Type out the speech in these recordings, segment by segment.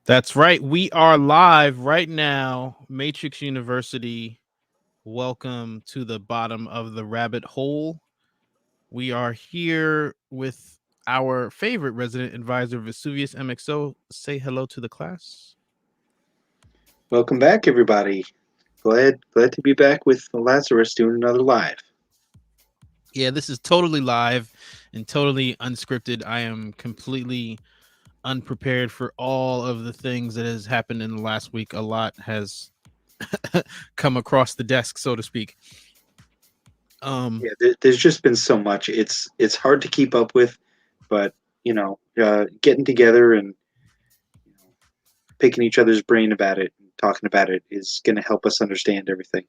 That's right. We are live right now. Matrix University. Welcome to the bottom of the rabbit hole. We are here with our favorite resident advisor, Vesuvius MXO. Say hello to the class. Welcome back, everybody. Glad to be back with Lazarus doing another live. Yeah, this is totally live and totally unscripted. I am completely unprepared for all of the things that has happened in the last week. A lot has come across the desk, so to speak. Um, Yeah, there's just been so much. It's hard to keep up with, but getting together and picking each other's brain about it and talking about it is going to help us understand everything.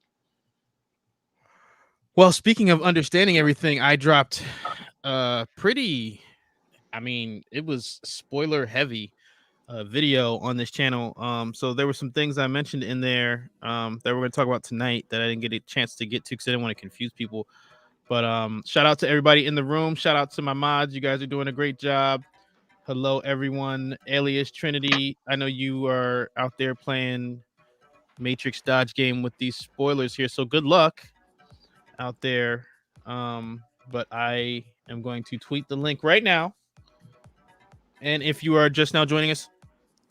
Well, speaking of understanding everything, I dropped pretty it was spoiler heavy video on this channel. So there were some things I mentioned in there that we're going to talk about tonight that I didn't get a chance to get to because I didn't want to confuse people. But shout out to everybody in the room. Shout out to my mods. You guys are doing a great job. Hello, everyone. Alias Trinity. I know you are out there playing Matrix Dodge game with these spoilers here. So good luck out there. But I am going to tweet the link right now. And if you are just now joining us,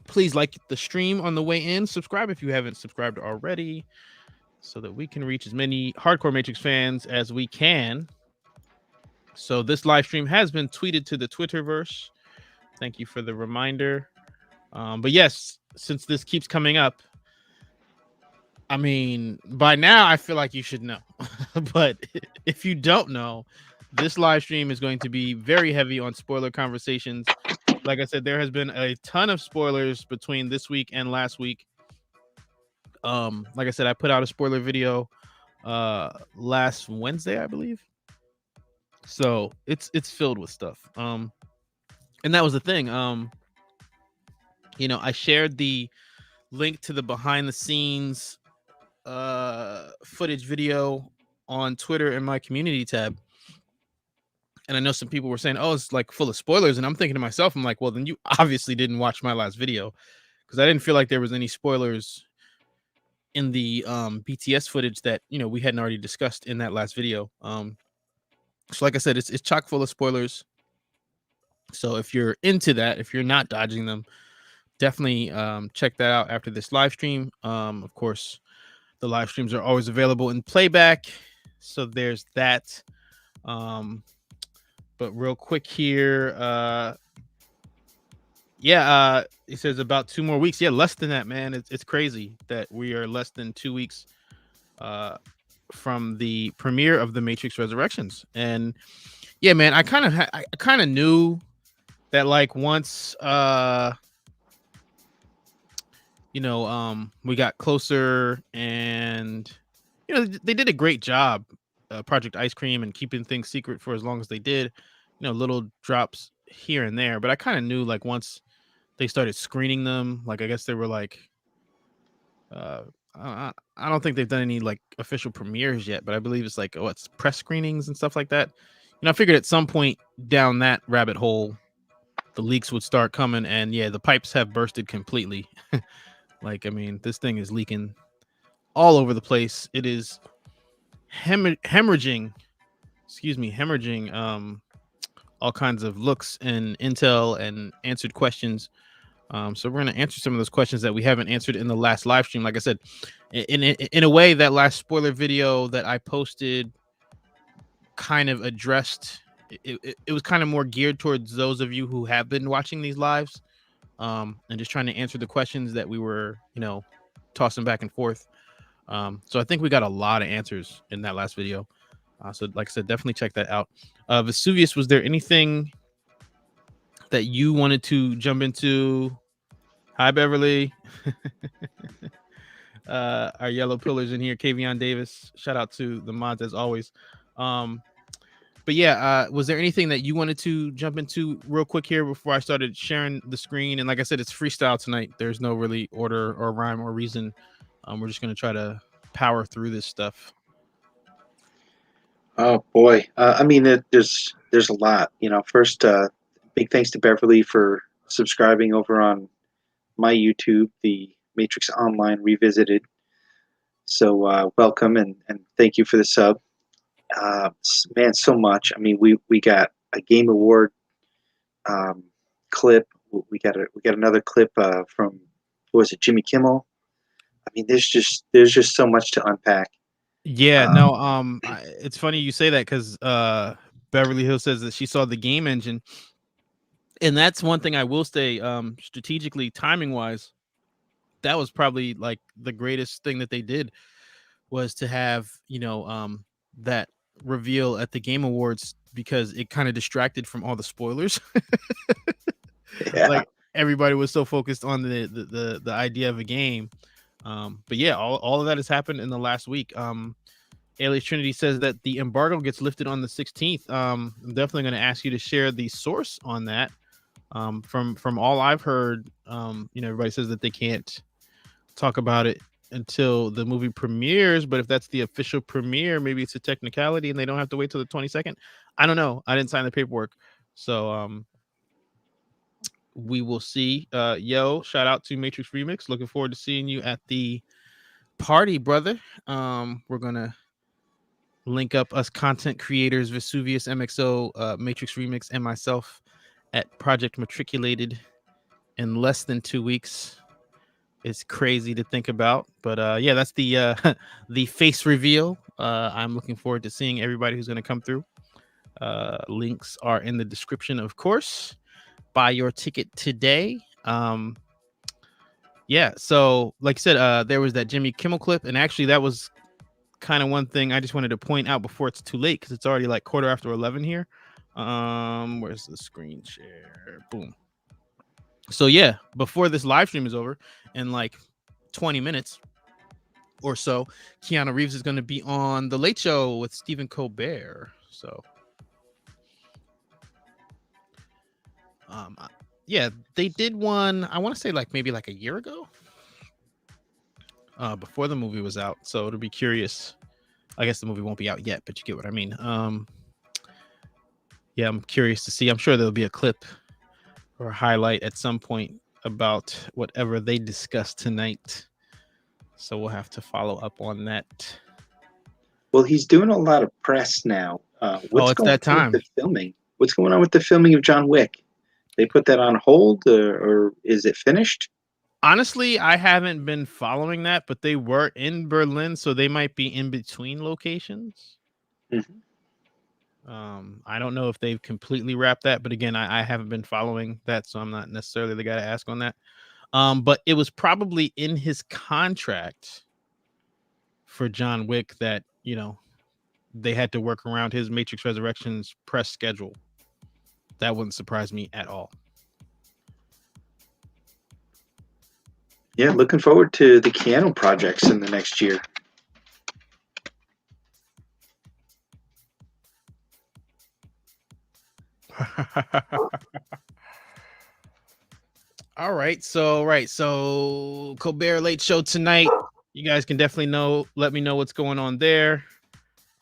please like the stream on the way in. Subscribe if you haven't subscribed already so that we can reach as many hardcore Matrix fans as we can. So this live stream has been tweeted to the Twitterverse. Thank you for the reminder. But yes, since this keeps coming up, I mean, by now I feel like you should know. But if you don't know, this live stream is going to be very heavy on spoiler conversations. Like I said, there has been a ton of spoilers between this week and last week. Like I said, I put out a spoiler video last Wednesday, I believe. So it's filled with stuff. And that was the thing. I shared the link to the behind the scenes footage video on Twitter in my community tab. And I know some people were saying, "Oh, it's like full of spoilers." And I'm thinking to myself, I'm like, "Well, then you obviously didn't watch my last video because I didn't feel like there was any spoilers in the BTS footage that we hadn't already discussed in that last video." So like I said, it's chock full of spoilers. So if you're into that, if you're not dodging them, definitely check that out after this live stream. Of course, the live streams are always available in playback, so there's that. But real quick here, it says about 2 more weeks. Yeah, less than that, man. It's crazy that we are less than 2 weeks from the premiere of the Matrix Resurrections. And yeah, man, I kind of knew that like once we got closer, and they did a great job, Project Ice Cream, and keeping things secret for as long as they did. Little drops here and there, but I kind of knew like once they started screening them, like I guess they were like uh I don't think they've done any like official premieres yet, but I believe it's like it's press screenings and stuff like that. I figured at some point down that rabbit hole the leaks would start coming, and yeah, the pipes have bursted completely. Like, I mean, this thing is leaking all over the place. It is hemorrhaging, all kinds of looks and intel and answered questions. So we're going to answer some of those questions that we haven't answered in the last live stream. Like I said, in a way, that last spoiler video that I posted kind of addressed it was kind of more geared towards those of you who have been watching these lives, and just trying to answer the questions that we were tossing back and forth. So I think we got a lot of answers in that last video. So like I said, definitely check that out. Vesuvius, was there anything that you wanted to jump into? Hi, Beverly. Our yellow pillars in here. Kavion Davis. Shout out to the mods as always. But yeah, was there anything that you wanted to jump into real quick here before I started sharing the screen? And like I said, it's freestyle tonight. There's no really order or rhyme or reason. We're just going to try to power through this stuff. Oh boy, there's a lot. First, big thanks to Beverly for subscribing over on my YouTube, the Matrix Online Revisited. So welcome and thank you for the sub. Man, so much. I mean, we got a Game Award clip. We got another clip from, what was it, Jimmy Kimmel? I mean, there's just so much to unpack. Yeah, no, it's funny you say that because Beverly Hills says that she saw the game engine, and that's one thing I will say, strategically, timing wise, that was probably like the greatest thing that they did was to have that reveal at the Game Awards because it kind of distracted from all the spoilers. Yeah. Like everybody was so focused on the idea of a game. But yeah, all of that has happened in the last week. Alias Trinity says that the embargo gets lifted on the 16th. I'm definitely going to ask you to share the source on that. From all I've heard, everybody says that they can't talk about it until the movie premieres. But if that's the official premiere, maybe it's a technicality and they don't have to wait till the 22nd. I don't know. I didn't sign the paperwork, so we will see. Yo, shout out to Matrix Remix. Looking forward to seeing you at the party, brother. We're gonna link up us content creators, Vesuvius, MXO, Matrix Remix, and myself at Project Matriculated in less than 2 weeks. It's crazy to think about, but yeah, that's the the face reveal. I'm looking forward to seeing everybody who's going to come through. Links are in the description, of course. Buy your ticket today. Yeah, so like I said, there was that Jimmy Kimmel clip, and actually that was kind of one thing I just wanted to point out before it's too late because it's already like 11:15 here. Where's the screen share? Boom. So yeah, before this live stream is over in like 20 minutes or so, Keanu Reeves is going to be on The Late Show with Stephen Colbert. So yeah, they did one, I want to say like maybe like a year ago, before the movie was out. So it'll be curious. I guess the movie won't be out yet, but you get what I mean. Yeah, I'm curious to see. I'm sure there'll be a clip or a highlight at some point about whatever they discussed tonight. So we'll have to follow up on that. Well, he's doing a lot of press now. What's It's going that on time. with the filming? What's going on with the filming of John Wick? They put that on hold, or is it finished? Honestly, I haven't been following that, but they were in Berlin, so they might be in between locations. Mm-hmm. I don't know if they've completely wrapped that, but again, I haven't been following that, so I'm not necessarily the guy to ask on that. But it was probably in his contract for John Wick that, they had to work around his Matrix Resurrections press schedule. That wouldn't surprise me at all. Yeah, looking forward to the Keanu projects in the next year. All right. So Colbert Late Show tonight. You guys can definitely let me know what's going on there.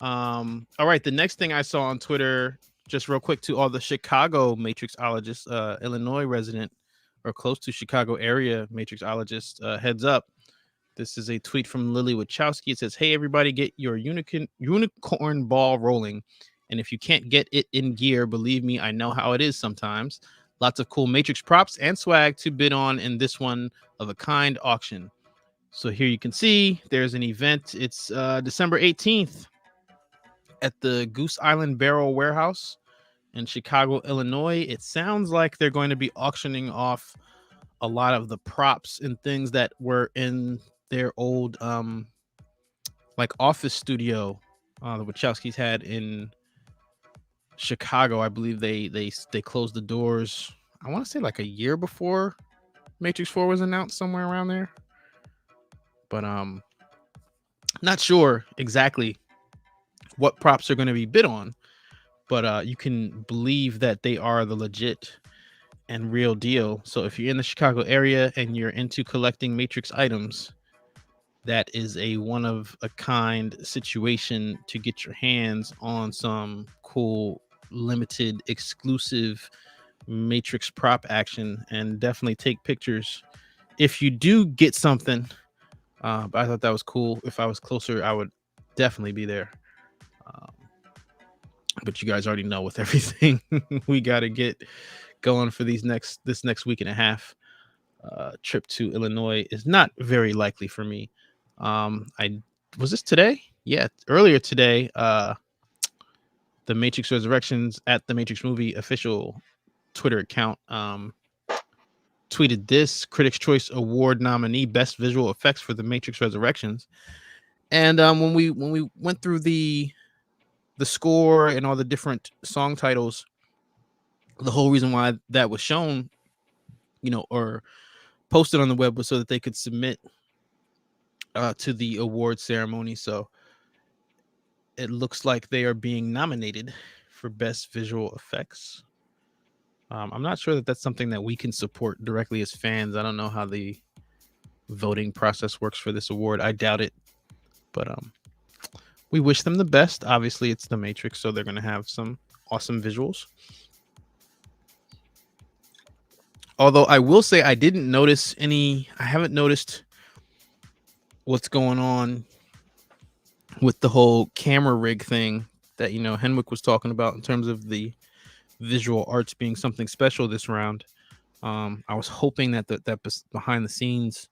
All right. The next thing I saw on Twitter, just real quick to all the Chicago Matrixologists, Illinois resident or close to Chicago area Matrixologists, heads up. This is a tweet from Lily Wachowski. It says, "Hey, everybody, get your unicorn ball rolling. And if you can't get it in gear, believe me, I know how it is sometimes. Lots of cool Matrix props and swag to bid on in this one of a kind auction." So here you can see there's an event. It's December 18th at the Goose Island Barrel Warehouse in Chicago, Illinois. It sounds like they're going to be auctioning off a lot of the props and things that were in their old like office studio the Wachowskis had in Chicago. I believe they closed the doors, I want to say like a year before Matrix 4 was announced, somewhere around there. But not sure exactly what props are going to be bid on, but you can believe that they are the legit and real deal. So if you're in the Chicago area and you're into collecting Matrix items, that is a one of a kind situation to get your hands on some cool limited exclusive Matrix prop action, and definitely take pictures if you do get something, but I thought that was cool. If I was closer, I would definitely be there. Um, but you guys already know with everything we got to get going for this next week and a half. Trip to Illinois is not very likely for me. I was this today? Yeah, earlier today. The Matrix Resurrections at the Matrix Movie official Twitter account tweeted this Critics' Choice Award nominee Best Visual Effects for the Matrix Resurrections. And when we went through the score and all the different song titles, the whole reason why that was shown, or posted on the web was so that they could submit to the award ceremony. So it looks like they are being nominated for Best Visual Effects. I'm not sure that that's something that we can support directly as fans. I don't know how the voting process works for this award. I doubt it, but we wish them the best. Obviously, it's the Matrix, so they're going to have some awesome visuals. Although I will say I haven't noticed what's going on with the whole camera rig thing that, Henwick was talking about in terms of the visual arts being something special this round. I was hoping that that behind the scenes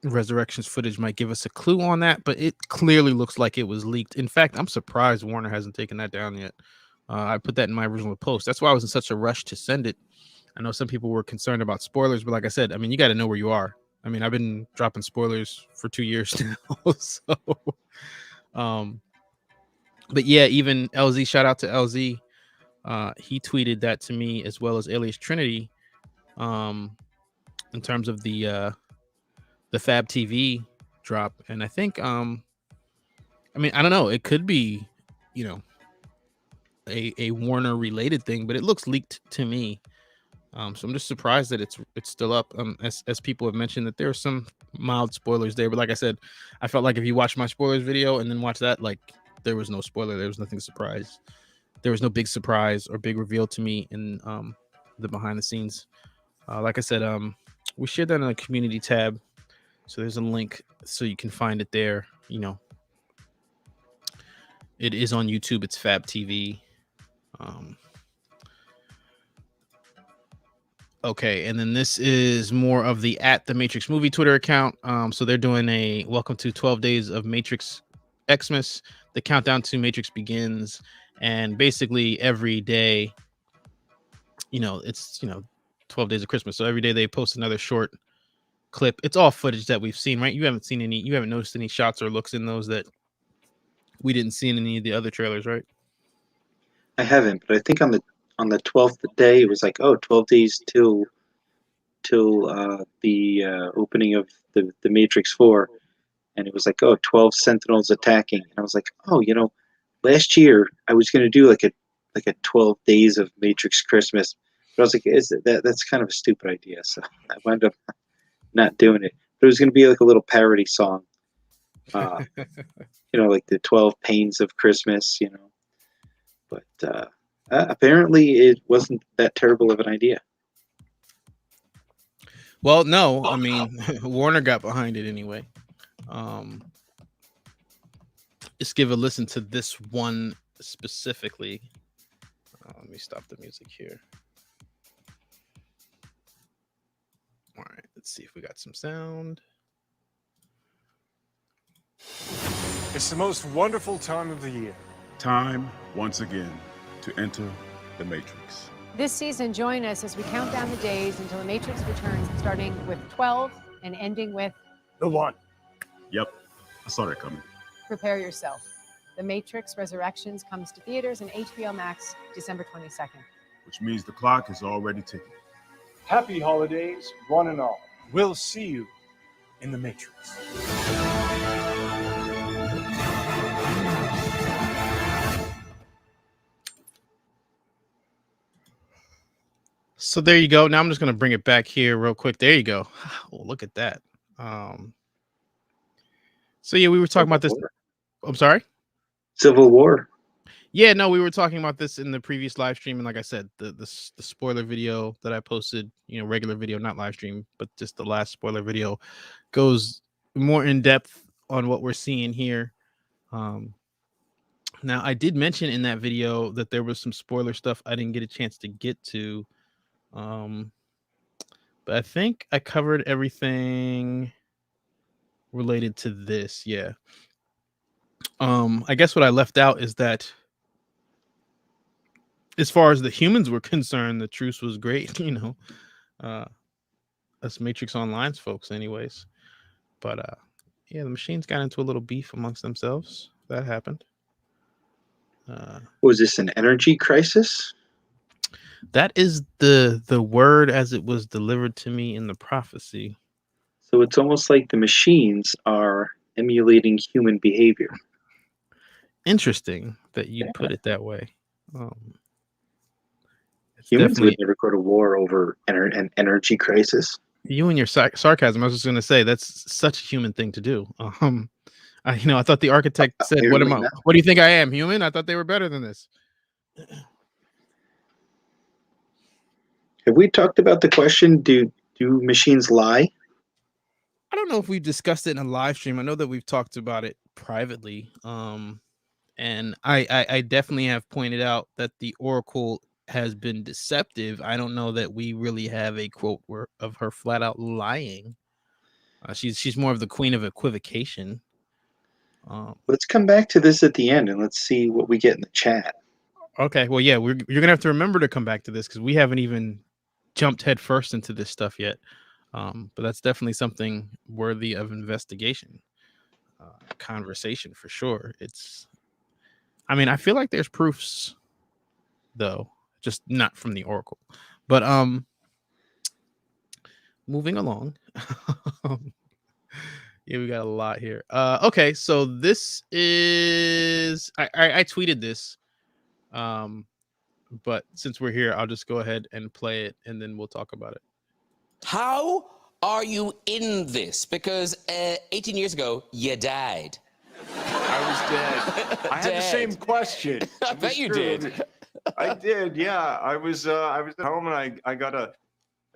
Resurrections footage might give us a clue on that, but it clearly looks like it was leaked. In fact, I'm surprised Warner hasn't taken that down yet. I put that in my original post. That's why I was in such a rush to send it. I know some people were concerned about spoilers, but like I said, I mean, you got to know where you are. I mean, I've been dropping spoilers for 2 years now. So, but yeah, even LZ, shout out to LZ. He tweeted that to me as well as Alias Trinity. In terms of the Fab TV drop, and I think I mean, I don't know, it could be, a Warner related thing, but it looks leaked to me. So I'm just surprised that it's still up. As people have mentioned, that there are some mild spoilers there, but like I said, I felt like if you watch my spoilers video and then watch that, like there was no spoiler, there was nothing surprise, there was no big surprise or big reveal to me in the behind the scenes. Like I said, we shared that in a community tab, so there's a link so you can find it there. It is on YouTube. It's Fab TV. Okay, and then this is more of the at the Matrix Movie Twitter account. So they're doing a welcome to 12 days of Matrix Xmas. The countdown to Matrix begins, and basically every day, it's 12 days of Christmas. So every day they post another short clip. It's all footage that we've seen, right? You haven't noticed any shots or looks in those that we didn't see in any of the other trailers, right? I haven't, but I think on the 12th day it was like, 12 days till the opening of the Matrix 4, and it was like, 12 Sentinels attacking, and I was like, last year I was going to do like a 12 days of Matrix Christmas, but I was like, that's kind of a stupid idea, so I wound up not doing it. But it was going to be like a little parody song, like the 12 Pains of Christmas, but apparently it wasn't that terrible of an idea. Well, no, I mean, Warner got behind it anyway. Let's give a listen to this one specifically. Let me stop the music here. All right, let's see if we got some sound. It's the most wonderful time of the year. Time, once again, to enter the Matrix. This season, join us as we count down the days until the Matrix returns, starting with 12 and ending with The one. Yep, I saw that coming. prepare yourself. The Matrix Resurrections comes to theaters and HBO Max December 22nd. Which means the clock is already ticking. Happy holidays, one and all. We'll see you in the Matrix. So there you go. Now I'm just going to bring it back here real quick. There you go. Oh, look at that. So yeah, we were talking about this. I'm sorry? Civil War. Yeah, no, we were talking about this in the previous live stream, and like I said, the spoiler video that I posted, regular video, not live stream, but just the last spoiler video, goes more in depth on what we're seeing here. Now, I did mention in that video that there was some spoiler stuff I didn't get a chance to get to, but I think I covered everything related to this. Yeah. I guess what I left out is that, as far as the humans were concerned, the truce was great. Us Matrix Online's folks, anyways. But yeah, the machines got into a little beef amongst themselves. That happened. Was this an energy crisis? That is the word as it was delivered to me in the prophecy. So it's almost like the machines are emulating human behavior. Interesting that you put it that way. Humans would never go to war over an energy crisis. You and your sarcasm. I was just going to say that's such a human thing to do. I thought the architect said, "What am I? What do you think I am, human?" I thought they were better than this. Have we talked about the question? Do machines lie? I don't know if we've discussed it in a live stream. I know that we've talked about it privately. And I definitely have pointed out that the Oracle has been deceptive. I don't know that we really have a quote of her flat out lying. She's more of the queen of equivocation. Let's come back to this at the end and let's see what we get in the chat. Okay, well, yeah, you're gonna have to remember to come back to this because we haven't even jumped head first into this stuff yet. But that's definitely something worthy of investigation, conversation for sure. I feel like there's proofs, though, just not from the Oracle. But moving along. Yeah, we got a lot here. Okay, so this is I tweeted this. But since we're here, I'll just go ahead and play it and then we'll talk about it. How are you in this? Because 18 years ago, you died. I was dead. I had the same question. I bet you did. I did, yeah. I was at home and I got a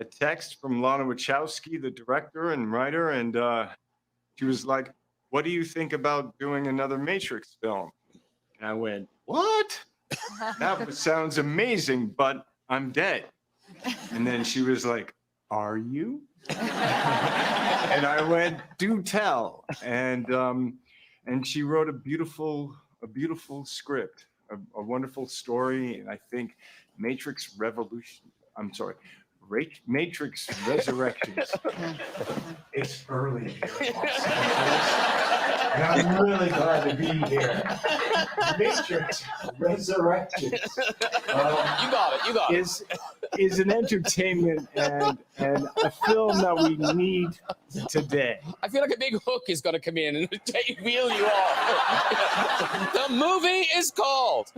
text from Lana Wachowski, the director and writer, and she was like, "What do you think about doing another Matrix film?" And I went, "What? That sounds amazing, but I'm dead." And then she was like, "Are you?" And I went, "Do tell." And she wrote a beautiful script, a wonderful story, and I think Matrix Resurrections. It's early here, and I'm really glad to be here. Matrix Resurrections. You got it. Is an entertainment and a film that we need today. I feel like a big hook is going to come in and wheel you off. The movie is called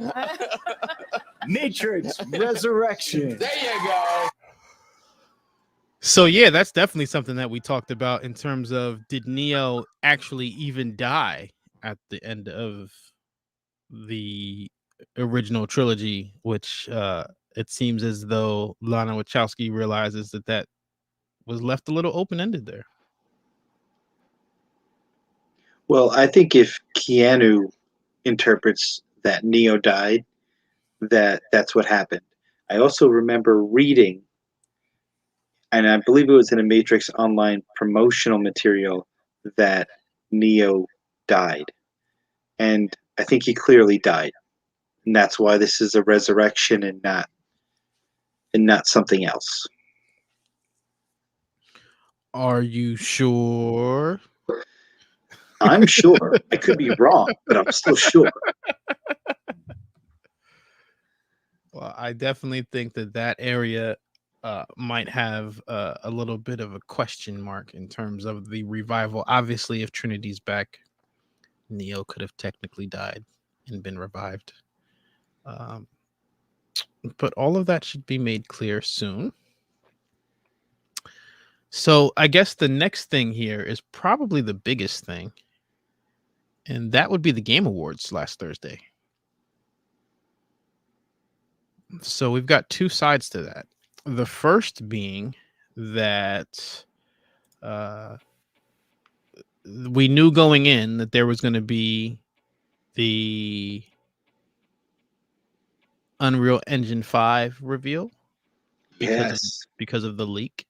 Matrix Resurrections. There you go. So yeah, that's definitely something that we talked about in terms of, did Neo actually even die at the end of the original trilogy, which it seems as though Lana Wachowski realizes that was left a little open-ended there. Well, I think if Keanu interprets that Neo died, that's what happened. I also remember reading, and I believe it was in a Matrix Online promotional material, that Neo died. And I think he clearly died. And that's why this is a resurrection and not something else. Are you sure? I'm sure. I could be wrong, but I'm still sure. Well, I definitely think that area might have a little bit of a question mark in terms of the revival. Obviously, if Trinity's back, Neo could have technically died and been revived. But all of that should be made clear soon. So I guess the next thing here is probably the biggest thing, and that would be the Game Awards last Thursday. So we've got two sides to that. The first being that we knew going in that there was going to be the Unreal Engine 5 reveal because of the leak.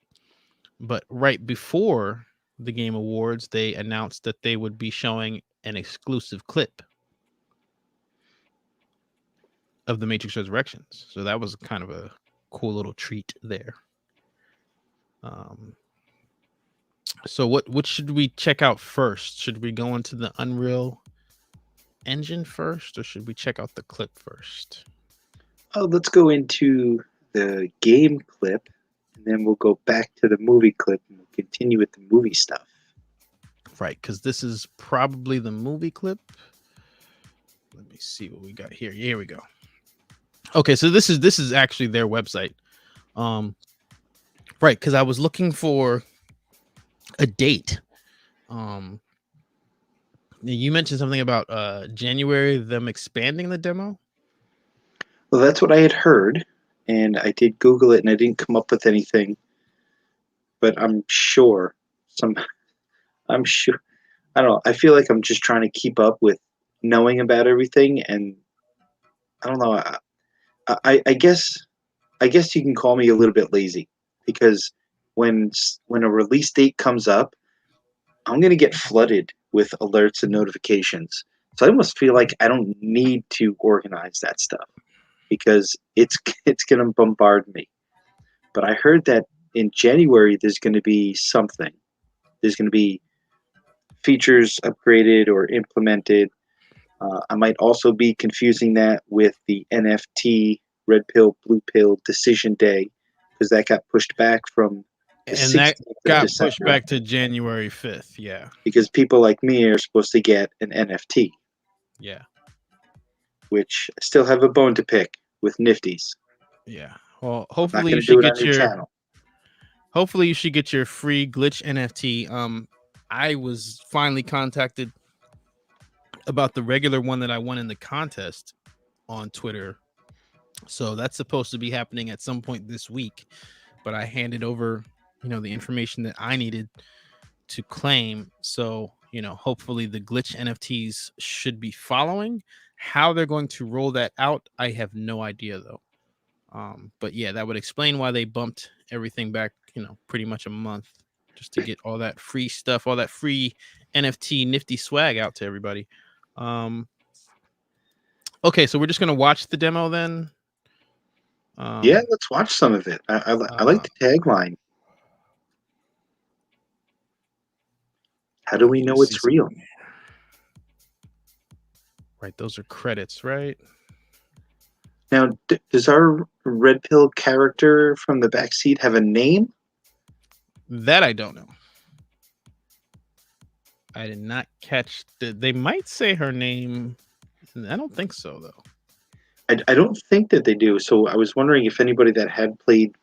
But right before the Game Awards, they announced that they would be showing an exclusive clip of the Matrix Resurrections. So that was kind of a cool little treat there. So what should we check out first? Should we go into the Unreal Engine first, or should we check out the clip first? Oh, let's go into the game clip, and then we'll go back to the movie clip, and we'll continue with the movie stuff. Right, because this is probably the movie clip. Let me see what we got here. Here we go. Okay, so this is actually their website. Right, because I was looking for a date. You mentioned something about January, them expanding the demo. Well, that's what I had heard, and I did Google it, and I didn't come up with anything. But I'm sure I don't know. I feel like I'm just trying to keep up with knowing about everything, and I don't know. I guess you can call me a little bit lazy, because when a release date comes up, I'm gonna get flooded with alerts and notifications. So I almost feel like I don't need to organize that stuff, because it's gonna bombard me. But I heard that in January there's gonna be something. There's gonna be features upgraded or implemented. I might also be confusing that with the NFT red pill, blue pill decision day, because that got pushed back from the And that 16th of got December, pushed back to January 5th. Yeah. because people like me are supposed to get an NFT, Yeah. which I still have a bone to pick with Nifties. Yeah. Well, I'm not hopefully going you to should do it on get your your channel. hopefully you should get your free glitch NFT. I was finally contacted about the regular one that I won in the contest on Twitter. So that's supposed to be happening at some point this week, but I handed over, the information that I needed to claim. So, hopefully the glitch NFTs should be following. How they're going to roll that out, I have no idea though. But yeah, that would explain why they bumped everything back, pretty much a month, just to get all that free stuff, all that free NFT nifty swag out to everybody. Okay, so we're just gonna watch the demo then. Yeah, let's watch some of it. I like the tagline. How do we know it's real? Right, those are credits, right? Now, does our red pill character from the backseat have a name? That I don't know. I did not catch they might say her name. I don't think so though. I don't think that they do. So I was wondering if anybody that had played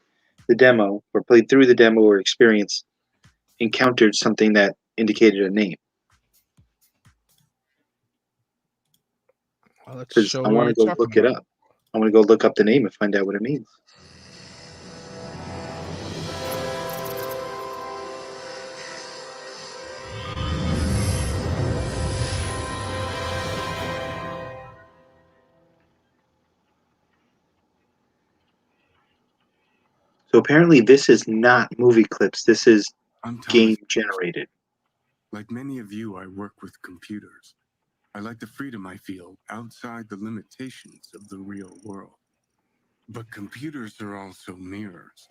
the demo or played through the demo or experience encountered something that indicated a name. Well, let's Because show I what want you're to go talking look it about. up. I want to go look up the name and find out what it means. So apparently this is not movie clips. This is I'm Thomas. game generated. Like many of you, I work with computers. I like the freedom I feel outside the limitations of the real world. But computers are also mirrors,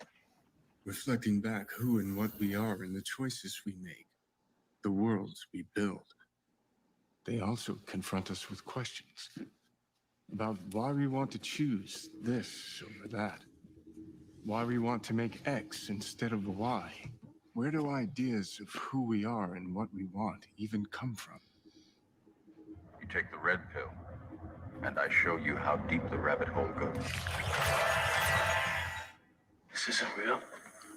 reflecting back who and what we are in the choices we make, the worlds we build. They also confront us with questions about why we want to choose this over that, why we want to make X instead of Y. Where do ideas of who we are and what we want even come from? You take the red pill, and I show you how deep the rabbit hole goes. This isn't real.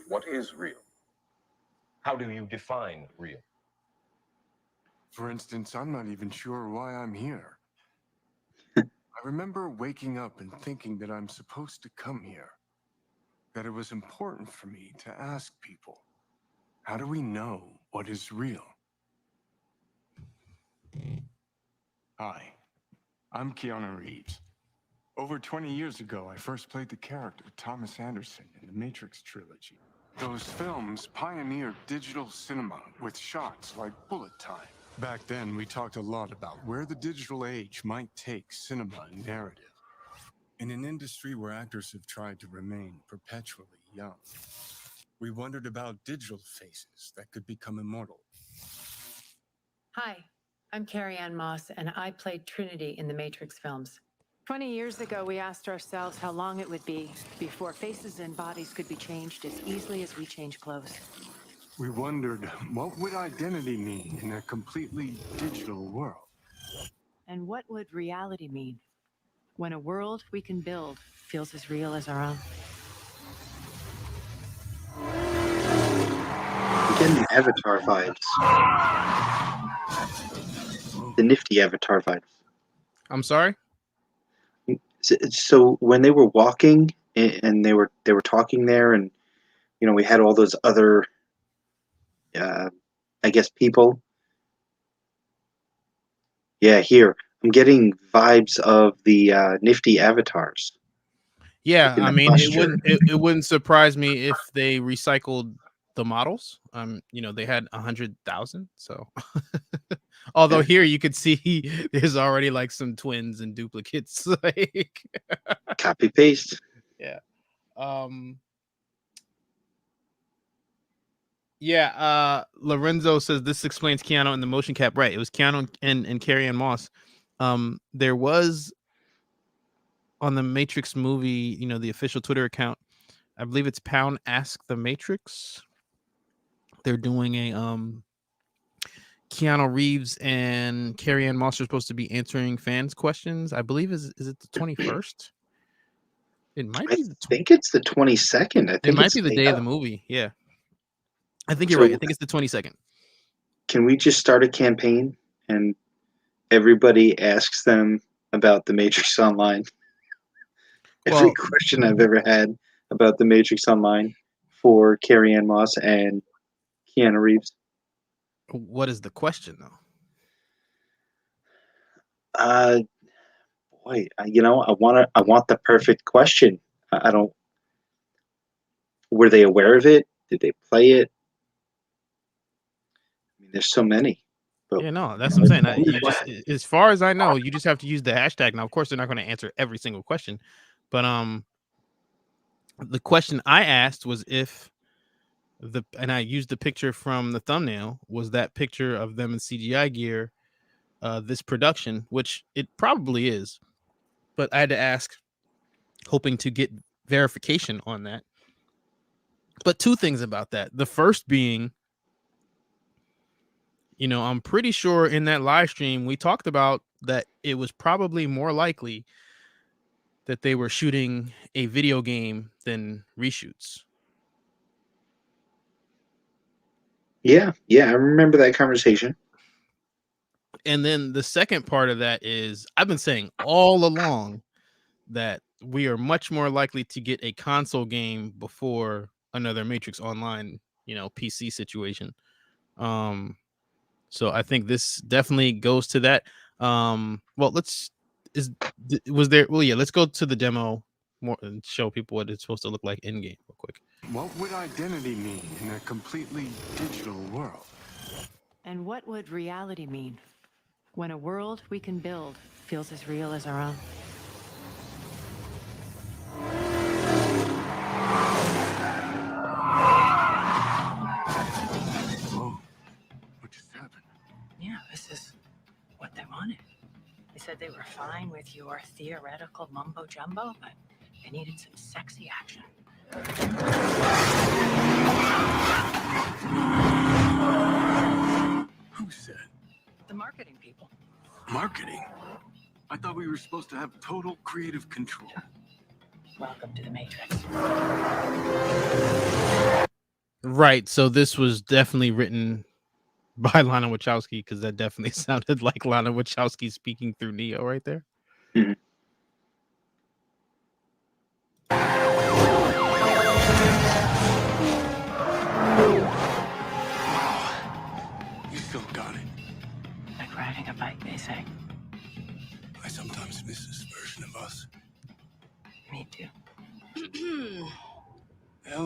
What is real? How do you define real? For instance, I'm not even sure why I'm here. I remember waking up and thinking that I'm supposed to come here. That it was important for me to ask people, how do we know what is real? Hi, I'm Keanu Reeves. Over 20 years ago, I first played the character Thomas Anderson in the Matrix trilogy. Those films pioneered digital cinema with shots like bullet time. Back then, we talked a lot about where the digital age might take cinema and narrative. In an industry where actors have tried to remain perpetually young, we wondered about digital faces that could become immortal. Hi, I'm Carrie-Anne Moss, and I played Trinity in the Matrix films. 20 years ago, we asked ourselves how long it would be before faces and bodies could be changed as easily as we change clothes. We wondered, what would identity mean in a completely digital world? And what would reality mean when a world we can build feels as real as our own? I'm getting Avatar vibes. The nifty Avatar vibes. I'm sorry. So when they were walking and they were talking there, and we had all those other, I guess, people. Yeah, here I'm getting vibes of the nifty avatars. Yeah, In I the mean, posture. it wouldn't surprise me if they recycled the models. They had 100,000. So, although here you could see there's already like some twins and duplicates. Like, Copy paste. yeah. Lorenzo says this explains Keanu and the motion cap. Right, it was Keanu and Carrie-Anne Moss. There was on the Matrix movie, the official Twitter account, I believe it's Pound Ask the Matrix. They're doing a Keanu Reeves and Carrie-Anne Moss are supposed to be answering fans' questions. I believe is it the 21st? It might be. I think it's the 22nd. I think It might it's be the day of the movie. Yeah, I think you're So- right. I think it's the 22nd. Can we just start a campaign and everybody asks them about the Matrix Online? Every Well, question I've ever had about the Matrix Online for Carrie-Anne Moss and Keanu Reeves. what is the question though? Boy, I want the perfect question. I don't. Were they aware of it? Did they play it? I mean, there's so many. But Yeah, no, that's what I'm saying. As far as I know, you just have to use the hashtag. Now, of course, they're not going to answer every single question, but the question I asked was if and I used the picture from the thumbnail, was that picture of them in CGI gear, this production, which it probably is, but I had to ask, hoping to get verification on that. But two things about that. The first being, I'm pretty sure in that live stream we talked about that it was probably more likely that they were shooting a video game than reshoots. yeah, I remember that conversation. And then the second part of that is I've been saying all along that we are much more likely to get a console game before another Matrix Online, PC situation. So I think this definitely goes to that. Let's go to the demo more and show people what it's supposed to look like in game real quick. What would identity mean in a completely digital world? And what would reality mean when a world we can build feels as real as our own? Whoa, what just happened? Yeah, this is what they wanted. They said they were fine with your theoretical mumbo jumbo, but they needed some sexy action. Who said? The marketing people. Marketing? I thought we were supposed to have total creative control. Welcome to the Matrix. Right. So this was definitely written by Lana Wachowski, because that definitely sounded like Lana Wachowski speaking through Neo right there. Mhm.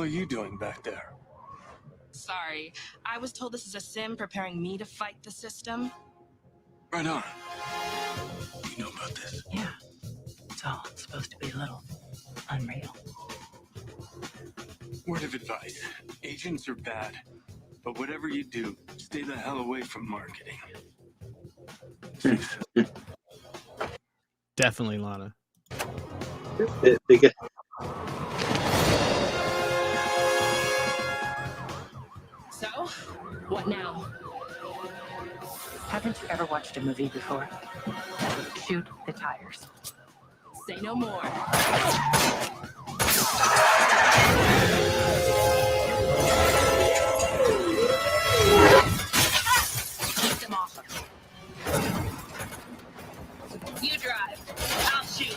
hell are you doing back there? Sorry, I was told this is a sim preparing me to fight the system. Right on. You know about this? Yeah. It's all supposed to be a little unreal. Word of advice. Agents are bad. But whatever you do, stay the hell away from marketing. Definitely, Lana. They get So, what now? Haven't you ever watched a movie before? Shoot the tires. Say no more. Keep them off of me. You drive. I'll shoot.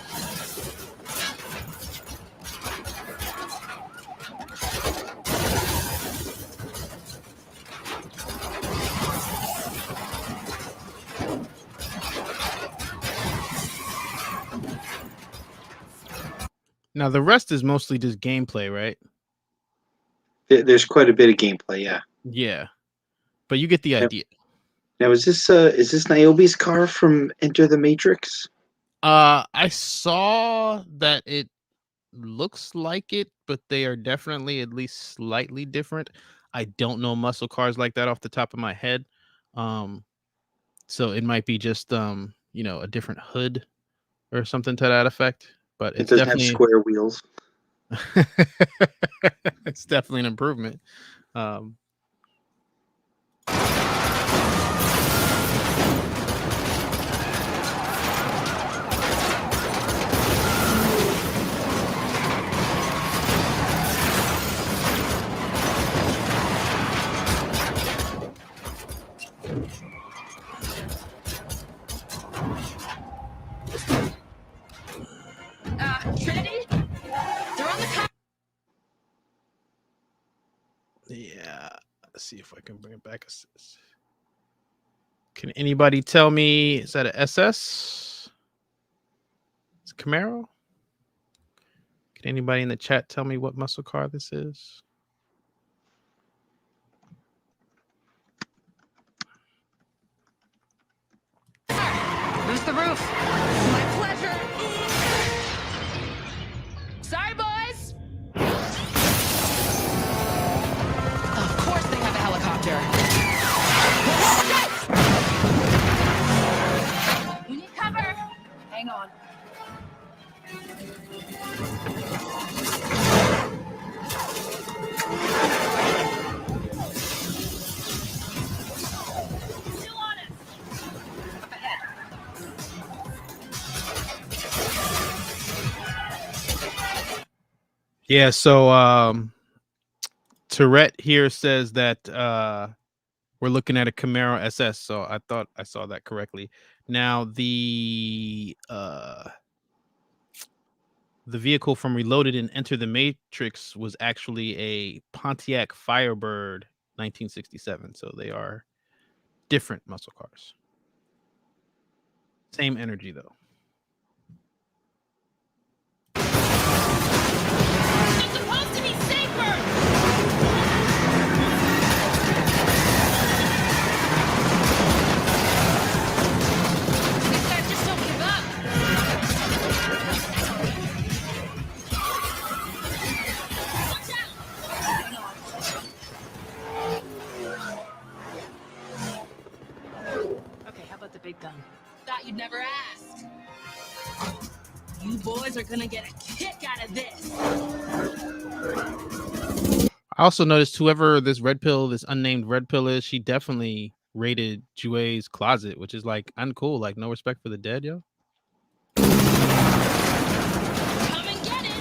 Now the rest is mostly just gameplay, right? there's quite a bit of gameplay, yeah. Yeah, but you get the idea. Now is this Niobe's car from Enter the Matrix? I saw that it looks like it, but they are definitely at least slightly different. I don't know muscle cars like that off the top of my head. So it might be just a different hood or something to that effect. But It it's doesn't definitely have square wheels. it's definitely an improvement. Trinity? They're on the top. Yeah, let's see if I can bring it back. Can anybody tell me, is that an SS? It's a Camaro? Can anybody in the chat tell me what muscle car this is? Who's the roof? My pleasure. Sorry, boys. Of course they have a helicopter. We need cover. Hang on. Still on us. Up ahead. Yeah, so Tourette here says that we're looking at a Camaro SS, so I thought I saw that correctly. Now the vehicle from Reloaded and Enter the Matrix was actually a Pontiac Firebird 1967, so they are different muscle cars. Same energy though. It's supposed to be safer. These guys just don't give up. Watch out. Okay, how about the big gun? Thought you'd never ask. You boys are gonna get a kick out of this. I also noticed whoever this unnamed red pill is, she definitely raided Jouet's closet, which is like uncool, like no respect for the dead, yo. Come and get it.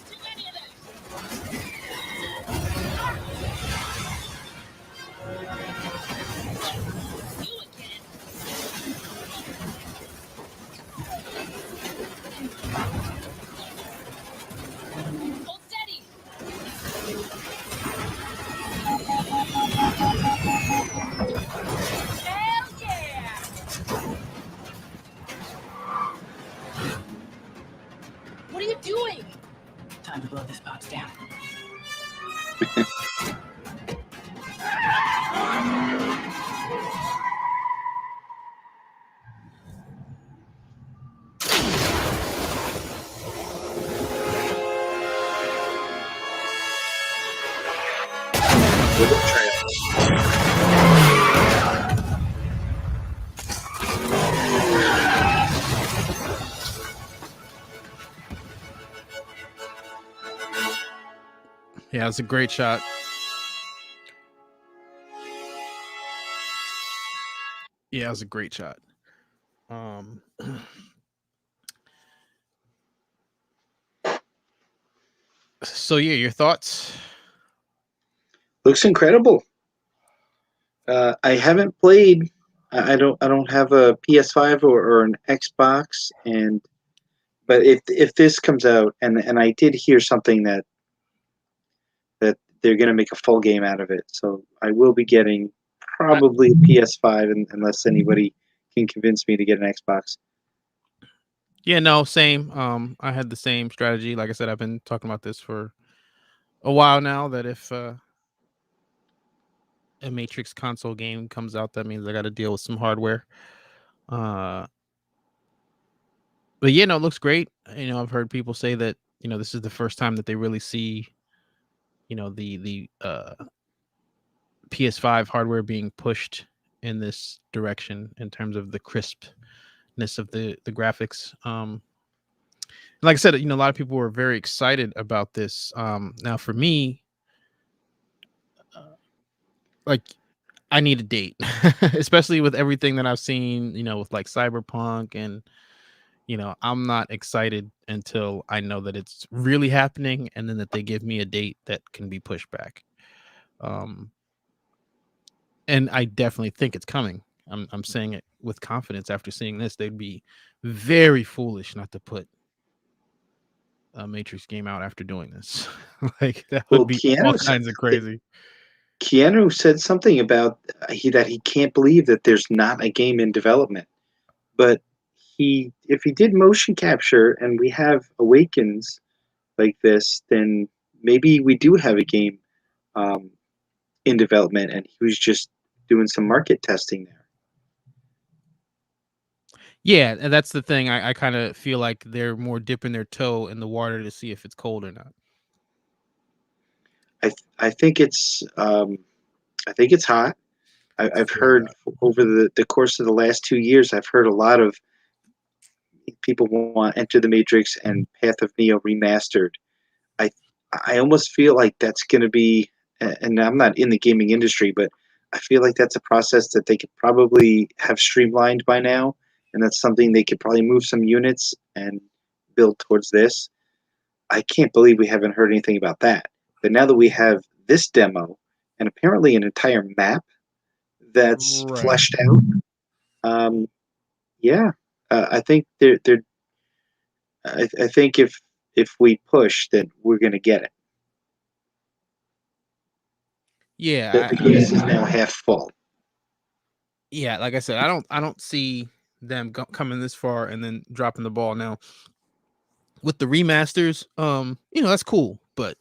Too many of them. You again. Time to blow this box down. Yeah, it's a great shot. Yeah, it was a great shot. So yeah, your thoughts? Looks incredible. I haven't played. I don't have a PS5 or an Xbox, but if this comes out, and I did hear something that they're going to make a full game out of it, so I will be getting probably a PS5 unless anybody can convince me to get an Xbox. Yeah, no, same. I had the same strategy. Like I said, I've been talking about this for a while now. That if a Matrix console game comes out, that means I got to deal with some hardware. But yeah, no, it looks great. I've heard people say that this is the first time that they really see the PS5 hardware being pushed in this direction in terms of the crispness of the graphics. Like I said, a lot of people were very excited about this. Now for me, like I need a date, especially with everything that I've seen, with like Cyberpunk, and I'm not excited until I know that it's really happening, and then that they give me a date that can be pushed back. And I definitely think it's coming. I'm saying it with confidence. After seeing this, they'd be very foolish not to put a Matrix game out after doing this. Like that would be all kinds of crazy. Keanu said something about that he can't believe that there's not a game in development. But if he did motion capture and we have Awakens like this, then maybe we do have a game in development, and he was just doing some market testing there. Yeah, and that's the thing. I kind of feel like they're more dipping their toe in the water to see if it's cold or not. I think it's hot. I've heard over the course of the last 2 years, I've heard a lot of people want Enter the Matrix and Path of Neo remastered. I almost feel like that's going to be, and I'm not in the gaming industry, but I feel like that's a process that they could probably have streamlined by now, and that's something they could probably move some units and build towards this. I can't believe we haven't heard anything about that. But now that we have this demo and apparently an entire map that's fleshed out, yeah, I think I think if we push, then we're going to get it. Yeah, The glass is now half full. Yeah, like I said, I don't see them coming this far and then dropping the ball. Now with the remasters, that's cool, but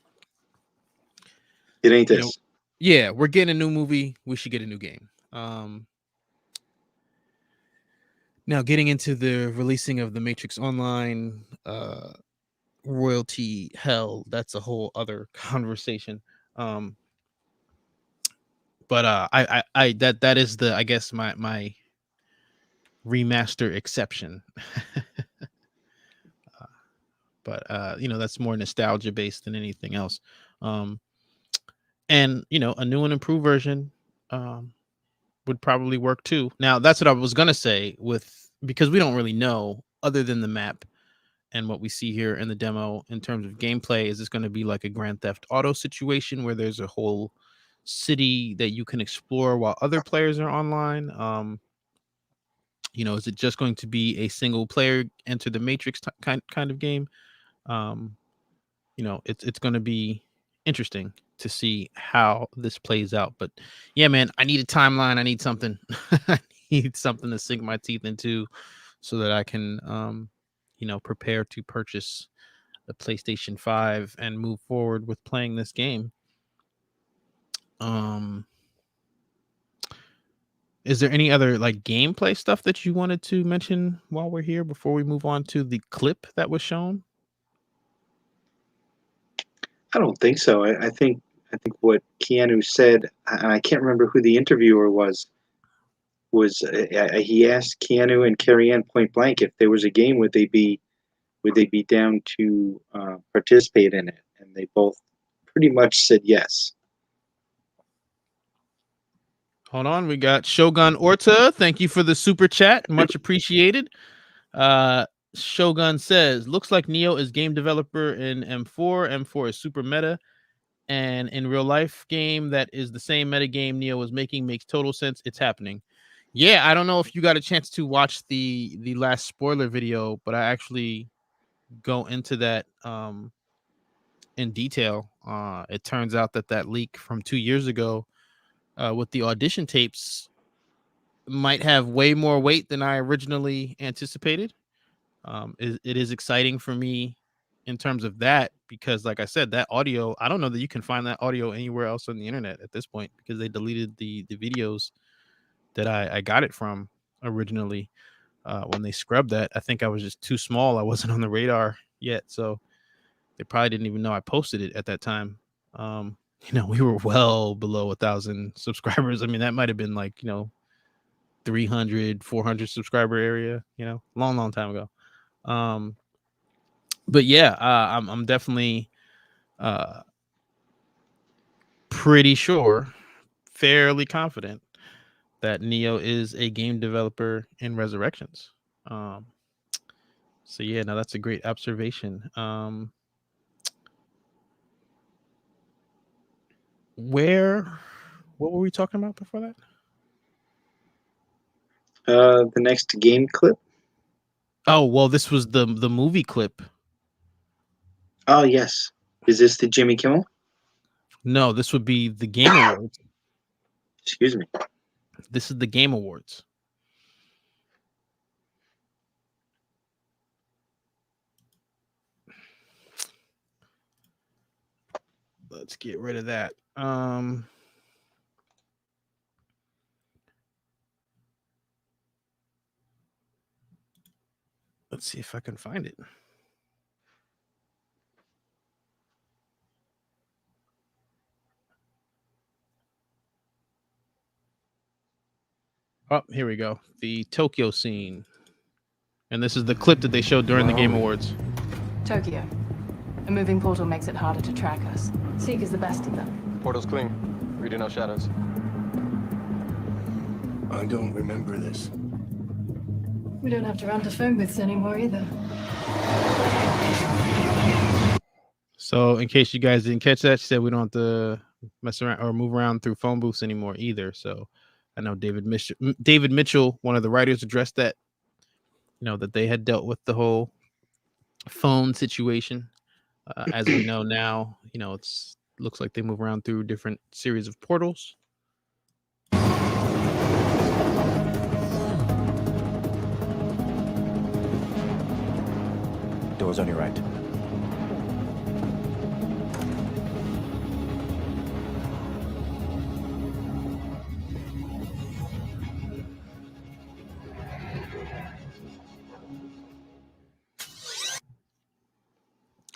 it ain't this. Yeah, we're getting a new movie. We should get a new game. Now getting into the releasing of the Matrix Online royalty hell, that's a whole other conversation. But I that is the, I guess, my remaster exception. But that's more nostalgia based than anything else. And a new and improved version would probably work too. Now that's what I was gonna say, because we don't really know, other than the map and what we see here in the demo in terms of gameplay. Is this going to be like a Grand Theft Auto situation where there's a whole city that you can explore while other players are online? Is it just going to be a single player Enter the Matrix kind of game? It's going to be interesting to see how this plays out. But yeah, man, I need a timeline. I need something. I need something to sink my teeth into so that I can prepare to purchase the PlayStation 5 and move forward with playing this game. Is there any other like gameplay stuff that you wanted to mention while we're here before we move on to the clip that was shown? I don't think so. I think what Keanu said, and I can't remember who the interviewer was he asked Keanu and Carrie Ann point blank if there was a game would they be down to participate in it, and they both pretty much said yes. Hold on, we got Shogun Orta. Thank you for the super chat, much appreciated. Shogun says, looks like Neo is game developer in M4. M4 is super meta, and in real life game that is the same meta game Neo was making makes total sense. It's happening. Yeah, I don't know if you got a chance to watch the last spoiler video, but I actually go into that in detail. It turns out that leak from 2 years ago with the audition tapes might have way more weight than I originally anticipated. It is exciting for me in terms of that, because like I said, that audio, I don't know that you can find that audio anywhere else on the internet at this point, because they deleted the videos that I got it from originally. When they scrubbed that, I think I was just too small. I wasn't on the radar yet, so they probably didn't even know I posted it at that time. We were well below 1,000 subscribers. I mean, that might have been like 300, 400 subscriber area, long time ago. But yeah, I'm definitely pretty sure, fairly confident that Neo is a game developer in Resurrections. So yeah, no, that's a great observation. What were we talking about before that? The next game clip. Oh, well, this was the movie clip. Oh yes, is this the Jimmy Kimmel? No, this would be the Game Awards. Excuse me. This is the Game Awards. Let's get rid of that. Let's see if I can find it. Oh, here we go. The Tokyo scene. And this is the clip that they showed during the Game Awards. Tokyo. A moving portal makes it harder to track us. Seek is the best of them. Portal's clean. Reading no shadows. I don't remember this. We don't have to run to phone booths anymore either. So in case you guys didn't catch that, she said we don't have to mess around or move around through phone booths anymore either. So I know David Mitchell, one of the writers, addressed that, that they had dealt with the whole phone situation. As we know now, it's looks like they move around through different series of portals. Doors on your right.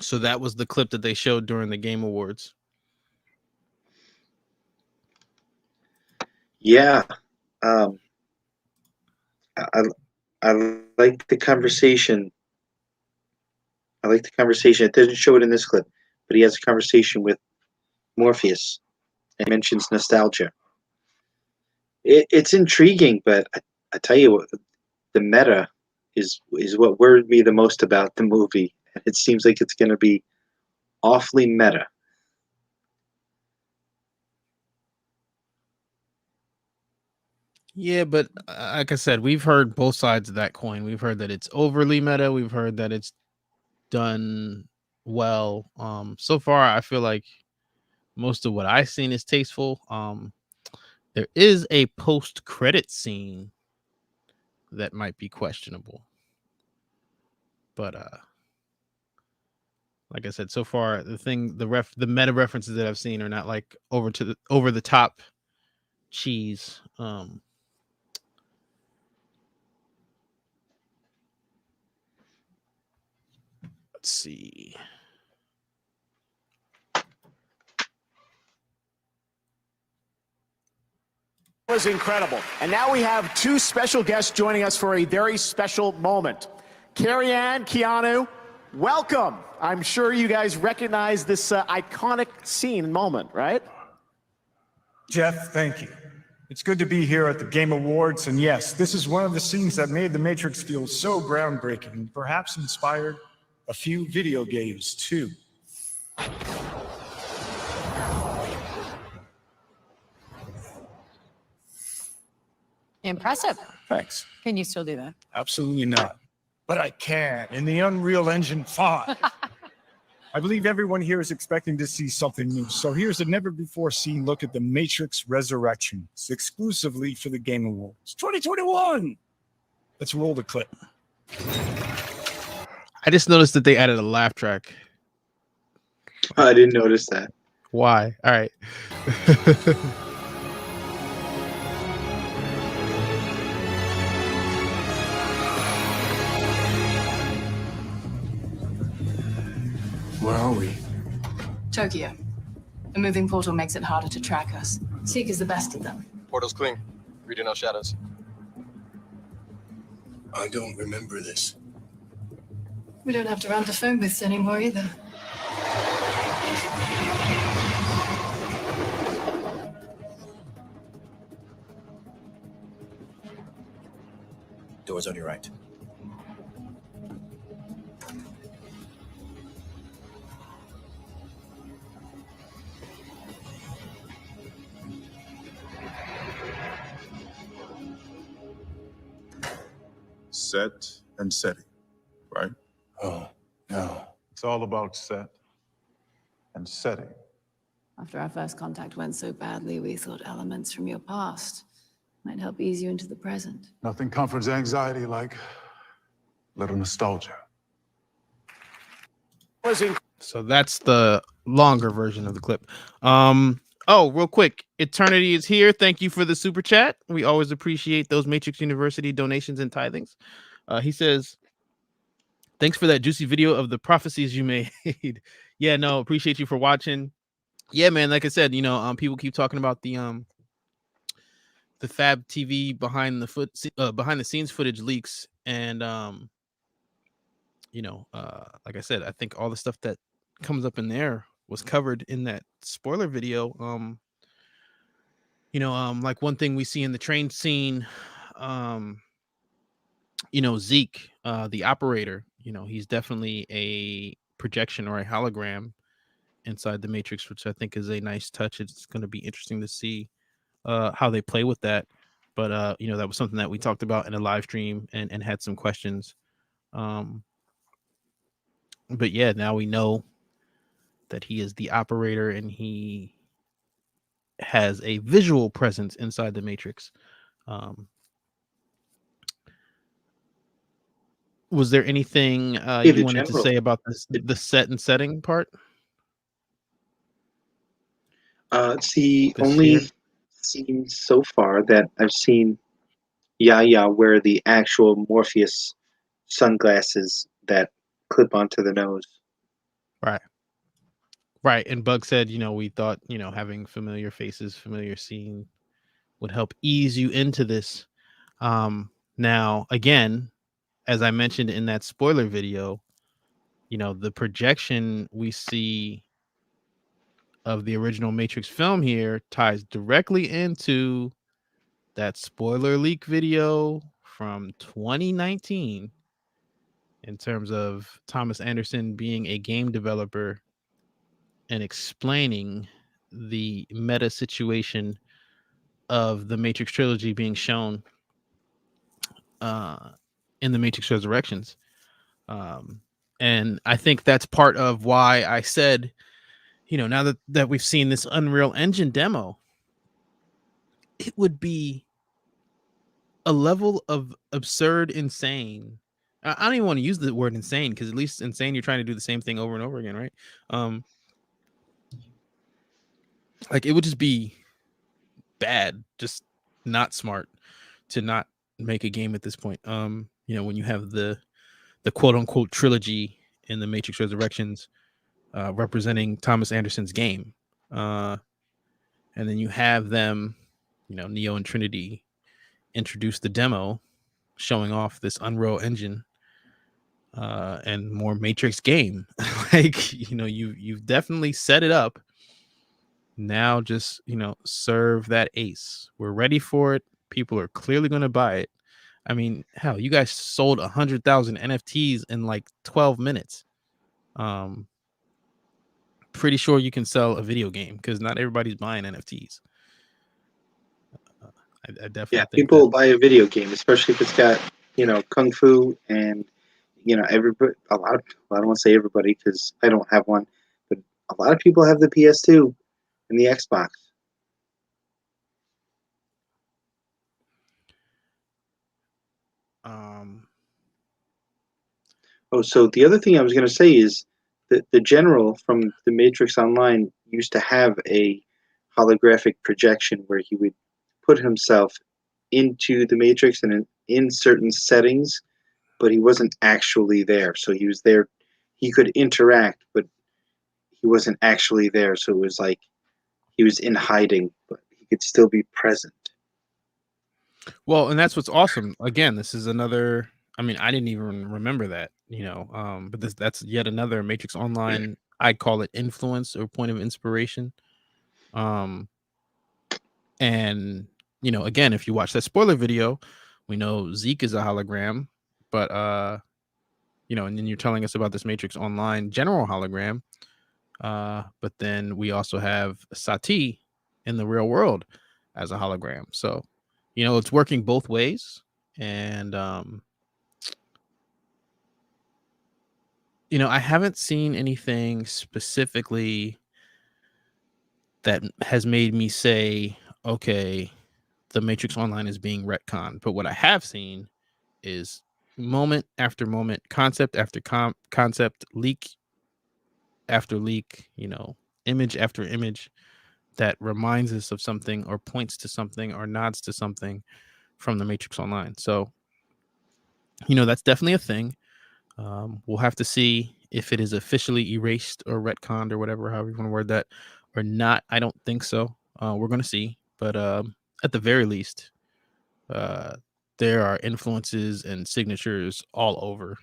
So that was the clip that they showed during the Game Awards. Yeah. I like the conversation. It doesn't show it in this clip, but he has a conversation with Morpheus and mentions nostalgia. It's intriguing, but I tell you what, the meta is what worried me the most about the movie. It seems like it's going to be awfully meta. Yeah, but like I said, we've heard both sides of that coin. We've heard that it's overly meta. We've heard that it's done well. So far, I feel like most of what I've seen is tasteful. There is a post-credit scene that might be questionable, but like I said, so far the meta references that I've seen are not like over the top cheese. Let's see. Was incredible. And now we have two special guests joining us for a very special moment. Carrie Ann, Keanu, welcome. I'm sure you guys recognize this iconic scene and moment, right? Jeff, thank you. It's good to be here at the Game Awards, and yes, this is one of the scenes that made The Matrix feel so groundbreaking, and perhaps inspired a few video games, too. Impressive. Thanks. Can you still do that? Absolutely not. But I can, in the Unreal Engine 5. I believe everyone here is expecting to see something new, so here's a never-before-seen look at The Matrix Resurrections, exclusively for the Game Awards 2021! Let's roll the clip. I just noticed that they added a laugh track. I didn't notice that. Why? All right. Where are we? Tokyo. A moving portal makes it harder to track us. Seeker's the best of them. Portal's clean. Reading out shadows. I don't remember this. We don't have to run to phone booths anymore either. Doors on your right. Set and setting, right? Oh, no. It's all about set and setting. After our first contact went so badly, we thought elements from your past might help ease you into the present. Nothing comforts anxiety like a little nostalgia. So that's the longer version of the clip. Oh, real quick, Eternity is here. Thank you for the super chat. We always appreciate those Matrix University donations and tithings. He says, thanks for that juicy video of the prophecies you made. Yeah, no, appreciate you for watching. Yeah, man, like I said, people keep talking about the Fab TV behind the scenes footage leaks, and like I said, I think all the stuff that comes up in there was covered in that spoiler video. Like one thing we see in the train scene, Zeke, the operator, he's definitely a projection or a hologram inside the Matrix, which I think is a nice touch. It's going to be interesting to see how they play with that. But that was something that we talked about in a live stream and had some questions. But yeah, now we know that he is the operator and he has a visual presence inside the Matrix. Was there anything you wanted to say about the set and setting part? It's the only scene so far that I've seen Yaya wear the actual Morpheus sunglasses that clip onto the nose. Right. And Bug said, we thought, having familiar faces, familiar scene would help ease you into this. Now, again, as I mentioned in that spoiler video, the projection we see of the original Matrix film here ties directly into that spoiler leak video from 2019 in terms of Thomas Anderson being a game developer and explaining the meta situation of the Matrix trilogy being shown in the Matrix Resurrections. And I think that's part of why I said, now that we've seen this Unreal Engine demo, it would be a level of absurd insane. I don't even want to use the word insane, because at least insane, you're trying to do the same thing over and over again, right? Like, it would just be bad, just not smart to not make a game at this point. When you have the quote unquote trilogy in the Matrix Resurrections representing Thomas Anderson's game, and then you have them, Neo and Trinity introduce the demo showing off this Unreal Engine and more Matrix game. Like, you've definitely set it up. Now just, serve that ace. We're ready for it. People are clearly going to buy it. I mean, hell, you guys sold 100,000 NFTs in like 12 minutes. Pretty sure you can sell a video game, because not everybody's buying NFTs. I definitely think people will buy a video game, especially if it's got kung fu and everybody. A lot of people. I don't want to say everybody because I don't have one, but a lot of people have the PS2 and the Xbox. Oh, so the other thing I was going to say is that the general from the Matrix Online used to have a holographic projection where he would put himself into the Matrix and in certain settings, but he wasn't actually there. So he was there. He could interact, but he wasn't actually there. So it was like he was in hiding, but he could still be present. Well, and that's what's awesome. Again, this is another. I mean, I didn't even remember that, but that's yet another Matrix Online. I'd call it influence or point of inspiration. And again, if you watch that spoiler video, we know Zeke is a hologram, but and then you're telling us about this Matrix Online general hologram. But then we also have Sati in the real world as a hologram. So, it's working both ways. And I haven't seen anything specifically that has made me say, okay, the Matrix Online is being retconned. But what I have seen is moment after moment, concept after concept, leak after leak, image after image that reminds us of something or points to something or nods to something from the Matrix Online. So, that's definitely a thing. We'll have to see if it is officially erased or retconned or whatever, however you want to word that, or not. I don't think so. We're going to see. But at the very least, there are influences and signatures all over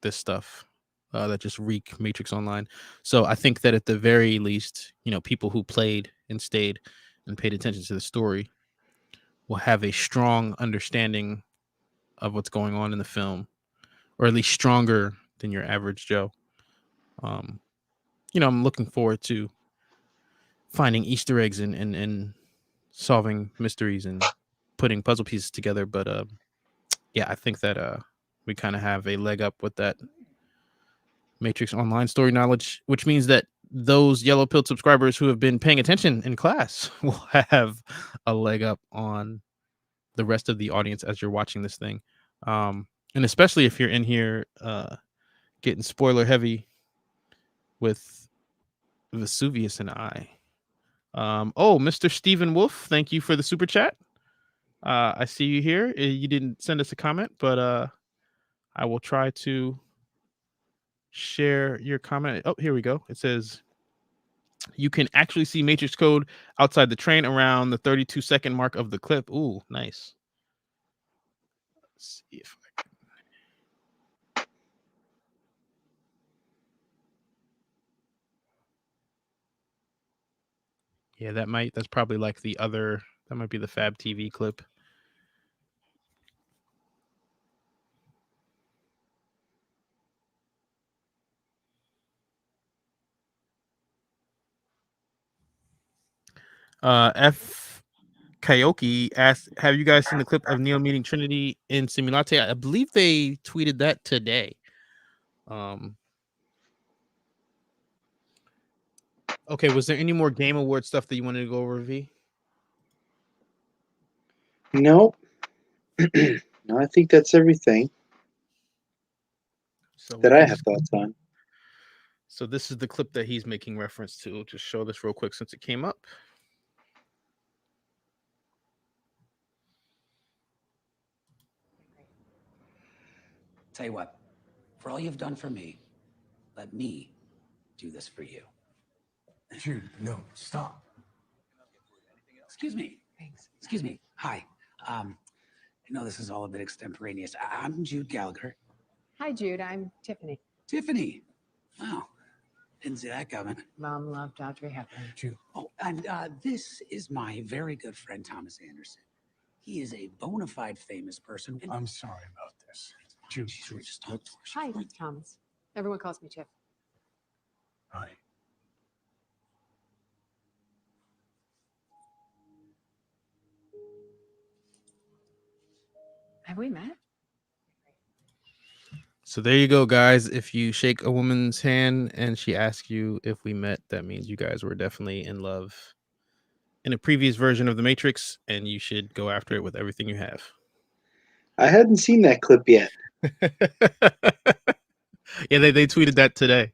this stuff that just reek Matrix Online. So I think that at the very least, people who played and stayed and paid attention to the story will have a strong understanding of what's going on in the film, or at least stronger than your average Joe. I'm looking forward to finding Easter eggs and solving mysteries and putting puzzle pieces together. But yeah, I think that we kind of have a leg up with that Matrix Online story knowledge, which means that those yellow pill subscribers who have been paying attention in class will have a leg up on the rest of the audience as you're watching this thing. And especially if you're in here getting spoiler heavy with Vesuvius and I. Mr. Stephen Wolf, thank you for the super chat. I see you here. You didn't send us a comment, but I will try to share your comment. Oh, here we go. It says you can actually see Matrix code outside the train around the 32-second mark of the clip. Ooh, nice. Let's see if I can. Yeah, that's probably like that might be the Fab TV clip. F Kaioki asked, have you guys seen the clip of Neo meeting Trinity in Simulate? I believe they tweeted that today. Okay, was there any more Game Award stuff that you wanted to go over, V? No. No, I think that's everything. So that I have thoughts on. So this is the clip that he's making reference to. Just show this real quick since it came up. Tell you what, for all you've done for me, let me do this for you. Dude, no, stop. Excuse me. Thanks. Excuse me. Hi. I know this is all a bit extemporaneous. I'm Jude Gallagher. Hi, Jude. I'm Tiffany. Tiffany. Wow. Didn't see that coming. Mom loved Audrey Hepburn. Jude. Oh, and this is my very good friend, Thomas Anderson. He is a bona fide famous person. I'm sorry about this. Jude, Just talk to her. Hi, Thomas. Everyone calls me Tiff. Hi. Have we met? So there you go, guys. If you shake a woman's hand and she asks you if we met, that means you guys were definitely in love in a previous version of the Matrix, and you should go after it with everything you have. I hadn't seen that clip yet. Yeah, they tweeted that today.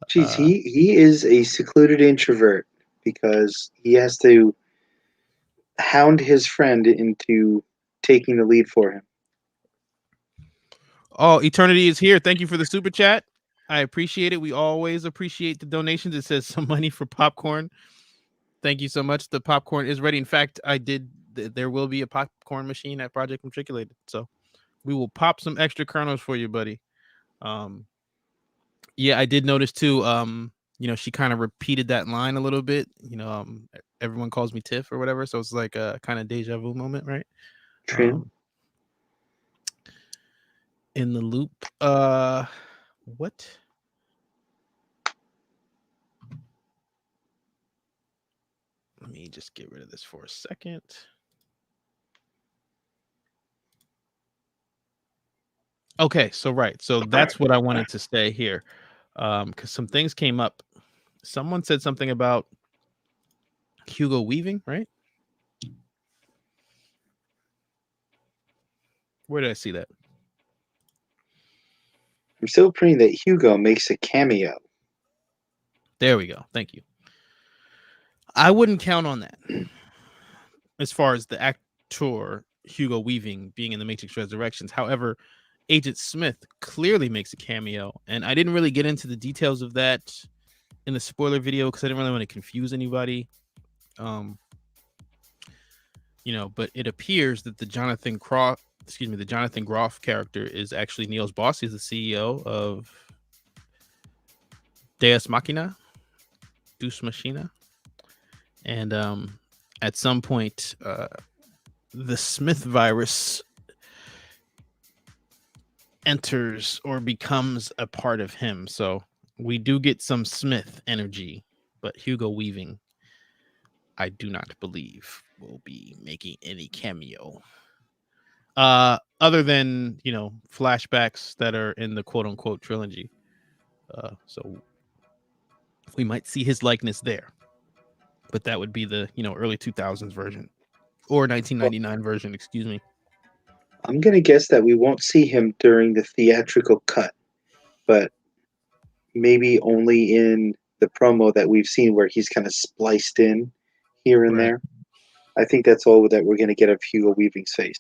Jeez, he is a secluded introvert because he has to hound his friend into taking the lead for him. Oh, Eternity is here. Thank you for the super chat. I appreciate it. We always appreciate the donations. It says some money for popcorn. Thank you so much. The popcorn is ready. In fact, there will be a popcorn machine at Project Matriculated. So we will pop some extra kernels for you, buddy. Yeah, I did notice too. She kind of repeated that line a little bit. Everyone calls me Tiff or whatever. So it's like a kind of deja vu moment, right? True. In the loop. What? Let me just get rid of this for a second. Okay, so that's what I wanted to say here. Because some things came up. Someone said something about Hugo Weaving, right? Where did I see that? I'm still praying that Hugo makes a cameo. There we go. Thank you. I wouldn't count on that. As far as the actor Hugo Weaving being in the Matrix Resurrections. However, Agent Smith clearly makes a cameo, and I didn't really get into the details of that in the spoiler video because I didn't really want to confuse anybody. But it appears that the Jonathan Groff character is actually Neo's boss. He's the CEO of Deus Machina. And at some point, the Smith virus enters or becomes a part of him. So we do get some Smith energy, but Hugo Weaving, I do not believe will be making any cameo. Other than, flashbacks that are in the quote unquote trilogy. So we might see his likeness there. But that would be the, early 2000s version or 1999 version, excuse me. I'm going to guess that we won't see him during the theatrical cut, but maybe only in the promo that we've seen where he's kind of spliced in here and there. I think that's all that we're going to get of Hugo Weaving's face.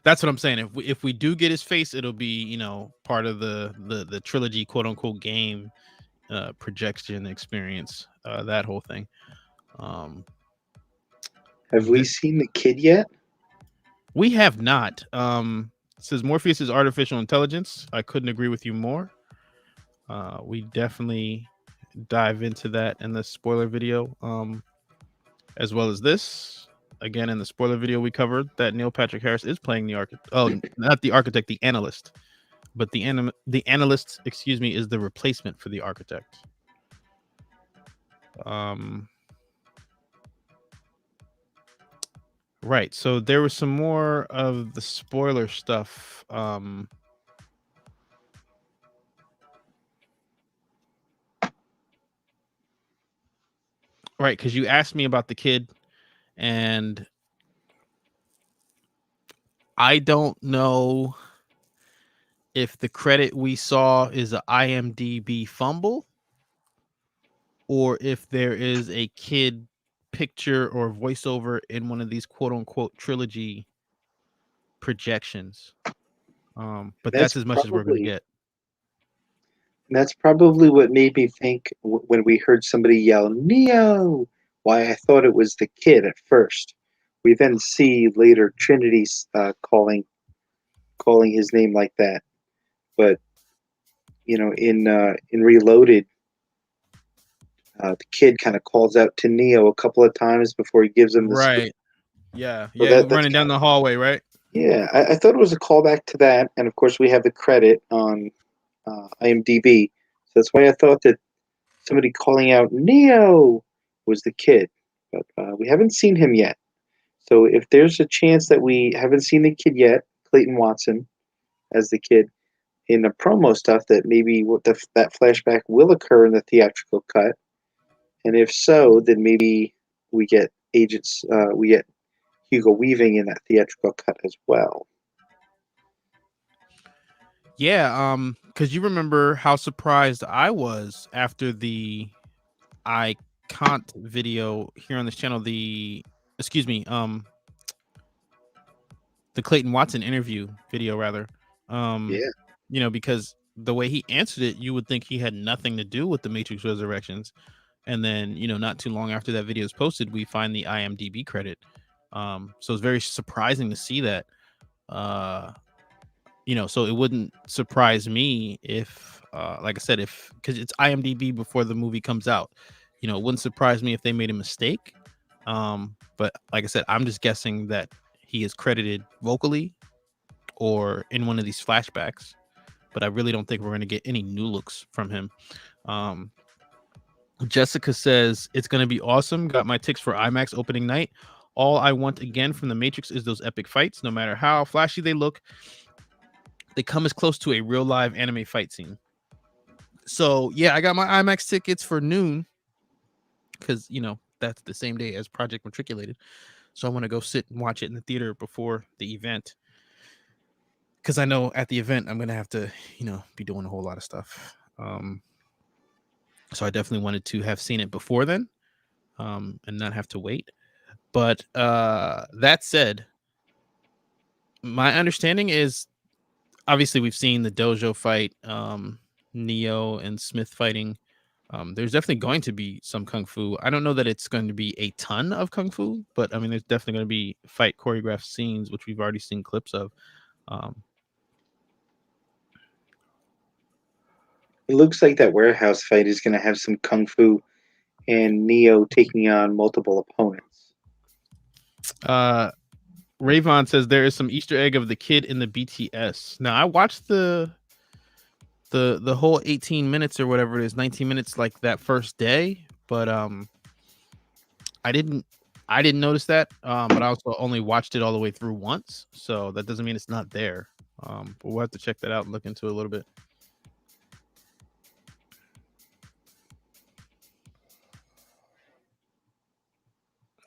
That's what I'm saying. If we do get his face, it'll be, part of the trilogy, quote unquote, game projection experience, that whole thing. Have we seen the kid yet? We have not. It says Morpheus is artificial intelligence. I couldn't agree with you more. We definitely dive into that in the spoiler video, as well as this. Again, in the spoiler video, we covered that Neil Patrick Harris is playing the architect. Oh, not the architect, the analyst. But the analyst, is the replacement for the architect. Right. So there was some more of the spoiler stuff. Right, because you asked me about the kid, and I don't know if the credit we saw is a IMDb fumble, or if there is a kid picture or voiceover in one of these quote unquote trilogy projections. But that's as much as we're going to get. That's probably what made me think when we heard somebody yell Neo, why I thought it was the kid at first. We then see later Trinity calling his name like that, but you know, in Reloaded, the kid kind of calls out to Neo a couple of times before he gives him the Right. Yeah. So Yeah. that's Running down the hallway, right? Yeah, I thought it was a callback to that, and of course we have the credit on IMDb, so that's why I thought that somebody calling out Neo was the kid, but we haven't seen him yet. So if there's a chance that we haven't seen the kid yet, Clayton Watson as the kid in the promo stuff, that maybe that flashback will occur in the theatrical cut, and if so, then maybe we get we get Hugo Weaving in that theatrical cut as well. Yeah, because you remember how surprised I was after the I Can't video here on this channel, the Clayton Watson interview video rather. Yeah. You know, because the way he answered it, you would think he had nothing to do with the Matrix Resurrections. And then, you know, not too long after that video is posted, we find the IMDb credit. So it's very surprising to see that. You know, so it wouldn't surprise me if, like I said, because it's IMDb before the movie comes out, you know, it wouldn't surprise me if they made a mistake. But like I said, I'm just guessing that he is credited vocally or in one of these flashbacks. But I really don't think we're going to get any new looks from him. Jessica says it's going to be awesome. Got my ticks for IMAX opening night. All I want again from the Matrix is those epic fights. No matter how flashy they look, they come as close to a real live anime fight scene. So yeah, I got my IMAX tickets for noon because, you know, that's the same day as Project Matriculated. So I want to go sit and watch it in the theater before the event, because I know at the event I'm gonna have to, you know, be doing a whole lot of stuff. So I definitely wanted to have seen it before then, and not have to wait. But that said, my understanding is, obviously we've seen the dojo fight, Neo and Smith fighting. There's definitely going to be some kung fu. I don't know that it's going to be a ton of kung fu, but I mean, there's definitely going to be fight choreographed scenes, which we've already seen clips of. It looks like that warehouse fight is going to have some kung fu and Neo taking on multiple opponents. Rayvon says there is some Easter egg of the kid in the BTS. Now I watched the whole 18 minutes or whatever it is, 19 minutes, like that first day, but I didn't notice that. But I also only watched it all the way through once, so that doesn't mean it's not there. But we'll have to check that out and look into it a little bit.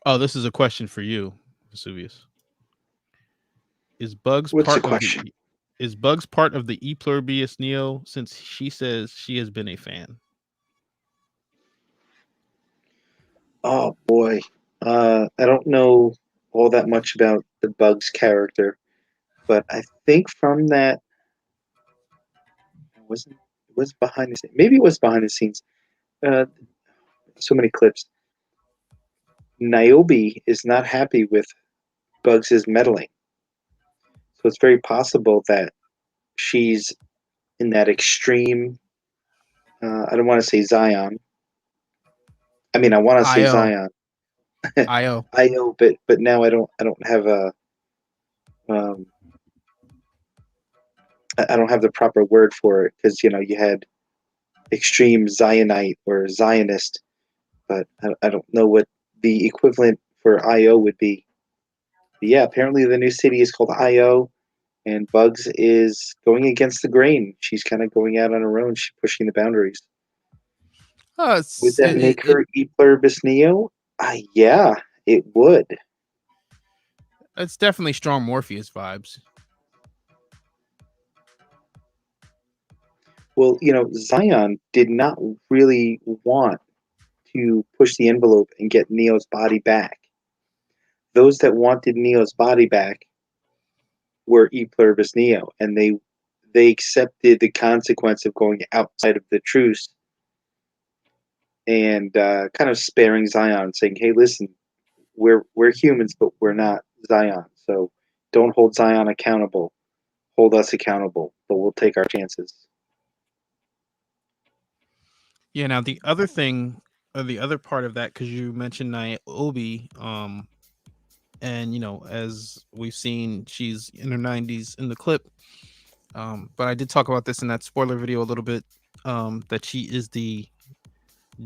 Oh, this is a question for you, Vesuvius. Is Bugs part of the E pluribus Neo, since she says she has been a fan? Oh boy, I don't know all that much about the Bugs character, but I think from that, it was behind the scenes. Maybe it was behind the scenes. So many clips. Niobe is not happy with Bugs' meddling, so it's very possible that she's in that extreme. I don't want to say Zion. I mean, I want to say Zion. IO. IO, but now I don't have a I don't have the proper word for it, because you know you had extreme Zionite or Zionist, but I don't know what the equivalent for IO would be. But yeah, apparently the new city is called IO, and Bugs is going against the grain. She's kind of going out on her own. She's pushing the boundaries. Would that make her E pluribus Neo? Yeah, it would. It's definitely strong Morpheus vibes. Well, Zion did not really want to push the envelope and get Neo's body back. Those that wanted Neo's body back were E Pluribus Neo, and they accepted the consequence of going outside of the truce and kind of sparing Zion, saying, "Hey, listen, we're humans, but we're not Zion, so don't hold Zion accountable. Hold us accountable, but we'll take our chances." Yeah. Now the other thing, or the other part of that, because you mentioned Niobe, and as we've seen, she's in her 90s in the clip. But I did talk about this in that spoiler video a little bit. That she is the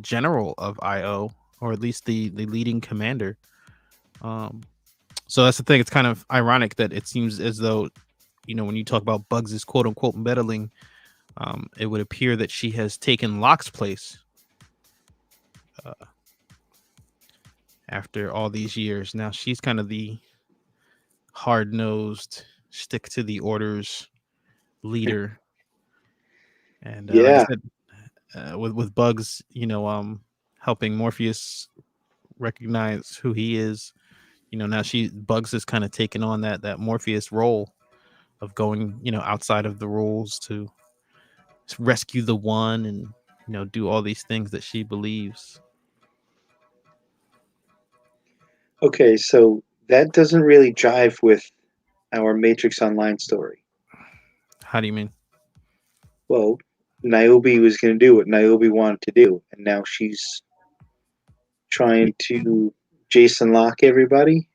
general of IO, or at least the leading commander. So that's the thing. It's kind of ironic that it seems as though, when you talk about Bugs' quote unquote meddling, it would appear that she has taken Locke's place after all these years. Now she's kind of the hard nosed, stick to the orders leader. And like I Yeah. said, with Bugs, helping Morpheus recognize who he is. Now Bugs is kind of taking on that Morpheus role of going, outside of the rules to rescue the one and do all these things that she believes. Okay, so that doesn't really jive with our Matrix Online story. How do you mean? Well, Niobe was going to do what Niobe wanted to do, and now she's trying to Jason Lock everybody.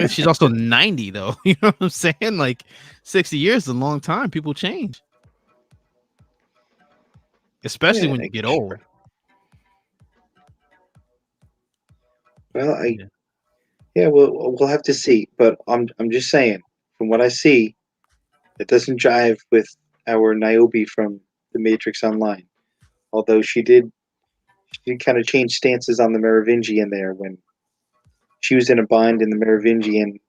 She's also 90 though. You know what I'm saying? Like 60 years is a long time. People change. Especially when you get old. Well, we'll have to see. But I'm just saying, from what I see, it doesn't jive with our Niobe from the Matrix Online. Although she did kind of change stances on the Merovingian there when she was in a bind and the Merovingian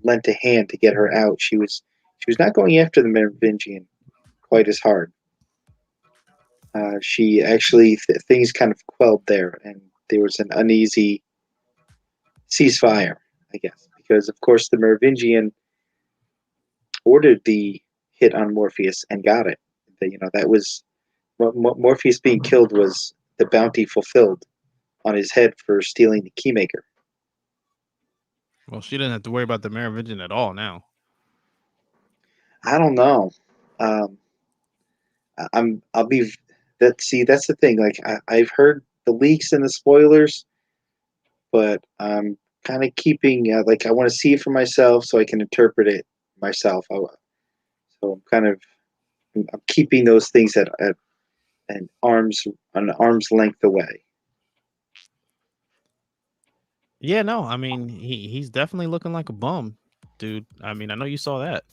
lent a hand to get her out. She was not going after the Merovingian quite as hard. She actually things kind of quelled there, and there was an uneasy ceasefire, I guess, because of course the Merovingian ordered the hit on Morpheus and got it. That was Morpheus being killed was the bounty fulfilled on his head for stealing the Keymaker. Well, she didn't have to worry about the Merovingian at all now. I don't know. I'll be that's the thing. Like I've heard the leaks and the spoilers, but I'm kind of keeping like I want to see it for myself so I can interpret it myself. So I'm keeping those things at an arm's length away. Yeah, no, I mean he's definitely looking like a bum, dude. I mean, I know you saw that.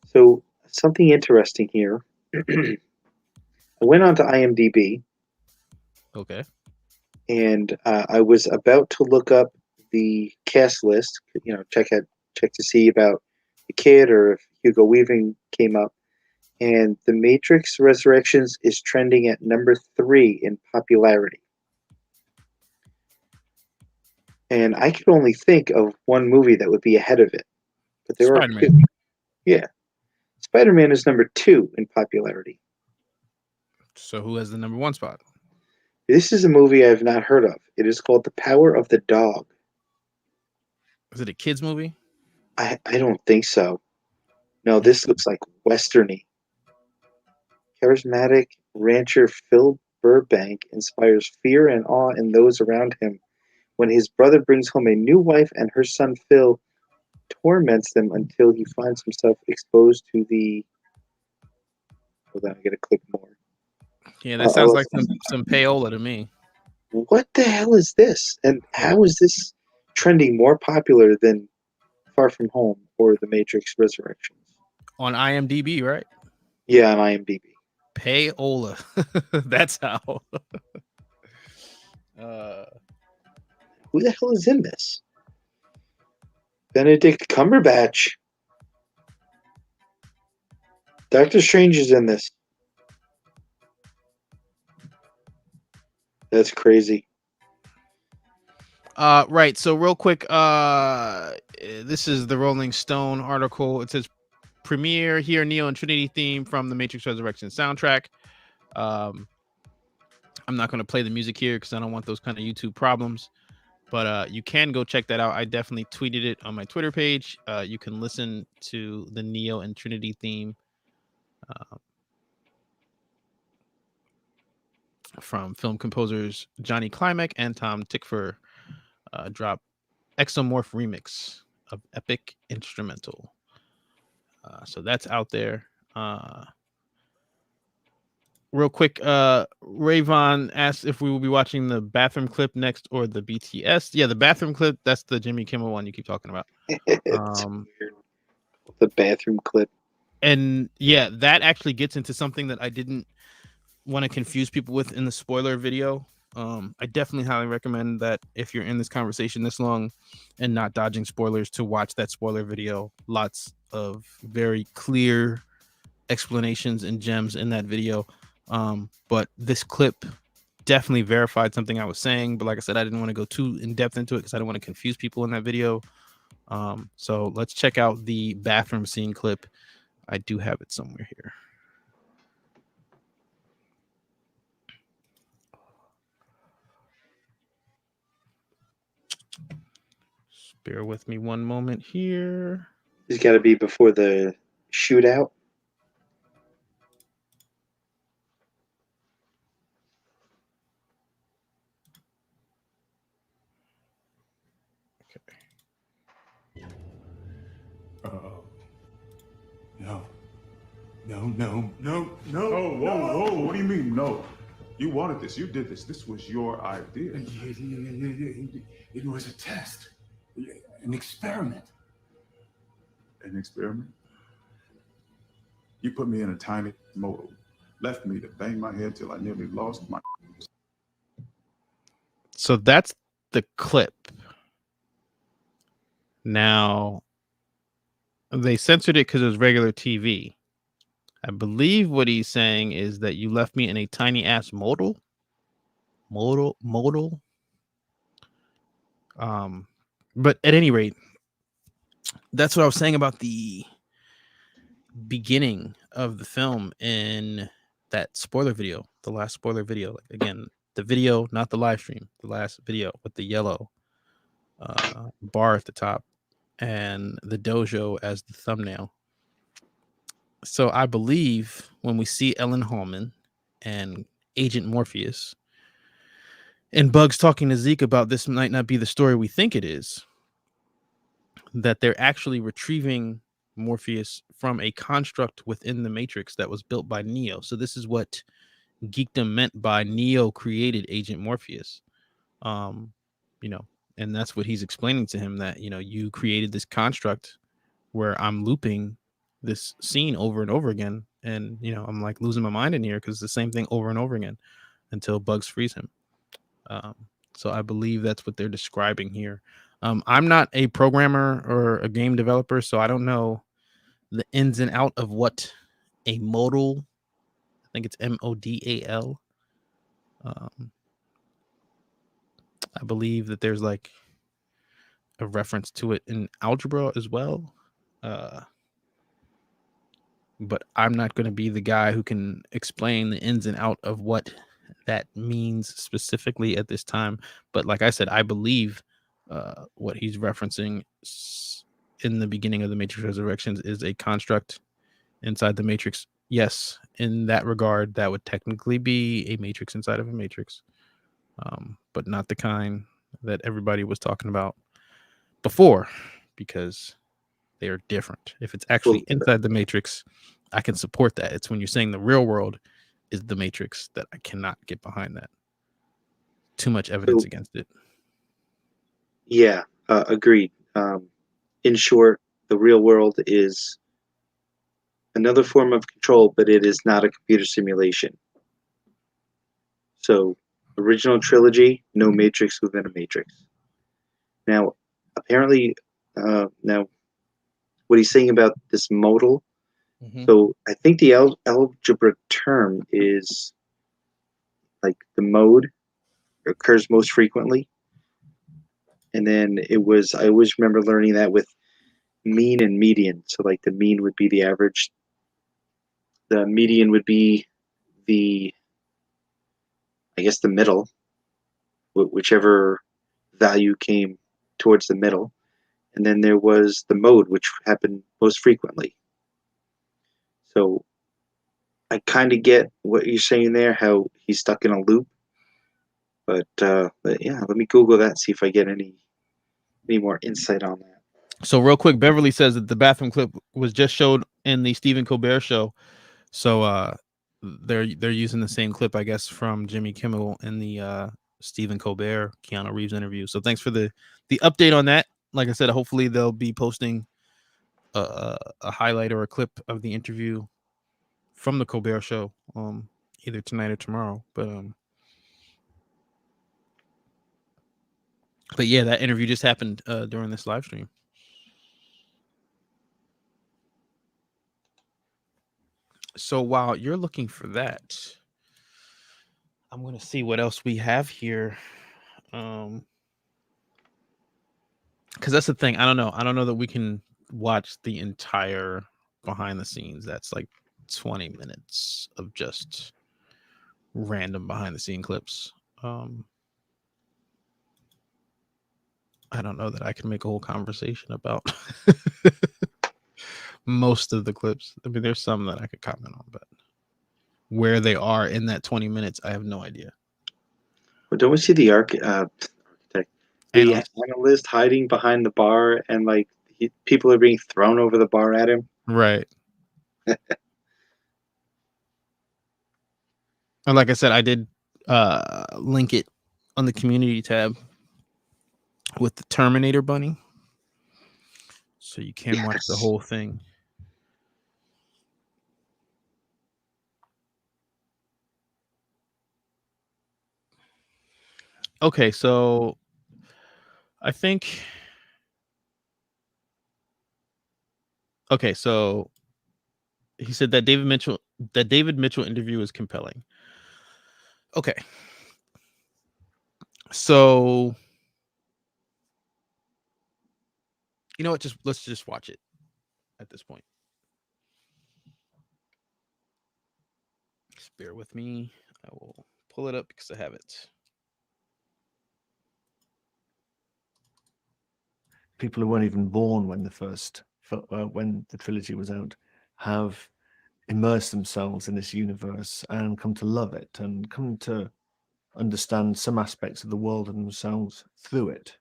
So something interesting here. I went on to IMDb. Okay. And I was about to look up the cast list, check to see about the kid or if Hugo Weaving came up. And The Matrix Resurrections is trending at number 3 in popularity. And I could only think of one movie that would be ahead of it. But there are two. Yeah. Spider-Man is number 2 in popularity. So who has the number 1 spot? This is a movie I have not heard of. It is called The Power of the Dog. Is it a kids movie? I don't think so. No, this looks like westerny. Charismatic rancher Phil Burbank inspires fear and awe in those around him when his brother brings home a new wife and her son Phil torments them until he finds himself exposed to the... Hold on, I gotta click more. Yeah, that sounds like some payola to me. What the hell is this? And how is this trending more popular than Far From Home or The Matrix Resurrections? On IMDb, right? Yeah, on IMDb. Payola. That's how. Who the hell is in this? Benedict Cumberbatch. Doctor Strange is in this. That's crazy. Right. So real quick, this is the Rolling Stone article. It says premiere here Neo and Trinity theme from the Matrix Resurrection soundtrack. I'm not going to play the music here because I don't want those kind of YouTube problems. But you can go check that out. I definitely tweeted it on my Twitter page. You can listen to the Neo and Trinity theme from film composers Johnny Klimek and Tom Tickfer. Drop Exomorph remix of Epic Instrumental. So that's out there. Real quick, Rayvon asked if we will be watching the bathroom clip next or the BTS. Yeah, the bathroom clip, that's the Jimmy Kimmel one you keep talking about. It's weird. The bathroom clip. And yeah, that actually gets into something that I didn't want to confuse people with in the spoiler video. I definitely highly recommend that if you're in this conversation this long and not dodging spoilers, to watch that spoiler video. Lots of very clear explanations and gems in that video. But this clip definitely verified something I was saying. But like I said, I didn't want to go too in depth into it because I didn't want to confuse people in that video. So let's check out the bathroom scene clip. I do have it somewhere here. Just bear with me one moment here. It's got to be before the shootout. No. Oh, whoa. What do you mean, no? You wanted this. You did this. This was your idea. It was a test. An experiment. An experiment? You put me in a tiny modal. Left me to bang my head till I nearly lost my... So that's the clip. Now, they censored it because it was regular TV. I believe what he's saying is that you left me in a tiny ass modal. But at any rate, that's what I was saying about the beginning of the film in that spoiler video, the last spoiler video. Like, again, the video, not the live stream, the last video with the yellow bar at the top and the dojo as the thumbnail. So I believe when we see Ellen Hallman and Agent Morpheus and Bugs talking to Zeke about this might not be the story we think it is, that they're actually retrieving Morpheus from a construct within the Matrix that was built by Neo. So this is what geekdom meant by Neo created Agent Morpheus. And that's what he's explaining to him, that, you created this construct where I'm looping this scene over and over again. And, I'm like losing my mind in here because it's the same thing over and over again until Bugs frees him. So I believe that's what they're describing here. I'm not a programmer or a game developer, so I don't know the ins and out of what a modal, I think it's MODAL. I believe that there's like a reference to it in algebra as well. But I'm not going to be the guy who can explain the ins and out of what that means specifically at this time. But like I said, I believe what he's referencing in the beginning of the Matrix Resurrections is a construct inside the Matrix. Yes, in that regard, that would technically be a Matrix inside of a Matrix, but not the kind that everybody was talking about before, because they are different. If it's actually inside the Matrix, I can support that. It's when you're saying the real world is the Matrix that I cannot get behind that. Too much evidence against it. Yeah, agreed. In short, the real world is another form of control, but it is not a computer simulation. So, original trilogy, no Matrix within a Matrix. Now, apparently, now, what he's saying about this modal So I think the algebra term is like the mode occurs most frequently. And then I always remember learning that with mean and median. So like the mean would be the average. The median would be I guess the middle, whichever value came towards the middle. And then there was the mode, which happened most frequently. So I kind of get what you're saying there, how he's stuck in a loop. But yeah, let me Google that, see if I get any more insight on that. So real quick, Beverly says that the bathroom clip was just showed in the Stephen Colbert show. So they're using the same clip, I guess, from Jimmy Kimmel in the Stephen Colbert Keanu Reeves interview. So thanks for the update on that. Like I said, hopefully they'll be posting a highlight or a clip of the interview from the Colbert show either tonight or tomorrow. But yeah, that interview just happened during this live stream. So while you're looking for that, I'm going to see what else we have here. Because that's the thing. I don't know that we can watch the entire behind the scenes. That's like 20 minutes of just random behind the scene clips. I don't know that I can make a whole conversation about most of the clips. I mean, there's some that I could comment on, but where they are in that 20 minutes, I have no idea. But don't we see the architect, the analyst hiding behind the bar, and like people are being thrown over the bar at him? Right. And like I said, I did link it on the community tab with the Terminator bunny, so you can watch the whole thing. Okay, so I think so he said that David Mitchell interview is compelling. Okay. So you know what, let's just watch it at this point. Just bear with me. I will pull it up because I have it. People who weren't even born when when the trilogy was out have immersed themselves in this universe and come to love it and come to understand some aspects of the world and themselves through it.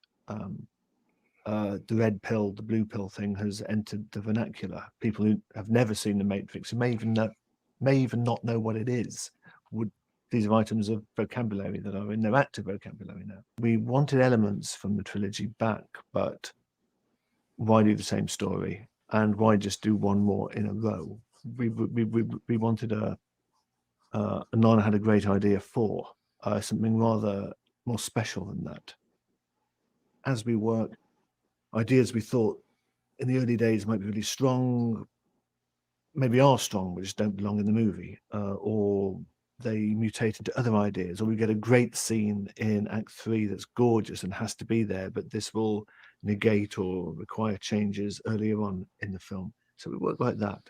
The red pill, the blue pill thing has entered the vernacular. People who have never seen the Matrix, who may even not know what it is, these are items of vocabulary that are in their active vocabulary now. We wanted elements from the trilogy back, but why do the same story? And why just do one more in a row? We wanted Nana had a great idea for something rather more special than that. As we work, ideas we thought in the early days might be really strong, maybe are strong, but just don't belong in the movie, or they mutate into other ideas, or we get a great scene in Act 3 that's gorgeous and has to be there, but this will negate or require changes earlier on in the film. So we work like that.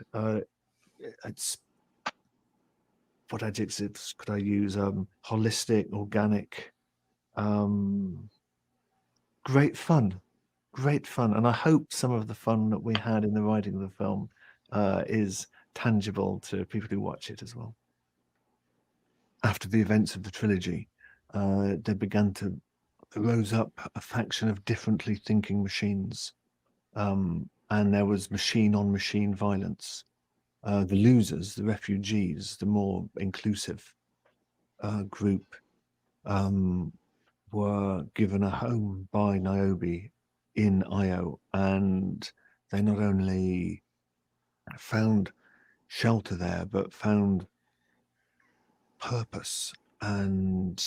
It's, what adjectives could I use? Holistic, organic, great fun. And I hope some of the fun that we had in the writing of the film is tangible to people who watch it as well. After the events of the trilogy, there began to rose up a faction of differently thinking machines, and there was machine-on-machine violence. The losers, the refugees, the more inclusive group, were given a home by Niobe in Io, and they not only found shelter there, but found purpose and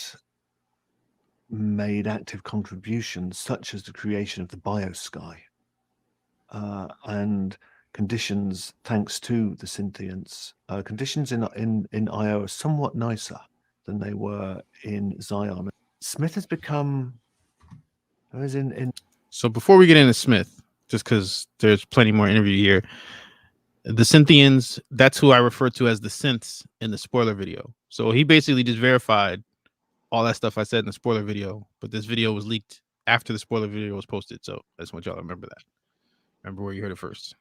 made active contributions, such as the creation of the biosky, and conditions, thanks to the synthients, conditions in IO are somewhat nicer than they were in Zion. Smith has become, as in So before we get into Smith, just because there's plenty more interview here, the Synthians, that's who I refer to as the synths in the spoiler video. So he basically just verified all that stuff I said in the spoiler video, but this video was leaked after the spoiler video was posted. So I just want y'all to remember that. Remember where you heard it first.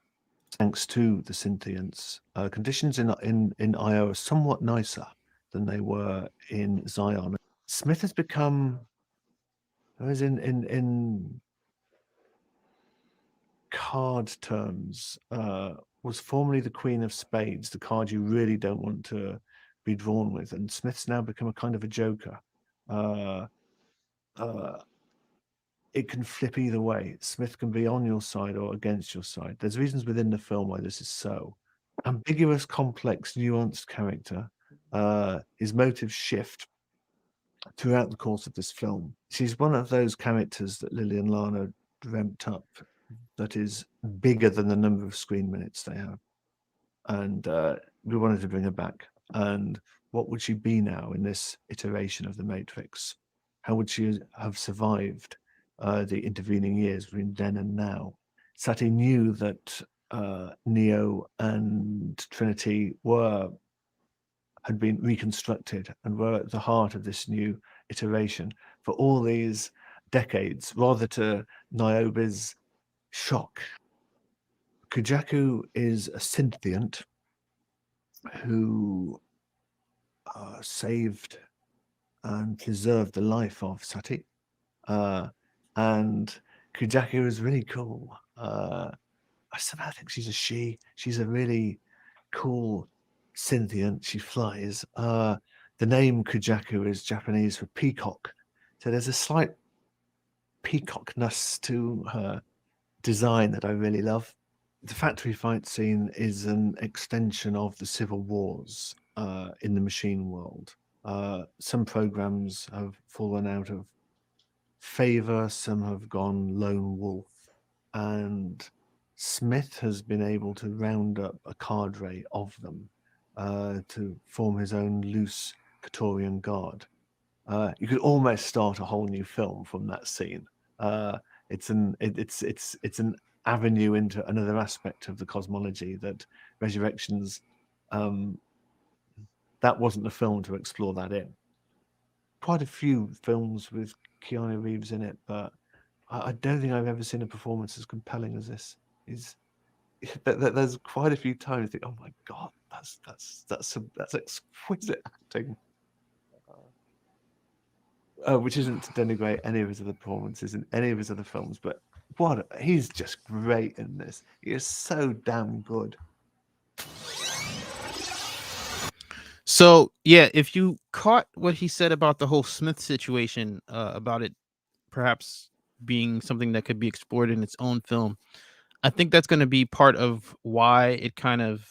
thanks to the synthients, conditions in IO are somewhat nicer than they were in Zion. Smith has become, as in card terms, was formerly the Queen of Spades, the card you really don't want to be drawn with, and Smith's now become a kind of a joker. It can flip either way. Smith can be on your side or against your side. There's reasons within the film why this is so. Ambiguous, complex, nuanced character. His motives shift throughout the course of this film. She's one of those characters that Lily and Lana dreamt up that is bigger than the number of screen minutes they have. And we wanted to bring her back. And what would she be now in this iteration of the Matrix? How would she have survived the intervening years between then and now? Sati knew that Neo and Trinity had been reconstructed and were at the heart of this new iteration for all these decades, rather to Niobe's shock. Kujaku is a synthient who saved and preserved the life of Sati. And Kujaku is really cool. I somehow think she's a she. She's a really cool synthient. She flies. The name Kujaku is Japanese for peacock. So there's a slight peacockness to her design that I really love. The factory fight scene is an extension of the civil wars in the machine world. Some programs have fallen out of favor, some have gone lone wolf, and Smith has been able to round up a cadre of them to form his own loose Praetorian Guard. You could almost start a whole new film from that scene. It's an avenue into another aspect of the cosmology that Resurrections, that wasn't the film to explore that in. Quite a few films with Keanu Reeves in it, but I don't think I've ever seen a performance as compelling as this. There's quite a few times I think, oh my god, that's exquisite acting. Which isn't to denigrate any of his other performances in any of his other films, but he's just great in this. He is so damn good. So yeah, if you caught what he said about the whole Smith situation, about it perhaps being something that could be explored in its own film, I think that's going to be part of why it kind of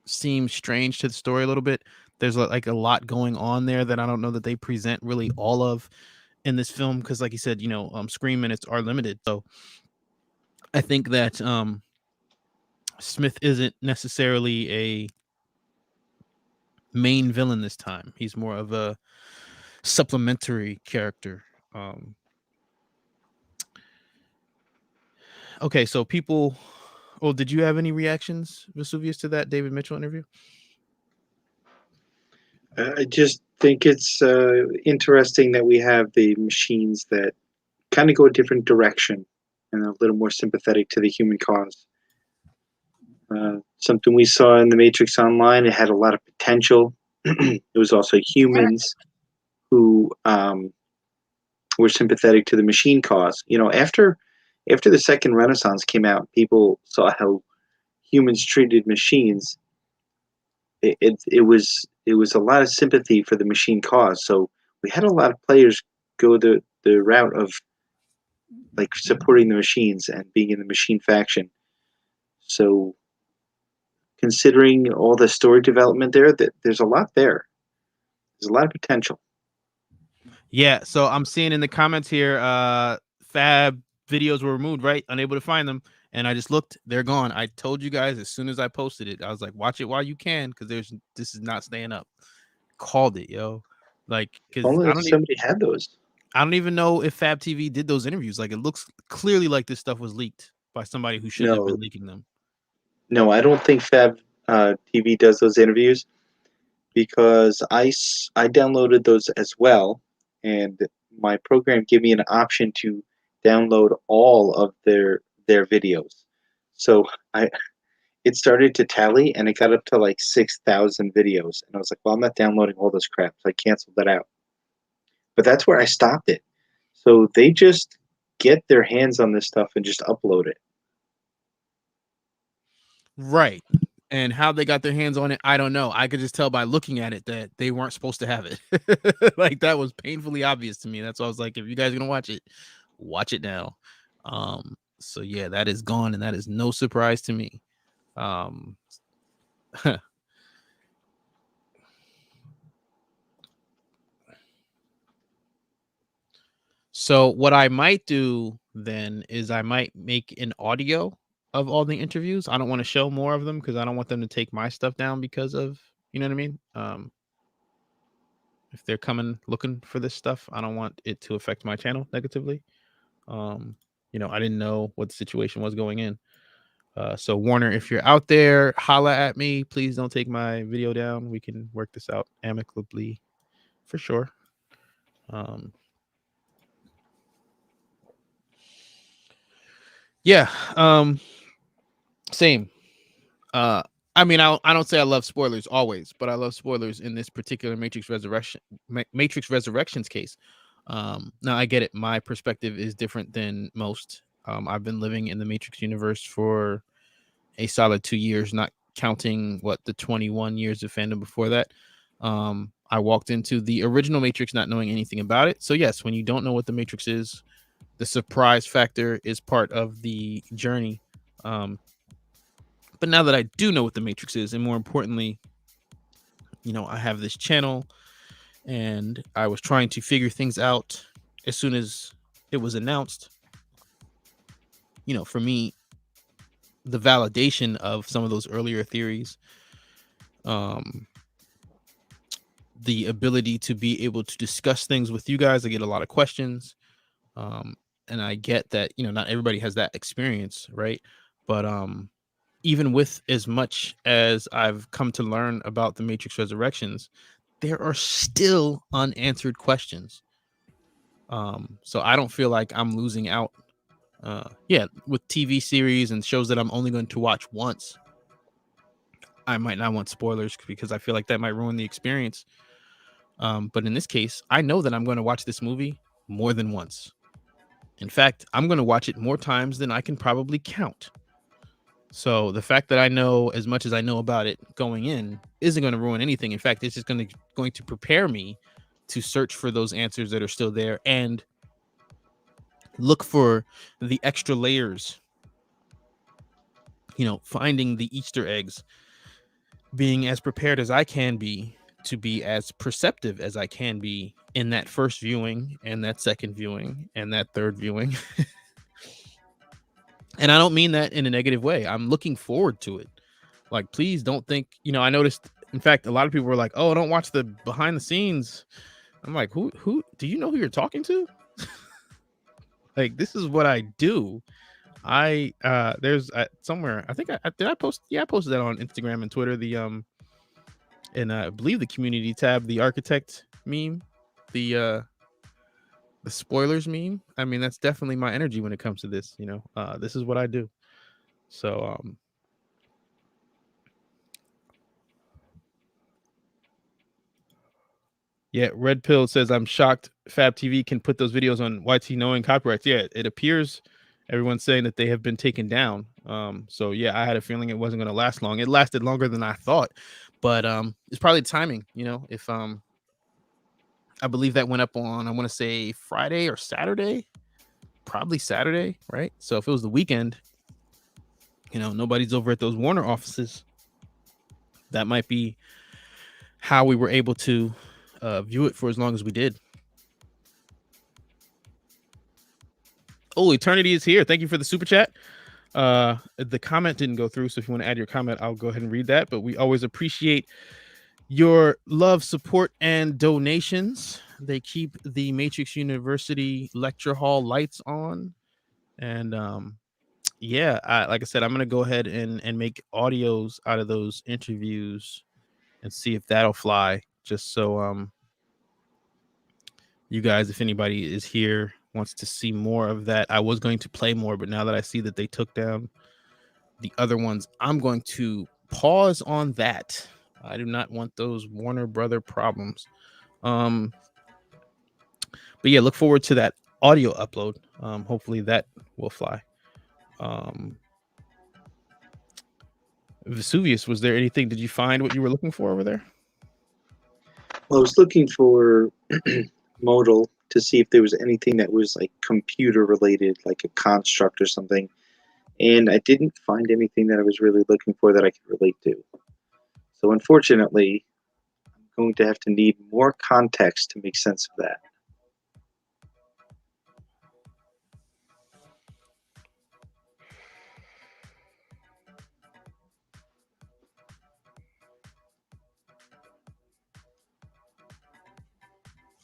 seems strange to the story a little bit. There's like a lot going on there that I don't know that they present really all of in this film, because like you said, screen minutes are limited. So I think that Smith isn't necessarily a main villain this time. He's more of a supplementary character. Okay, so people. Oh, did you have any reactions, Vesuvius, to that David Mitchell interview? I just think it's interesting that we have the machines that kind of go a different direction and a little more sympathetic to the human cause. Something we saw in the Matrix Online, it had a lot of potential. It was also humans who were sympathetic to the machine cause. After the second Renaissance came out, people saw how humans treated machines. It was a lot of sympathy for the machine cause. So we had a lot of players go the route of like supporting the machines and being in the machine faction. So considering all the story development there, there's a lot there. There's a lot of potential. Yeah, so I'm seeing in the comments here, Fab videos were removed, right? Unable to find them. and I just looked. They're gone. I told you guys as soon as I posted it. I was like, watch it while you can, because this is not staying up. Called it, yo. Like, because Only somebody had those. I don't even know if Fab TV did those interviews. Like, it looks clearly like this stuff was leaked by somebody who shouldn't have been leaking them. No, I don't think Fab TV does those interviews, because I downloaded those as well, and my program gave me an option to download all of their videos. So it started to tally, and it got up to like 6,000 videos, and I was like, well, I'm not downloading all this crap, so I canceled that out. But that's where I stopped it. So they just get their hands on this stuff and just upload it. Right. And how they got their hands on it, I don't know. I could just tell by looking at it that they weren't supposed to have it. Like, that was painfully obvious to me. That's why I was like, if you guys are gonna watch it now. So yeah, that is gone, and that is no surprise to me. So what I might do then is I might make an audio of all the interviews. I don't want to show more of them because I don't want them to take my stuff down because of, you know what I mean? If they're coming looking for this stuff, I don't want it to affect my channel negatively. You know, I didn't know what the situation was going in. So Warner, if you're out there, holla at me. Please don't take my video down. We can work this out amicably for sure. Yeah. Same. I mean, I don't say I love spoilers always, but I love spoilers in this particular Matrix Resurrections case. Now I get it. My perspective is different than most. I've been living in the Matrix universe for a solid 2 years, not counting the 21 years of fandom before that. I walked into the original Matrix not knowing anything about it. So yes, when you don't know what the Matrix is, the surprise factor is part of the journey. But now that I do know what the Matrix is, and more importantly, you know, I have this channel, and I was trying to figure things out as soon as it was announced. You know, for me, the validation of some of those earlier theories, the ability to be able to discuss things with you guys. I get a lot of questions, and I get that, you know, not everybody has that experience, right? But even with as much as I've come to learn about the Matrix Resurrections, there are still unanswered questions. So I don't feel like I'm losing out. Yeah, with TV series and shows that I'm only going to watch once, I might not want spoilers because I feel like that might ruin the experience. But in this case, I know that I'm going to watch this movie more than once. In fact, I'm going to watch it more times than I can probably count. So the fact that I know as much as I know about it going in isn't going to ruin anything. In fact, it's just going to prepare me to search for those answers that are still there and look for the extra layers. You know, finding the Easter eggs, being as prepared as I can be to be as perceptive as I can be in that first viewing and that second viewing and that third viewing. And I don't mean that in a negative way. I'm looking forward to it. Like, please don't think, you know, I noticed, in fact, a lot of people were like, oh, don't watch the behind the scenes. I'm like, who do you know who you're talking to? Like, this is what I do. There's somewhere, I think I posted that on Instagram and Twitter, and I believe the community tab, the architect meme, the spoilers meme. I mean, that's definitely my energy when it comes to this, you know. This is what I do. So yeah, Red Pill says, I'm shocked Fab TV can put those videos on YT knowing copyrights. Yeah, it appears everyone's saying that they have been taken down. So yeah, I had a feeling it wasn't going to last long. It lasted longer than I thought, but it's probably timing, you know. If I believe that went up on, I want to say Friday or Saturday, probably Saturday, right? So if it was the weekend, you know, nobody's over at those Warner offices. That might be how we were able to view it for as long as we did. Oh, Eternity is here. Thank you for the super chat. The comment didn't go through, so if you want to add your comment, I'll go ahead and read that. But we always appreciate your love, support, and donations. They keep the Matrix University lecture hall lights on. And yeah, like I said, I'm gonna go ahead and make audios out of those interviews and see if that'll fly. Just so you guys, if anybody is here, wants to see more of that. I was going to play more, but now that I see that they took down the other ones, I'm going to pause on that. I do not want those Warner Brother problems. But yeah, look forward to that audio upload. Hopefully that will fly. Vesuvius, was there anything? Did you find what you were looking for over there? Well, I was looking for modal to see if there was anything that was like computer related, like a construct or something. And I didn't find anything that I was really looking for that I could relate to. So unfortunately, I'm going to have to need more context to make sense of that.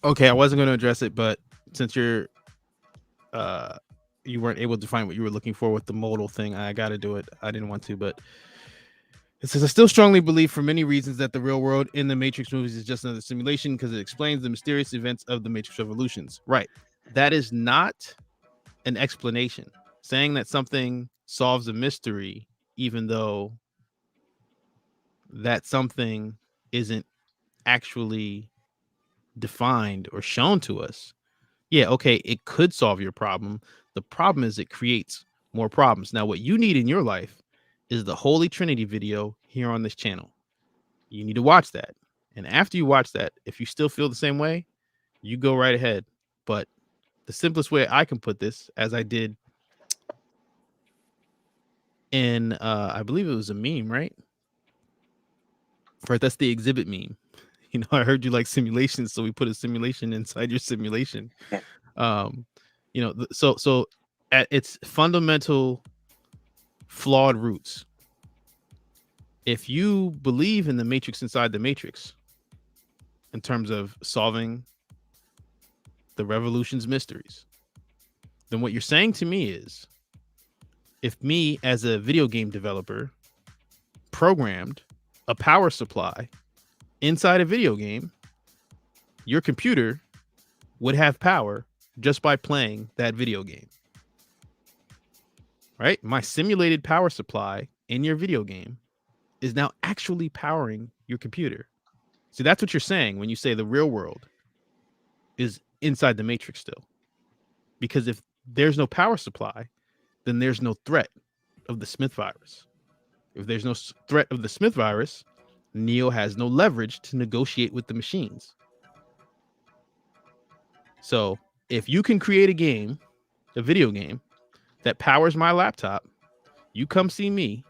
Okay, I wasn't going to address it, but since you weren't able to find what you were looking for with the modal thing, I got to do it. I didn't want to, but it says, I still strongly believe for many reasons that the real world in the Matrix movies is just another simulation because it explains the mysterious events of the Matrix revolutions. Right. That is not an explanation. Saying that something solves a mystery, even though that something isn't actually defined or shown to us. Yeah, okay, it could solve your problem. The problem is it creates more problems. Now, what you need in your life is the Holy Trinity video here on this channel. You need to watch that. And after you watch that, if you still feel the same way, you go right ahead. But the simplest way I can put this, as I did in, I believe it was a meme, right? Right, that's the exhibit meme. You know, I heard you like simulations, so we put a simulation inside your simulation. You know, so at its fundamental flawed roots, if you believe in the Matrix inside the Matrix, in terms of solving the revolution's mysteries, then what you're saying to me is, if me as a video game developer programmed a power supply inside a video game, your computer would have power just by playing that video game. Right? My simulated power supply in your video game is now actually powering your computer. See, that's what you're saying when you say the real world is inside the Matrix still. Because if there's no power supply, then there's no threat of the Smith virus. If there's no threat of the Smith virus, Neo has no leverage to negotiate with the machines. So if you can create a video game that powers my laptop, you come see me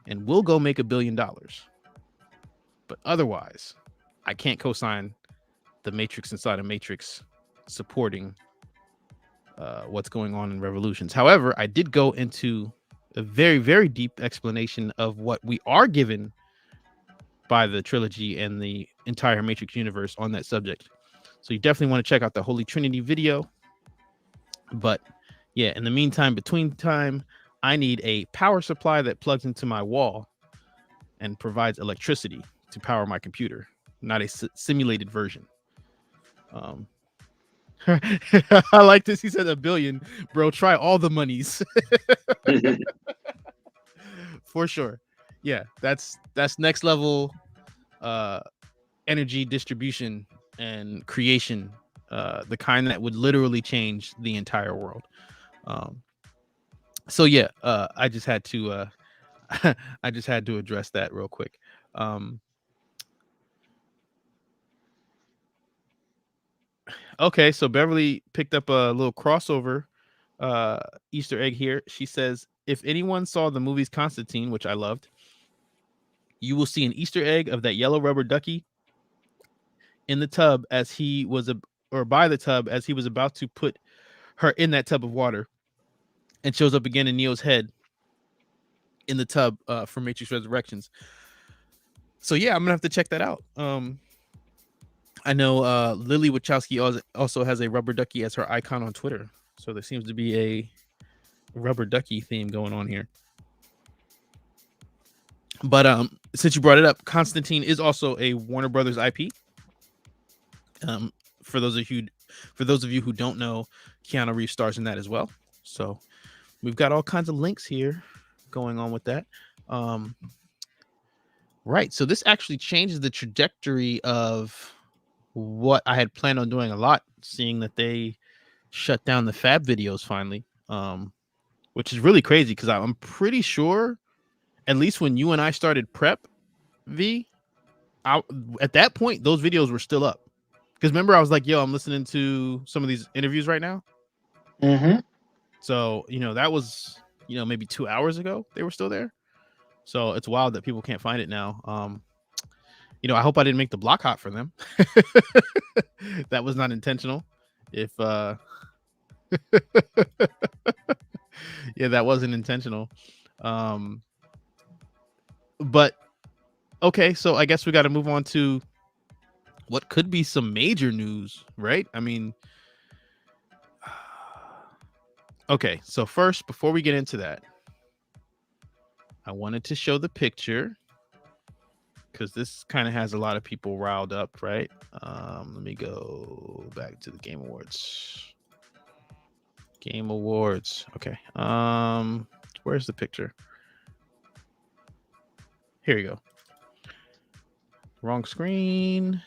and we'll go make $1 billion. But otherwise, I can't co-sign the Matrix inside a Matrix supporting what's going on in Revolutions. However, I did go into a very, very deep explanation of what we are given by the trilogy and the entire Matrix universe on that subject. So you definitely want to check out the Holy Trinity video. But yeah, in the meantime, between time, I need a power supply that plugs into my wall and provides electricity to power my computer, not a simulated version. I like this. He said $1 billion, bro. Try all the monies. For sure. Yeah, that's next level energy distribution and creation, the kind that would literally change the entire world. So yeah, I just had to address that real quick. Okay, so Beverly picked up a little crossover Easter egg here. She says, if anyone saw the movies Constantine, which I loved, you will see an Easter egg of that yellow rubber ducky in the tub as he was by the tub as he was about to put her in that tub of water, and shows up again in Neo's head in the tub for Matrix Resurrections. So yeah, I'm gonna have to check that out. I know Lily Wachowski also has a rubber ducky as her icon on Twitter, so there seems to be a rubber ducky theme going on here. But since you brought it up, Constantine is also a Warner Brothers IP. For those of you who don't know, Keanu Reeves stars in that as well. So we've got all kinds of links here going on with that. Right. So this actually changes the trajectory of what I had planned on doing a lot, seeing that they shut down the Fab videos finally, which is really crazy because I'm pretty sure, at least when you and I started prep, at that point, those videos were still up. Because remember, I was like, yo, I'm listening to some of these interviews right now. Mm-hmm. So, that was, maybe 2 hours ago, they were still there. So it's wild that people can't find it now. I hope I didn't make the block hot for them. That was not intentional. If yeah, that wasn't intentional. But okay, so I guess we got to move on to what could be some major news, right? I mean, okay, so first, before we get into that, I wanted to show the picture because this kind of has a lot of people riled up, right? Let me go back to the Game Awards. Game Awards. Okay. Where's the picture? Here you go. Wrong screen.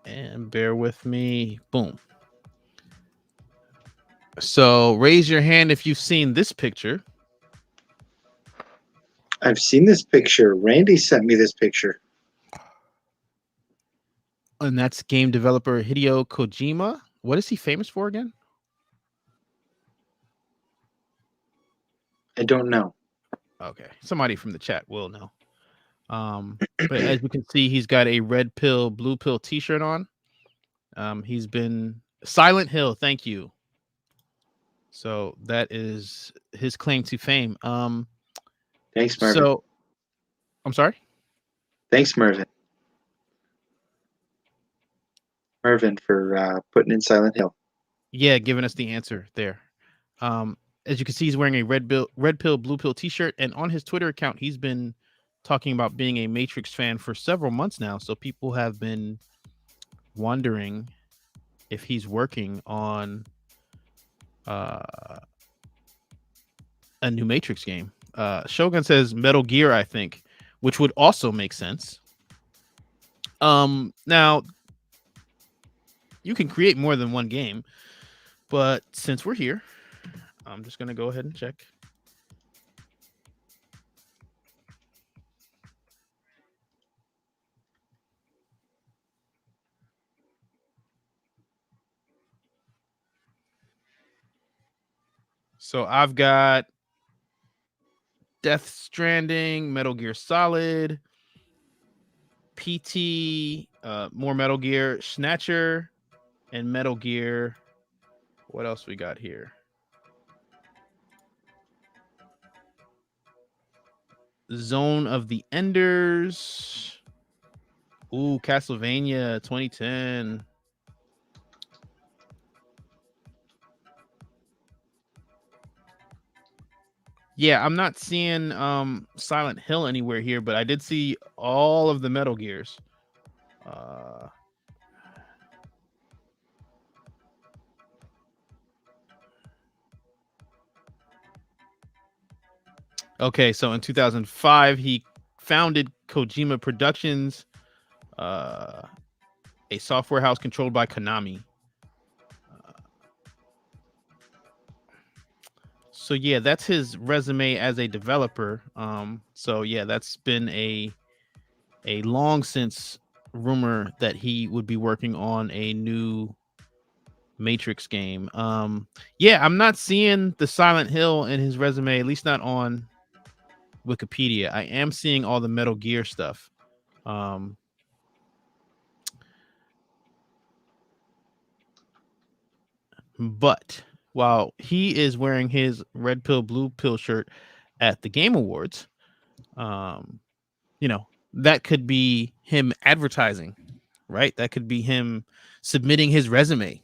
And bear with me. Boom. So raise your hand if you've seen this picture. I've seen this picture. Randy sent me this picture. And that's game developer Hideo Kojima. What is he famous for again? I don't know. Okay. Somebody from the chat will know. But as you can see, he's got a red pill, blue pill t-shirt on. He's been Silent Hill. Thank you. So that is his claim to fame. Thanks, Mervin. So I'm sorry. Thanks, Mervin. Mervin for putting in Silent Hill. Yeah, giving us the answer there. As you can see, he's wearing a red pill, blue pill t-shirt, and on his Twitter account, he's been talking about being a Matrix fan for several months now. So people have been wondering if he's working on a new Matrix game. Shogun says Metal Gear, I think, which would also make sense. Now you can create more than one game, but since we're here, I'm just going to go ahead and check. So I've got Death Stranding, Metal Gear Solid, PT, more Metal Gear, Snatcher, and Metal Gear. What else we got here? Zone of the Enders. Ooh, Castlevania 2010. Yeah, I'm not seeing Silent Hill anywhere here, but I did see all of the Metal Gears. Okay, so in 2005, he founded Kojima Productions, a software house controlled by Konami. So yeah, that's his resume as a developer. So yeah, that's been a long since rumor that he would be working on a new Matrix game. Yeah, I'm not seeing the Silent Hill in his resume, at least not on Wikipedia. I am seeing all the Metal Gear stuff. But while he is wearing his red pill, blue pill shirt at the Game Awards. You know, that could be him advertising, right? That could be him submitting his resume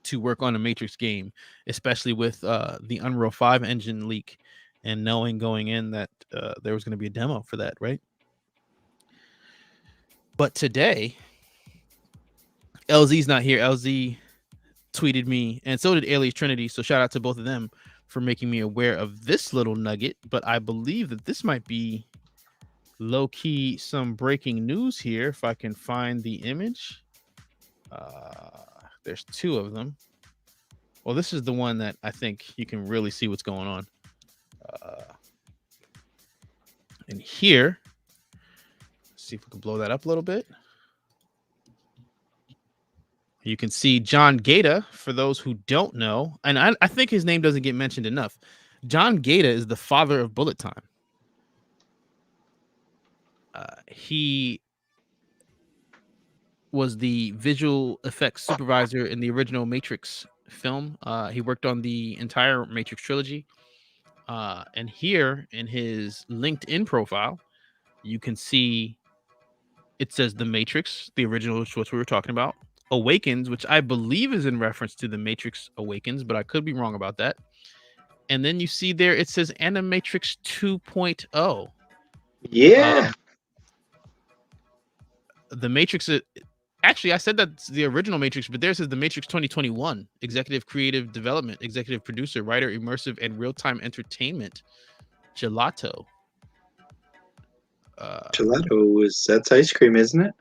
to work on a Matrix game, especially with the Unreal 5 engine leak and knowing going in that there was going to be a demo for that, right? But today, LZ's not here. LZ tweeted me, and so did Alias Trinity. So shout out to both of them for making me aware of this little nugget. But I believe that this might be low-key some breaking news here. If I can find the image. There's two of them. Well, this is the one that I think you can really see what's going on. And here, let's see if we can blow that up a little bit. You can see John Gata, for those who don't know, and I think his name doesn't get mentioned enough. John Gata is the father of Bullet Time. He was the visual effects supervisor in the original Matrix film. He worked on the entire Matrix trilogy. And here in his LinkedIn profile, you can see it says The Matrix, the original, which what we were talking about. Awakens, which I believe is in reference to The Matrix Awakens, but I could be wrong about that. And then you see there, it says Animatrix 2.0. Yeah. The Matrix, actually, I said that's the original Matrix, but there says The Matrix 2021, executive creative development, executive producer, writer, immersive, and real-time entertainment. Gelato. Gelato that's ice cream, isn't it?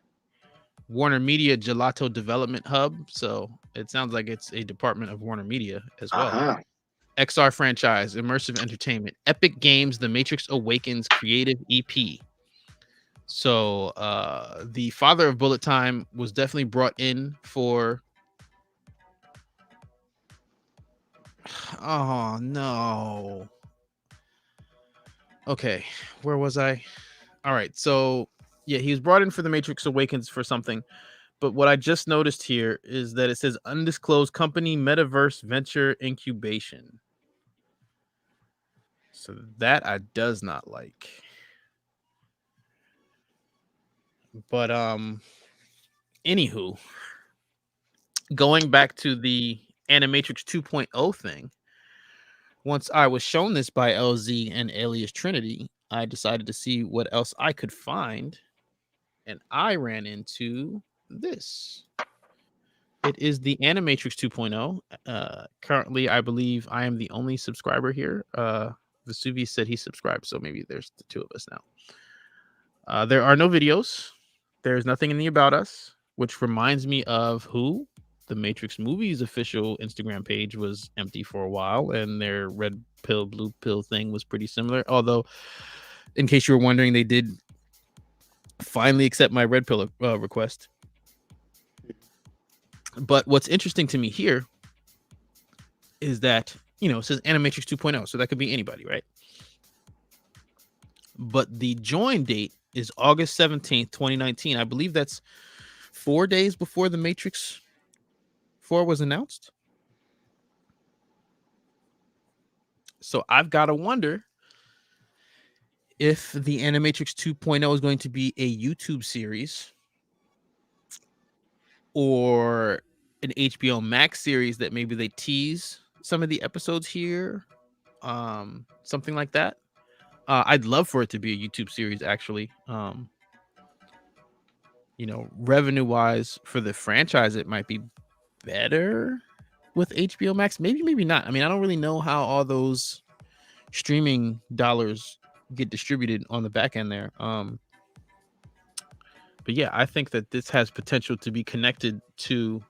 Warner Media Gelato Development Hub. So it sounds like it's a department of Warner Media as well. XR franchise, immersive entertainment, Epic Games, The Matrix Awakens creative EP. So the father of Bullet Time was definitely brought in for. Oh no. Okay, where was I? All right, so yeah, he was brought in for The Matrix Awakens for something. But what I just noticed here is that it says undisclosed company metaverse venture incubation. So that I does not like. But anywho, going back to the Animatrix 2.0 thing, once I was shown this by LZ and Alias Trinity, I decided to see what else I could find, and I ran into this. It is the Animatrix 2.0. Currently, I believe I am the only subscriber here. Vesuvius said he subscribed, so maybe there's the two of us now. There are no videos. There's nothing in the About Us, which reminds me of who? The Matrix Movies official Instagram page was empty for a while, and their red pill, blue pill thing was pretty similar. Although, in case you were wondering, they did finally accept my red pill request. But what's interesting to me here is that, you know, it says Animatrix 2.0, so that could be anybody, right? But the join date is August 17th, 2019. I believe that's 4 days before the Matrix 4 was announced. So I've got to wonder if the Animatrix 2.0 is going to be a YouTube series or an HBO Max series that maybe they tease some of the episodes here, something like that. I'd love for it to be a YouTube series, actually. You know, revenue wise for the franchise, it might be better with HBO Max. Maybe not. I mean, I don't really know how all those streaming dollars get distributed on the back end there. But yeah, I think that this has potential to be connected to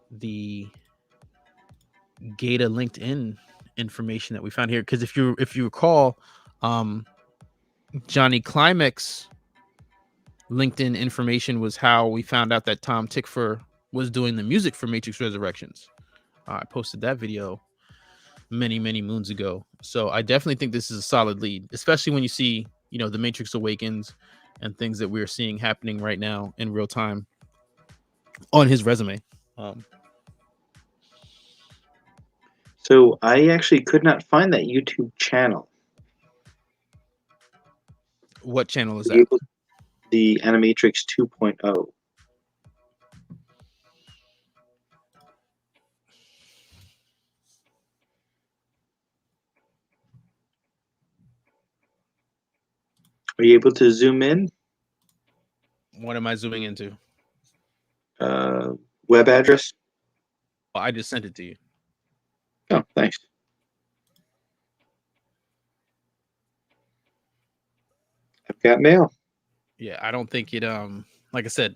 the Gata LinkedIn information that we found here. Because if you recall, Johnny Climax LinkedIn information was how we found out that Tom Tickfor was doing the music for Matrix Resurrections. I posted that video many moons ago. So I definitely think this is a solid lead, especially when you see, you know, the Matrix Awakens and things that we're seeing happening right now in real time on his resume. So I actually could not find that YouTube channel. What channel is Are you that? able- The Animatrix 2.0. Are you able to zoom in? What am I zooming into? Web address? Well, I just sent it to you. Oh, thanks. I've got mail. Yeah, I don't think it like I said,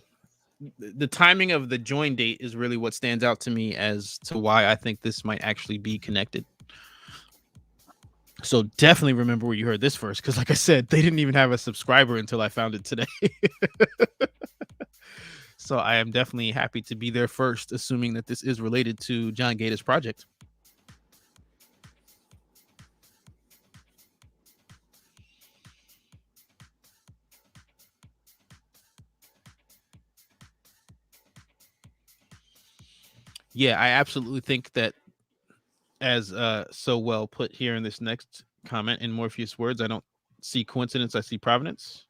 the timing of the join date is really what stands out to me as to why I think this might actually be connected. So definitely remember where you heard this first, because like I said, they didn't even have a subscriber until I found it today. So I am definitely happy to be there first, assuming that this is related to John Gata's project. Yeah, I absolutely think that, as so well put here in this next comment in Morpheus words, I don't see coincidence, I see providence.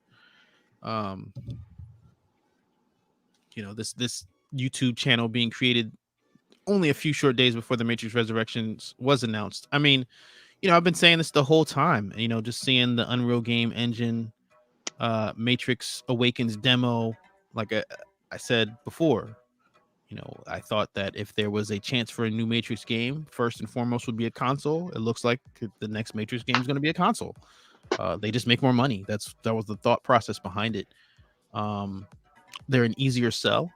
You know, this YouTube channel being created only a few short days before the Matrix Resurrections was announced. I mean, you know, I've been saying this the whole time, you know, just seeing the Unreal Game Engine Matrix Awakens demo, like I said before, you know, I thought that if there was a chance for a new Matrix game, first and foremost would be a console. It looks like the next Matrix game is going to be a console. They just make more money. That was the thought process behind it. They're an easier sell.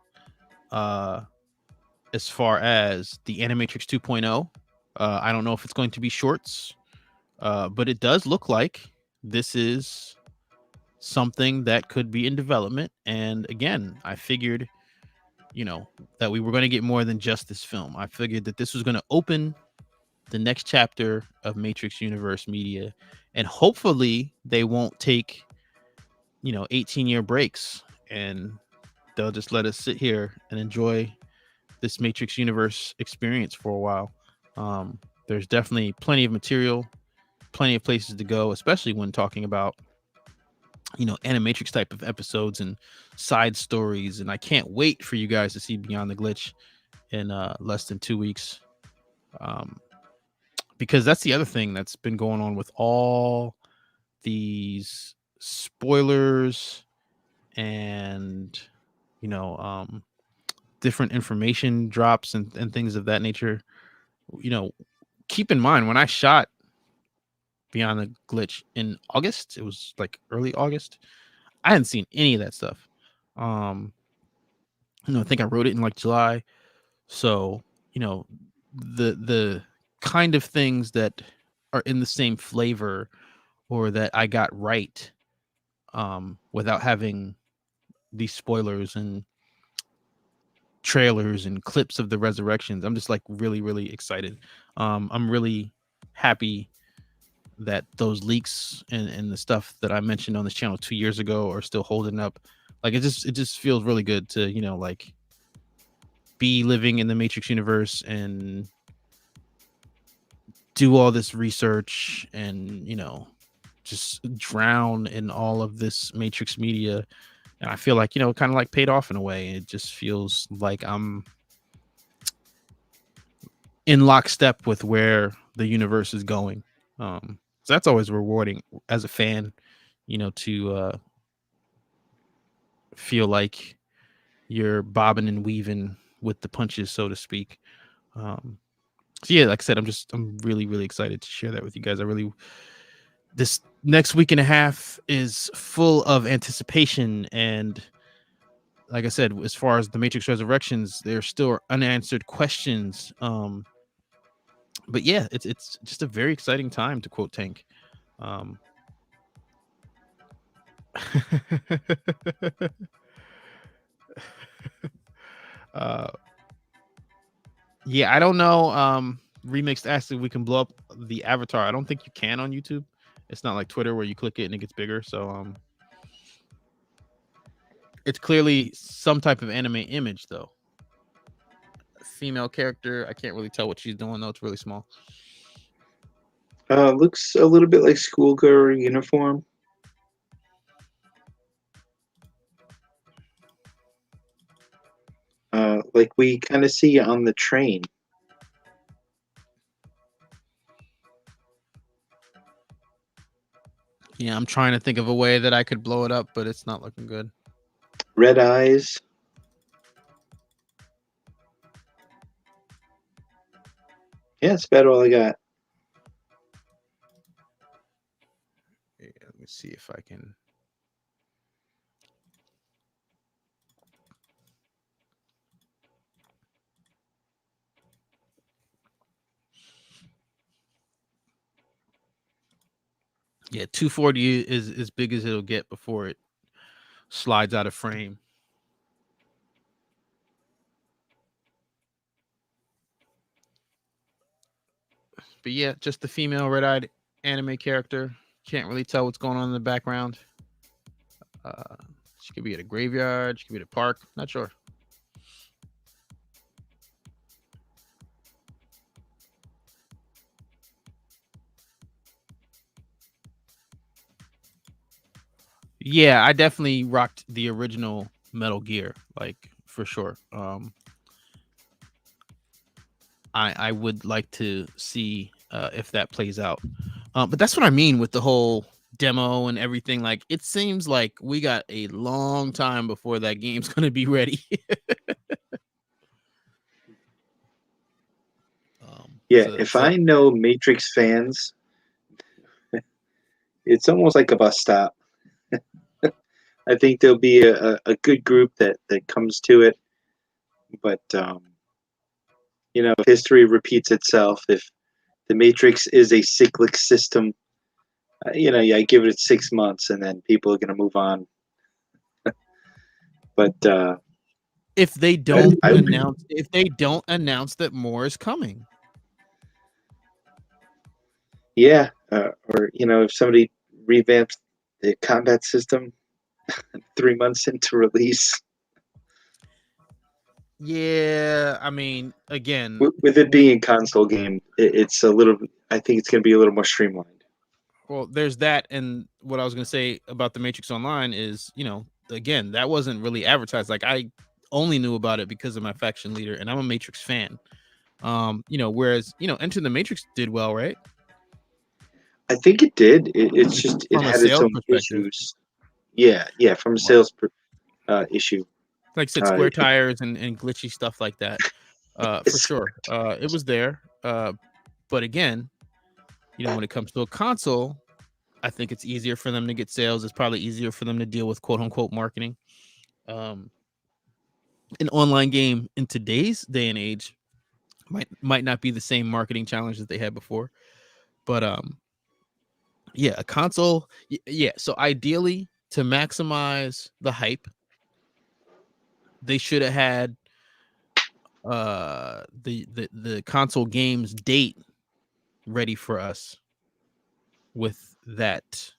As far as the Animatrix 2.0, I don't know if it's going to be shorts, but it does look like this is something that could be in development. And again, I figured, you know, that we were going to get more than just this film. I figured that this was going to open the next chapter of Matrix Universe Media, and hopefully they won't take, you know, 18-year breaks, and they'll just let us sit here and enjoy this Matrix Universe experience for a while. There's definitely plenty of material, plenty of places to go, especially when talking about, you know, Animatrix type of episodes and side stories. And I can't wait for you guys to see Beyond the Glitch in less than 2 weeks. Because that's the other thing that's been going on with all these spoilers and, you know, different information drops and things of that nature. You know, keep in mind, when I shot Beyond the Glitch in August, it was like early August, I hadn't seen any of that stuff. You know, I think I wrote it in like July. So, you know, the kind of things that are in the same flavor or that I got right, without having these spoilers and trailers and clips of the resurrections, I'm just like really, really excited. I'm really happy that those leaks and the stuff that I mentioned on this channel 2 years ago are still holding up. Like it just feels really good to, you know, like be living in the Matrix universe and do all this research and, you know, just drown in all of this Matrix media. And I feel like, you know, kind of like paid off in a way. It just feels like I'm in lockstep with where the universe is going. So that's always rewarding as a fan, you know, to feel like you're bobbing and weaving with the punches, so to speak. So yeah, like I said, I'm really, really excited to share that with you guys. This next week and a half is full of anticipation, and like I said, as far as the Matrix Resurrections, there still are unanswered questions. But yeah, it's just a very exciting time, to quote Tank. Yeah, I don't know. Remixed asked if we can blow up the avatar. I don't think you can on YouTube. It's not like Twitter where you click it and it gets bigger. So it's clearly some type of anime image though. female character. I can't really tell what she's doing though. It's really small. Looks a little bit like schoolgirl uniform. Like we kind of see on the train. Yeah, I'm trying to think of a way that I could blow it up, but it's not looking good. Red eyes. Yeah, that's about all I got. Yeah, let me see if I can. Yeah, 240 is as big as it'll get before it slides out of frame. But yeah, just the female red-eyed anime character. Can't really tell what's going on in the background. She could be at a graveyard. She could be at a park. Not sure. Yeah, I definitely rocked the original Metal Gear, like for sure. I would like to see if that plays out. But that's what I mean with the whole demo and everything. Like, it seems like we got a long time before that game's gonna be ready. Yeah, if I know Matrix fans, it's almost like a bus stop. I think there'll be a good group that comes to it. But, you know, if history repeats itself, if the Matrix is a cyclic system, you know, I give it 6 months and then people are going to move on. But if they don't announce that more is coming. Yeah, or, you know, if somebody revamps the combat system 3 months into release. Yeah, I mean, again, with it being a console game, it's a little. I think it's going to be a little more streamlined. Well, there's that, and what I was going to say about the Matrix Online is, you know, again, that wasn't really advertised. Like, I only knew about it because of my faction leader, and I'm a Matrix fan. You know, whereas, you know, Enter the Matrix did well, right? I think it did. It's just it From a had its sales own perspective. issues. Yeah, from a sales issue. Like I said, square tires and glitchy stuff like that. For sure. It was there. But again, you know, when it comes to a console, I think it's easier for them to get sales. It's probably easier for them to deal with quote unquote marketing. An online game in today's day and age might not be the same marketing challenge that they had before. But yeah, a console. Yeah. So ideally, to maximize the hype, they should have had the console games date ready for us with that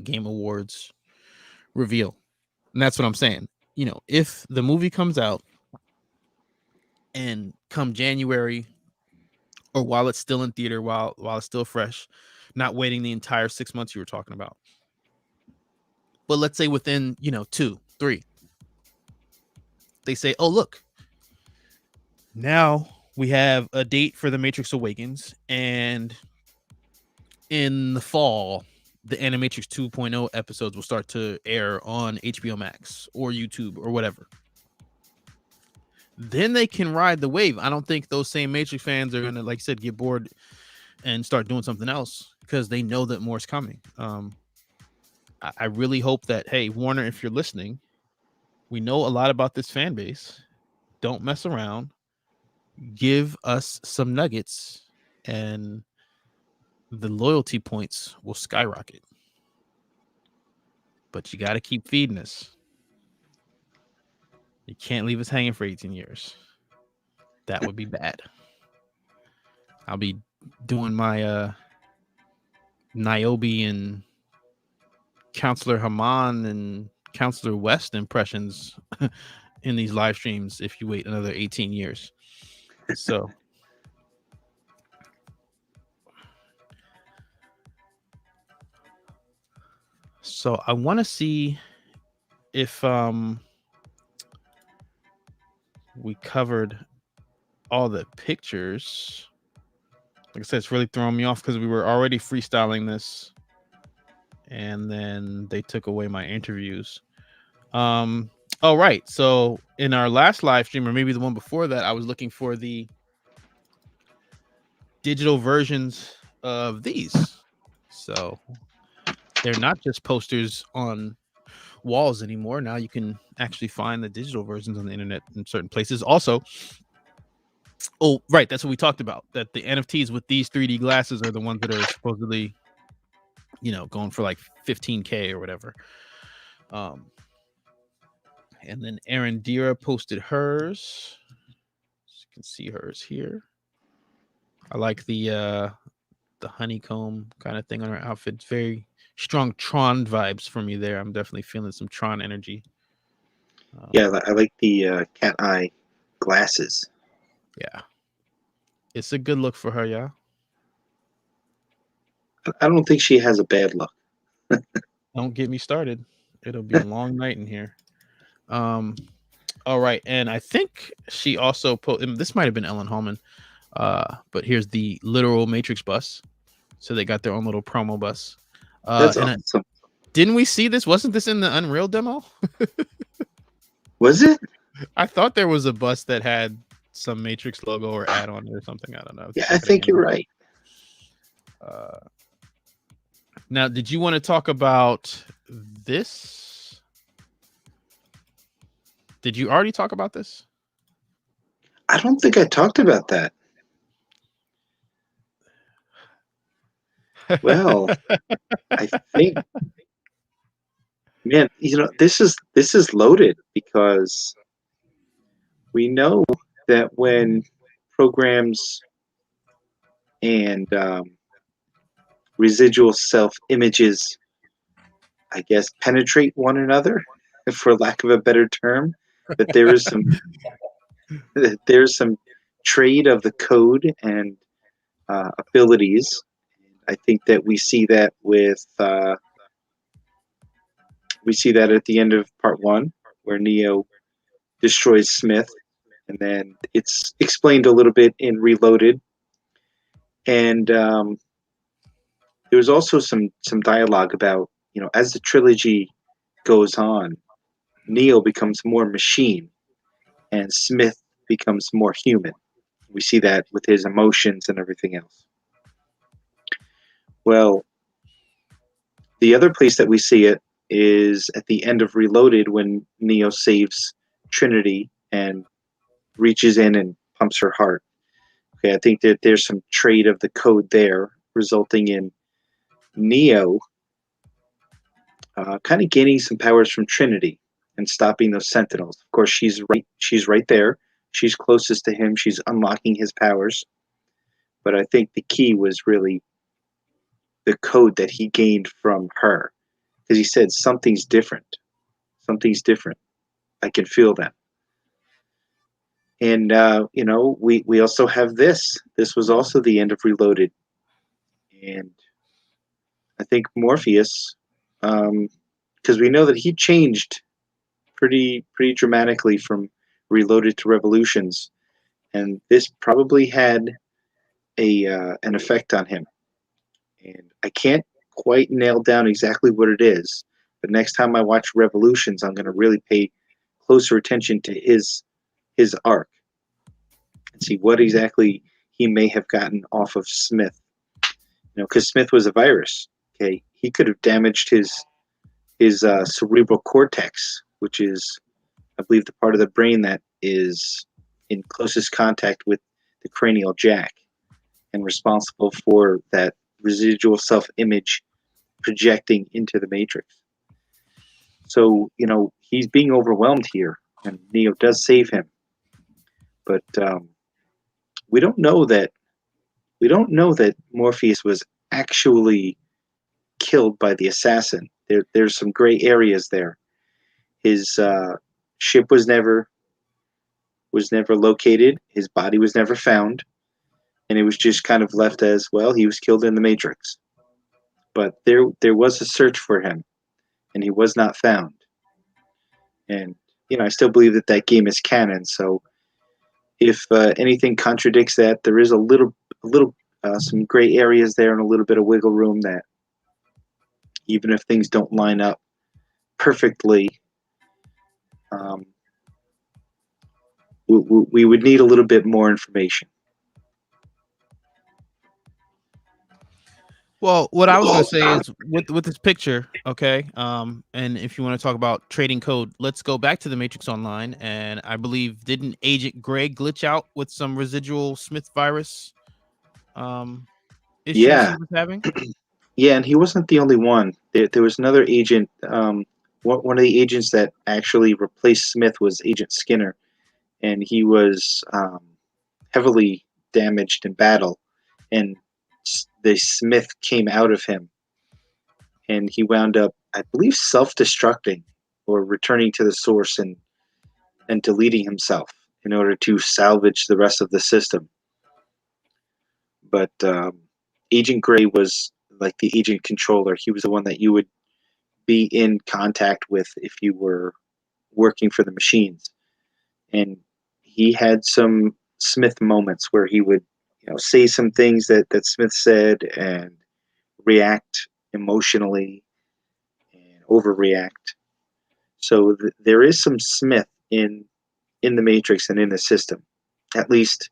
Game Awards reveal. And that's what I'm saying. You know, if the movie comes out and come January, or while it's still in theater, while it's still fresh, not waiting the entire 6 months you were talking about, but let's say within, you know, 2, 3, they say, oh, look, now we have a date for the Matrix Awakens, and in the fall, the Animatrix 2.0 episodes will start to air on HBO Max or YouTube or whatever. Then they can ride the wave. I don't think those same Matrix fans are gonna, like I said, get bored and start doing something else because they know that more's coming. I really hope that, hey, Warner, if you're listening, we know a lot about this fan base. Don't mess around. Give us some nuggets, and the loyalty points will skyrocket. But you got to keep feeding us. You can't leave us hanging for 18 years. That would be bad. I'll be doing my Niobe and Counselor Haman and Counselor West impressions in these live streams if you wait another 18 years. So I want to see if we covered all the pictures. Like I said, it's really throwing me off because we were already freestyling this, and then they took away my interviews. Oh, right. So in our last live stream, or maybe the one before that, I was looking for the digital versions of these. So they're not just posters on walls anymore. Now you can actually find the digital versions on the internet in certain places. Also, oh, right, that's what we talked about. That the NFTs with these 3D glasses are the ones that are supposedly, going for like 15K or whatever. And then Arendira posted hers. You can see hers here. I like the honeycomb kind of thing on her outfit. It's very strong Tron vibes for me there. I'm definitely feeling some Tron energy. Yeah, I like the cat eye glasses. Yeah. It's a good look for her, yeah. I don't think she has a bad look. Don't get me started. It'll be a long night in here. All right, and I think she also this might have been Ellen Hallman, but here's the literal Matrix bus. So they got their own little promo bus. That's awesome. Didn't we see this? Wasn't this in the Unreal demo? Was it? I thought there was a bus that had some Matrix logo or add-on or something. I don't know. Yeah, I think you're right. Now, did you want to talk about this? Did you already talk about this? I don't think I talked about that. Well, I think, man, this is loaded because we know that when programs and residual self images, I guess, penetrate one another, for lack of a better term, that there's some trade of the code and abilities. I think that we see that at the end of part 1, where Neo destroys Smith, and then it's explained a little bit in Reloaded. And there was also some dialogue about, as the trilogy goes on, Neo becomes more machine and Smith becomes more human. We see that with his emotions and everything else. Well, the other place that we see it is at the end of Reloaded, when Neo saves Trinity and reaches in and pumps her heart. Okay, I think that there's some trade of the code there, resulting in Neo kind of gaining some powers from Trinity and stopping those Sentinels. Of course, she's right there. She's closest to him. She's unlocking his powers. But I think the key was really the code that he gained from her, because he said something's different. Something's different. I can feel that. And we also have this. This was also the end of Reloaded, and I think Morpheus, because we know that he changed pretty dramatically from Reloaded to Revolutions, and this probably had an effect on him. And I can't quite nail down exactly what it is, but next time I watch Revolutions, I'm going to really pay closer attention to his arc and see what exactly he may have gotten off of Smith. Because Smith was a virus. Okay, he could have damaged his cerebral cortex, which is, I believe, the part of the brain that is in closest contact with the cranial jack and responsible for that residual self-image projecting into the Matrix. So, he's being overwhelmed here, and Neo does save him. But we don't know that Morpheus was actually killed by the assassin. There's some gray areas there. His ship was never was never located. His body was never found. And it was just kind of left as, well, he was killed in the Matrix. But there was a search for him, and he was not found. And, I still believe that game is canon. So if anything contradicts that, there is a little some gray areas there and a little bit of wiggle room that even if things don't line up perfectly, we would need a little bit more information. Well, what I was going to say is with this picture, okay, and if you want to talk about trading code, let's go back to the Matrix Online, and I believe didn't Agent Gray glitch out with some residual Smith virus issues Yeah. he was having? Yeah, and he wasn't the only one. There was another agent. One of the agents that actually replaced Smith was Agent Skinner, and he was heavily damaged in battle, and the Smith came out of him, and he wound up, I believe, self-destructing or returning to the source and deleting himself in order to salvage the rest of the system. But Agent Gray was like the agent controller. He was the one that you would be in contact with if you were working for the machines. And he had some Smith moments where he would, say some things that Smith said and react emotionally and overreact. So there is some Smith in the Matrix and in the system, at least,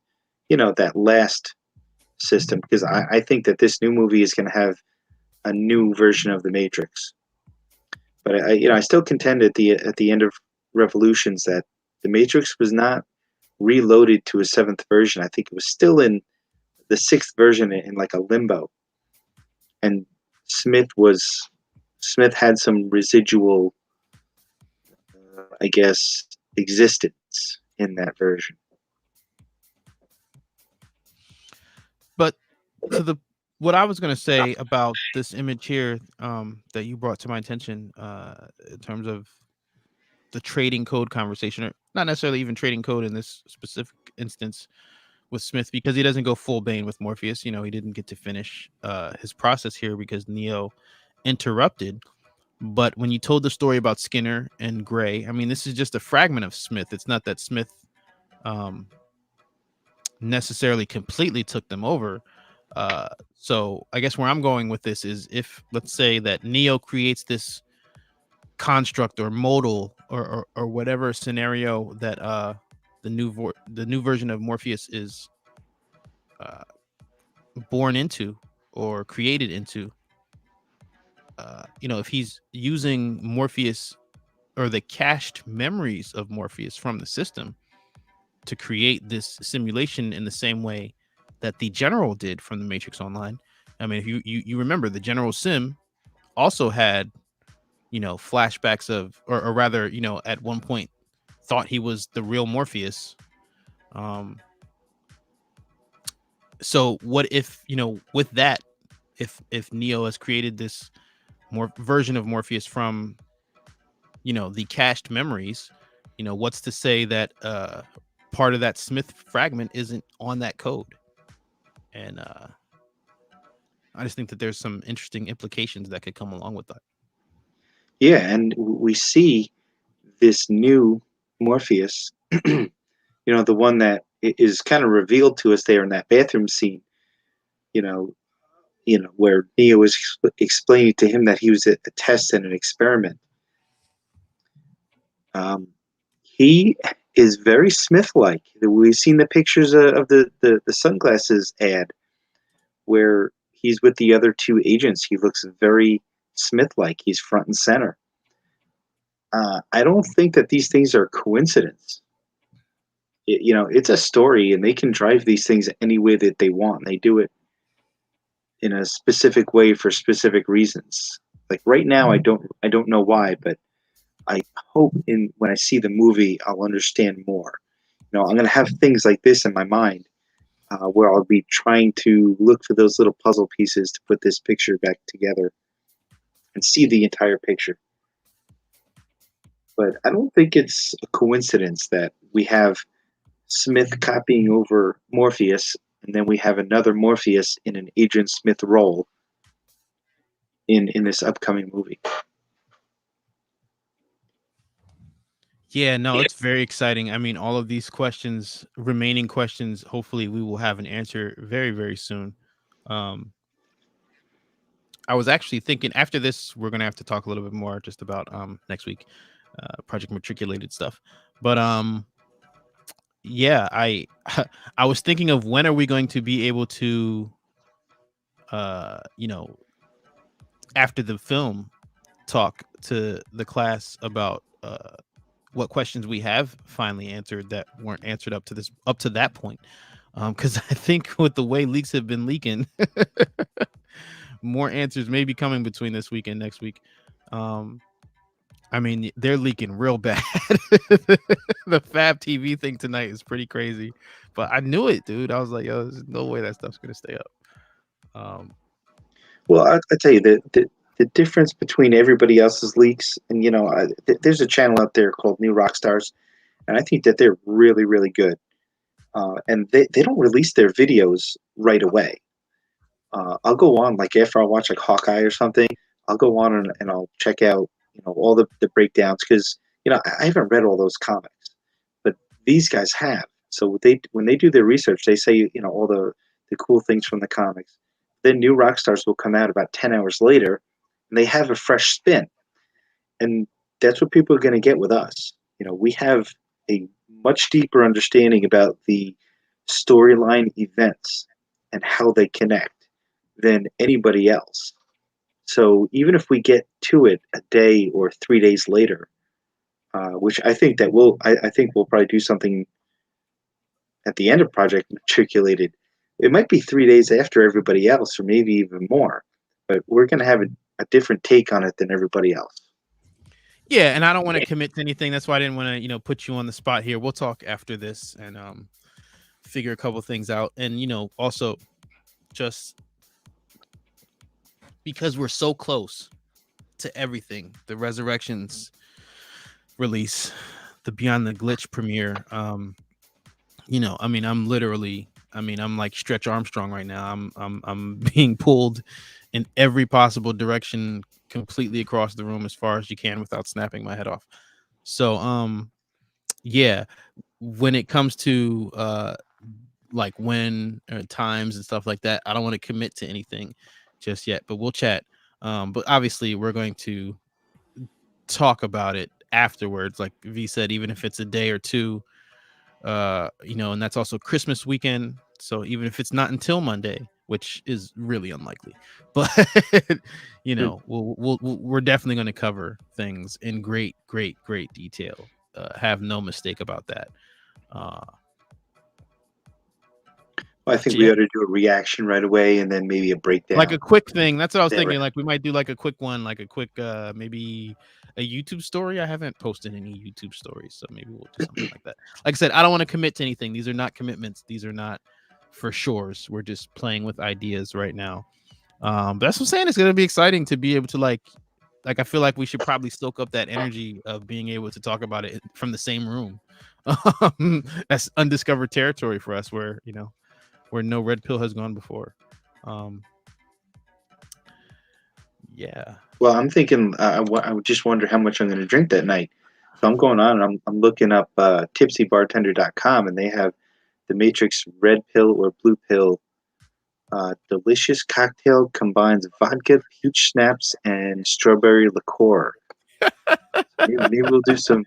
that last system, because I think that this new movie is going to have a new version of the Matrix. But I still contend at the end of Revolutions that the Matrix was not reloaded to a 7th version. I think it was still in the 6th version in like a limbo. And Smith had some residual, I guess, existence in that version. But to what I was going to say about this image here that you brought to my attention in terms of the trading code conversation, or not necessarily even trading code in this specific instance with Smith, because he doesn't go full Bane with Morpheus. He didn't get to finish his process here because Neo interrupted. But when you told the story about Skinner and Gray, I mean, this is just a fragment of Smith. It's not that Smith necessarily completely took them over. So I guess where I'm going with this is, if let's say that Neo creates this construct or modal or whatever scenario that the new version of Morpheus is born into or created into, if he's using Morpheus or the cached memories of Morpheus from the system to create this simulation in the same way that the General did from the Matrix Online. I mean, if you remember, the General Sim also had, flashbacks of, or rather, at one point thought he was the real Morpheus. So what if, with that, if Neo has created this more version of Morpheus from, the cached memories, what's to say that part of that Smith fragment isn't on that code? And I just think that there's some interesting implications that could come along with that. Yeah, and we see this new Morpheus, the one that is kind of revealed to us there in that bathroom scene, where Neo is explaining to him that he was a test and an experiment. He is very Smith-like. We've seen the pictures of the sunglasses ad where he's with the other two agents. He looks very Smith-like. He's front and center. I don't think that these things are coincidence. It's a story, and they can drive these things any way that they want. They do it in a specific way for specific reasons. Like right now, I don't know why, but I hope when I see the movie, I'll understand more. I'm going to have things like this in my mind where I'll be trying to look for those little puzzle pieces to put this picture back together and see the entire picture. But I don't think it's a coincidence that we have Smith copying over Morpheus, and then we have another Morpheus in an Agent Smith role in this upcoming movie. Yeah, no, it's very exciting. I mean, all of these questions, remaining questions, hopefully we will have an answer very, very soon. I was actually thinking after this, we're gonna have to talk a little bit more just about next week, Project Matriculated stuff. But yeah, I I was thinking of when are we going to be able to you know, after the film, talk to the class about what questions we have finally answered that weren't answered up to that point. Because I think with the way leaks have been leaking, more answers may be coming between this week and next week. I mean, they're leaking real bad. The Fab TV thing tonight is pretty crazy, but I knew it, dude. I was like, yo, there's no way that stuff's gonna stay up. Well, I tell you, the difference between everybody else's leaks, and there's a channel out there called New Rockstars, and I think that they're really, really good. And they don't release their videos right away. I'll go on, like after I watch like Hawkeye or something, I'll go on and I'll check out all the breakdowns, because I haven't read all those comics, but these guys have. So when they do their research, they say all the cool things from the comics. Then New Rockstars will come out about 10 hours later, and they have a fresh spin, and that's what people are going to get with us. We have a much deeper understanding about the storyline events and how they connect than anybody else. So even if we get to it a day or 3 days later, which I think that I think we'll probably do something at the end of Project Matriculated. It might be 3 days after everybody else, or maybe even more, but we're going to have a different take on it than everybody else. Yeah, and I don't want to commit to anything. That's why I didn't want to, put you on the spot here. We'll talk after this and figure a couple things out. And also just because we're so close to everything, the Resurrections release, the Beyond the Glitch premiere. I'm like Stretch Armstrong right now. I'm being pulled in every possible direction, completely across the room as far as you can without snapping my head off. So yeah, when it comes to like when times and stuff like that, I don't want to commit to anything just yet, but we'll chat. But obviously we're going to talk about it afterwards, like V said, even if it's a day or two, and that's also Christmas weekend. So even if it's not until Monday, which is really unlikely, but we're definitely going to cover things in great detail. Have no mistake about that. I think we ought to do a reaction right away, and then maybe a breakdown, like a quick thing. That's what I was thinking. Like we might do like a quick one, like a quick maybe a YouTube story. I haven't posted any YouTube stories, so maybe we'll do something like that. Like I said, I don't want to commit to anything. These are not commitments. These are not for sures. We're just playing with ideas right now. But that's what I'm saying. It's gonna be exciting to be able to like I feel like we should probably stoke up that energy of being able to talk about it from the same room. That's undiscovered territory for us, where where no red pill has gone before. Yeah. Well, I'm thinking I would just wonder how much I'm going to drink that night. So I'm going on and I'm looking up tipsybartender.com, and they have the Matrix red pill or blue pill delicious cocktail, combines vodka, peach schnapps, and strawberry liqueur. Maybe we'll do some.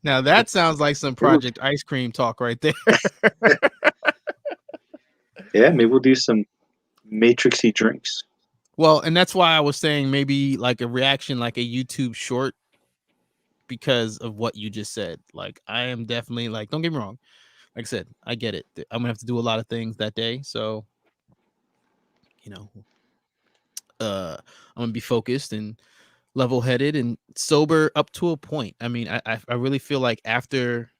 Now that sounds like some Project Ice Cream talk right there. Yeah, maybe we'll do some Matrixy drinks. Well, and that's why I was saying maybe like a reaction, like a YouTube short, because of what you just said. Like I am definitely like, don't get me wrong. Like I said, I get it. I'm gonna have to do a lot of things that day. So, I'm gonna be focused and level-headed and sober up to a point. I mean, I really feel like after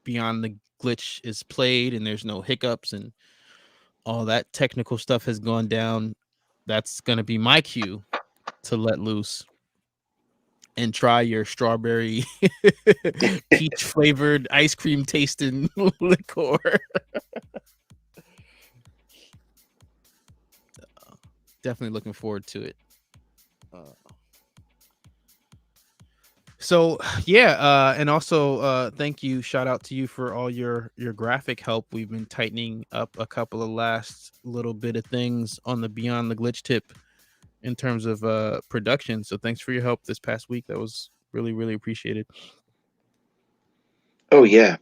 Beyond the Glitch is played and there's no hiccups and all that technical stuff has gone down, that's gonna be my cue to let loose and try your strawberry peach flavored ice cream tasting liqueur. Definitely looking forward to it. So yeah, and also thank you, shout out to you for all your graphic help. We've been tightening up a couple of last little bit of things on the Beyond the Glitch tip in terms of production. So thanks for your help this past week. That was really, really appreciated. Oh yeah,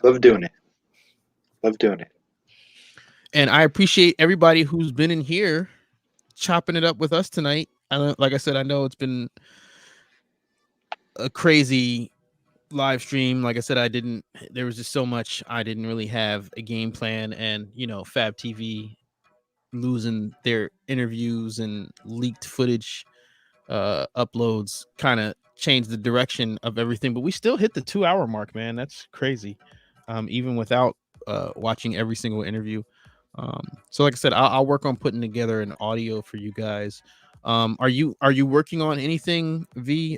love doing it. Love doing it. And I appreciate everybody who's been in here chopping it up with us tonight. Like I said, I know it's been a crazy live stream. Like I said, there was just so much. I didn't really have a game plan, and Fab TV losing their interviews and leaked footage uploads kind of changed the direction of everything, but we still hit the 2-hour mark, man. That's crazy. Even without watching every single interview. So like I said, I'll work on putting together an audio for you guys. Are you working on anything, V,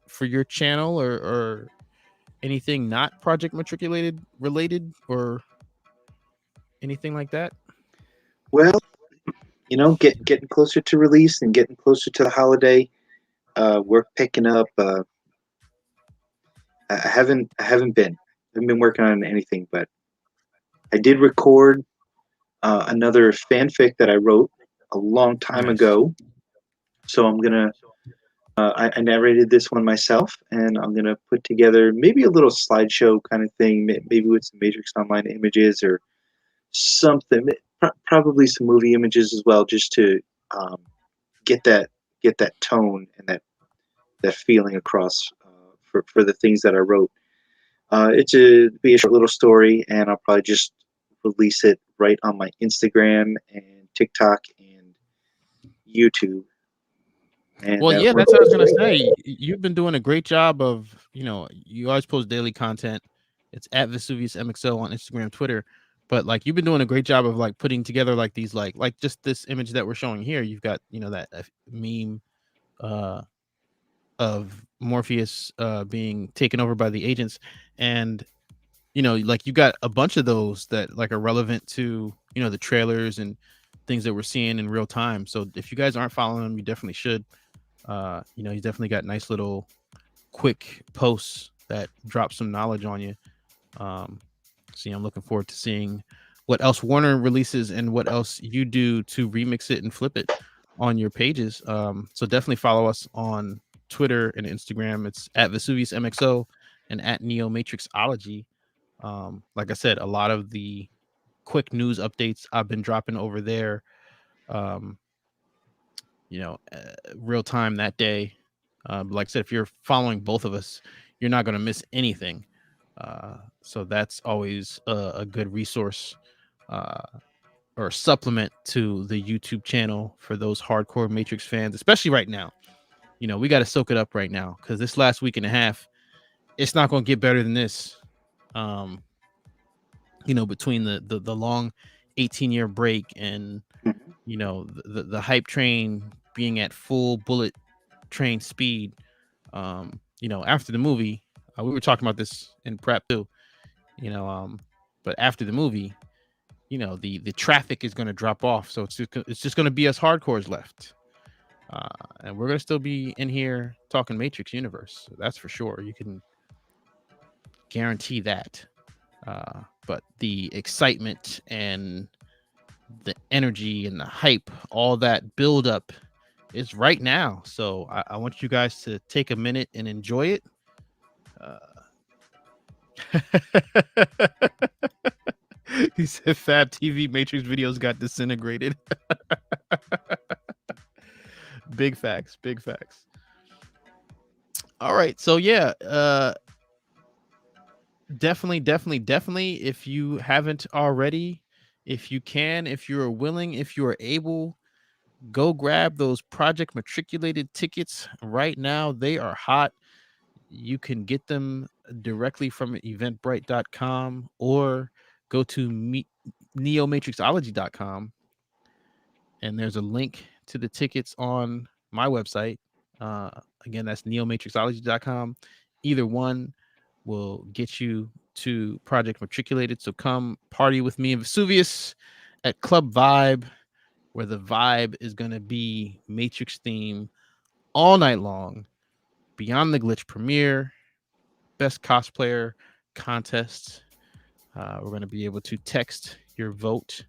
for your channel or anything not Project Matriculated related or anything like that? Well, getting closer to release and getting closer to the holiday, we're picking up. I haven't been working on anything, but I did record another fanfic that I wrote a long time ago. So I'm gonna. I narrated this one myself, and I'm gonna put together maybe a little slideshow kind of thing, maybe with some Matrix Online images or something. Probably some movie images as well, just to get that tone and that feeling across for the things that I wrote. It's be a short little story, and I'll probably just release it right on my Instagram and TikTok and YouTube. And well, yeah, that's what I was gonna say. You've been doing a great job of, you always post daily content. It's at Vesuvius MXO on Instagram, Twitter. But like you've been doing a great job of like putting together like these like just this image that we're showing here. You've got that meme of Morpheus being taken over by the agents, and like you got a bunch of those that like are relevant to the trailers and things that we're seeing in real time. So if you guys aren't following them, you definitely should. He's definitely got nice little quick posts that drop some knowledge on you. So I'm looking forward to seeing what else Warner releases and what else you do to remix it and flip it on your pages. So definitely follow us on Twitter and Instagram. It's at Vesuvius MXO and at NeoMatrixology. Like I said, a lot of the quick news updates I've been dropping over there. Real time that day. Like I said, if you're following both of us, you're not going to miss anything. So that's always a good resource or supplement to the YouTube channel for those hardcore Matrix fans, especially right now. We got to soak it up right now because this last week and a half, it's not going to get better than this. Between the long 18-year break and the hype train being at full bullet train speed. After the movie, we were talking about this in prep too. But after the movie, the traffic is going to drop off, so it's just going to be us hardcores left, and we're going to still be in here talking Matrix universe. So that's for sure. You can guarantee that. But the excitement and the energy and the hype, all that build up is right now. So I want you guys to take a minute and enjoy it. He said Fab TV Matrix videos got disintegrated. Big facts. All right. So yeah, definitely. If you haven't already, if you can, if you're willing, if you are able, go grab those Project Matriculated tickets right now. They are hot. You can get them directly from eventbrite.com or go to NeoMatrixology.com. And there's a link to the tickets on my website, Again, that's NeoMatrixology.com. Either one will get you to Project Matriculated. So come party with me and Vesuvius at Club Vibe, where the vibe is going to be Matrix theme all night long. Beyond the Glitch premiere, best cosplayer contest. We're going to be able to text your vote,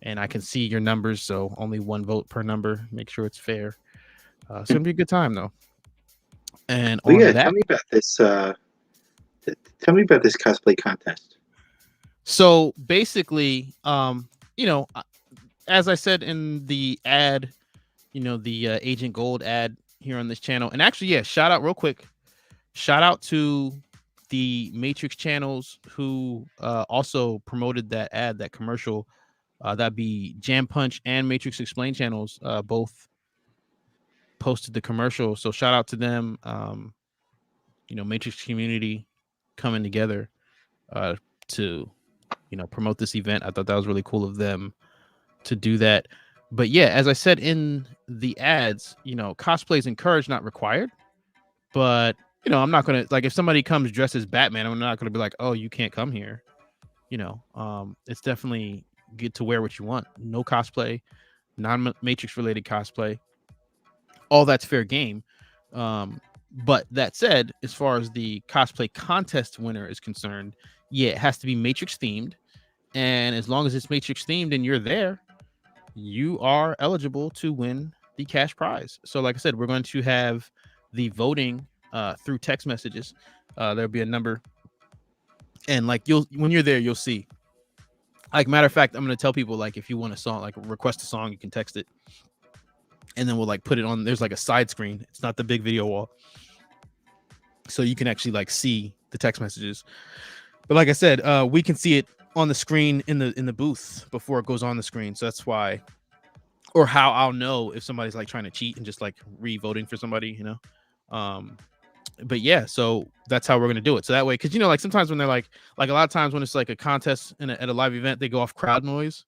and I can see your numbers, so only one vote per number. Make sure it's fair. It's going to be a good time, though. And Well, on yeah, that, tell me about this. Tell me about this cosplay contest. so basically, as I said in the ad, the Agent Gold ad here on this channel, and actually, yeah, shout out real quick. Shout out to the Matrix channels who also promoted that ad, that commercial. That'd be Jam Punch and Matrix Explain channels, both posted the commercial. So shout out to them. Matrix community coming together to promote this event. I thought that was really cool of them to do that. But yeah, as I said in the ads, cosplay is encouraged, not required. But I'm not gonna, like, if somebody comes dressed as Batman, I'm not gonna be like, oh, you can't come here. It's definitely get to wear what you want. No cosplay, non-Matrix related cosplay, all that's fair game. But that said, as far as the cosplay contest winner is concerned, yeah, it has to be Matrix themed. And as long as it's Matrix themed and you're there, you are eligible to win the cash prize. So like I said, we're going to have the voting through text messages. There'll be a number, and like when you're there, you'll see. Like, matter of fact, I'm going to tell people, like, if you want a song, like request a song, you can text it, and then we'll like put it on. There's like a side screen. It's not the big video wall, so you can actually like see the text messages. But like I said, we can see it on the screen in the booth before it goes on the screen. So that's why, or how I'll know if somebody's like trying to cheat and just like re-voting for somebody, But yeah, so that's how we're gonna do it. So that way, because like sometimes when they're like a lot of times when it's like a contest at a live event, they go off crowd noise.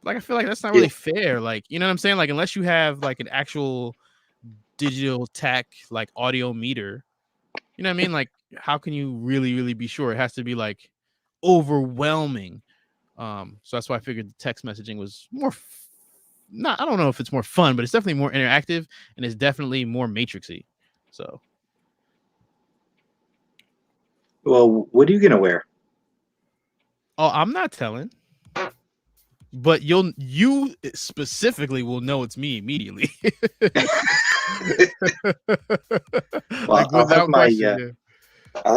Like, I feel like that's not really fair. Like, you know what I'm saying? Like, unless you have like an actual digital tech like audio meter, you know what I mean? Like, how can you really be sure? It has to be like overwhelming. So that's why I figured the text messaging was more I don't know if it's more fun, but it's definitely more interactive, and it's definitely more Matrixy. So, well, what are you gonna wear? Oh, I'm not telling, but you specifically will know it's me immediately. Well, I'll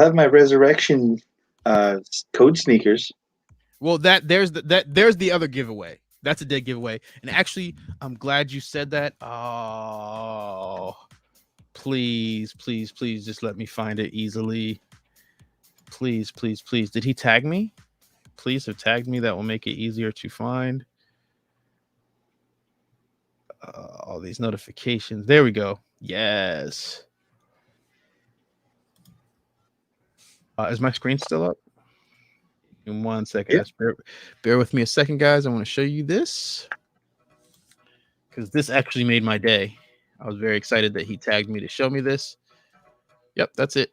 have my resurrection code sneakers. Well, there's the other giveaway. That's a dead giveaway. And actually, I'm glad you said that. Oh, please just let me find it easily. Please. Did he tag me? Please have tagged me. That will make it easier to find. All these notifications. There we go. Yes. Is my screen still up? In 1 second. Yep. Bear with me a second, guys. I want to show you this because this actually made my day. I was very excited that he tagged me to show me this. Yep, that's it.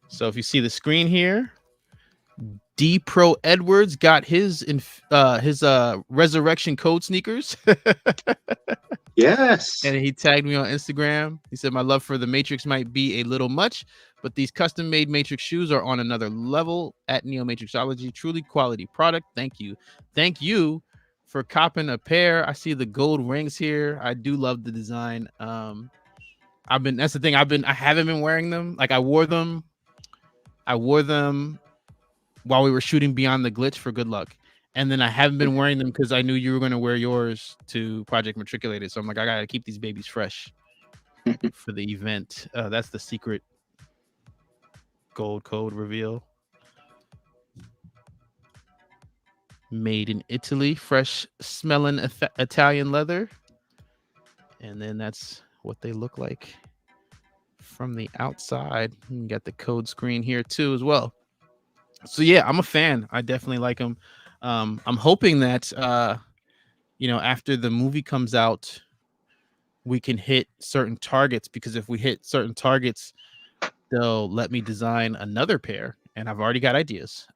So if you see the screen here, D Pro Edwards got his resurrection code sneakers. Yes. And he tagged me on Instagram. He said, my love for the Matrix might be a little much, but these custom made Matrix shoes are on another level at NeoMatrixology. Truly quality product. Thank you. Thank you for copping a pair. I see the gold rings here. I do love the design. That's the thing. I haven't been wearing them. Like, I wore them while we were shooting Beyond the Glitch for good luck. And then I haven't been wearing them because I knew you were going to wear yours to Project Matriculated. So I'm like, I got to keep these babies fresh for the event. That's the secret gold code reveal. Made in Italy, fresh smelling Italian leather. And then that's what they look like from the outside. You got the code screen here too as well. So yeah, I'm a fan. I definitely like them. I'm hoping that after the movie comes out, we can hit certain targets, because if we hit certain targets, they'll let me design another pair, and I've already got ideas.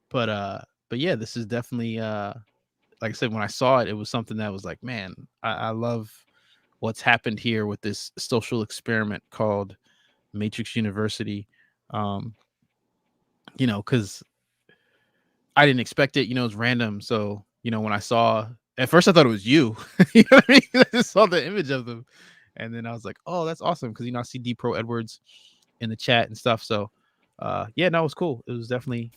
But yeah, this is definitely like I said, when I saw it, it was something that was like, man, I love what's happened here with this social experiment called Matrix University. Because I didn't expect it, it's random. So, when I saw, at first I thought it was you. You know what I mean? I just saw the image of them. And then I was like, oh, that's awesome. Because, I see D Pro Edwards in the chat and stuff. So, yeah, no, it was cool. It was definitely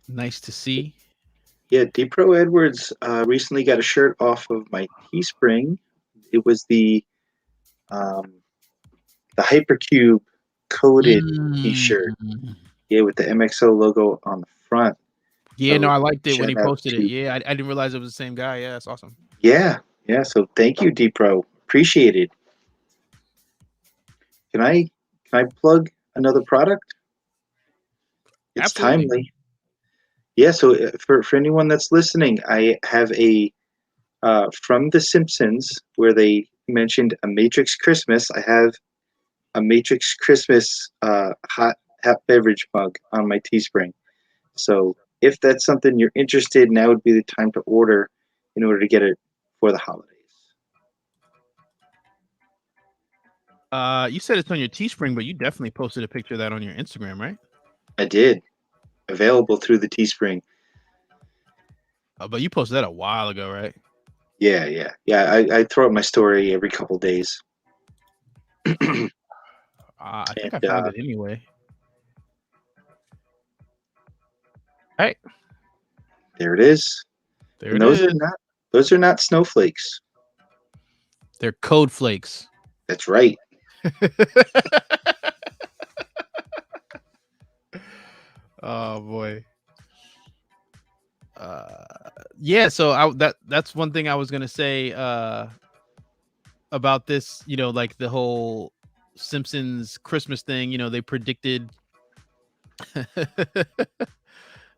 nice to see. Yeah, D Pro Edwards recently got a shirt off of my Teespring. It was the Hypercube coded T-shirt. Yeah, with the MXO logo on the front. Yeah, So no, I liked it when he shout out posted it. to- Yeah, I didn't realize it was the same guy. Yeah, that's awesome. Yeah. So thank you, D Pro. Appreciate it. Can I plug another product? It's Absolutely. timely. Yeah. So for anyone that's listening, I have a from The Simpsons where they mentioned a Matrix Christmas. I have a Matrix Christmas hot beverage mug on my Teespring. So if that's something you're interested in, now would be the time to order in order to get it for the holidays. You said it's on your Teespring, but you definitely posted a picture of that on your Instagram, right? I did. Available through the Teespring. But you posted that a while ago, right? Yeah. I throw up my story every couple days. I think I found it anyway. Hey, there it is. There And it those is. those are not snowflakes. They're code flakes. That's right. Oh boy. Yeah, so that's one thing I was gonna say about this, like the whole Simpsons Christmas thing. They predicted a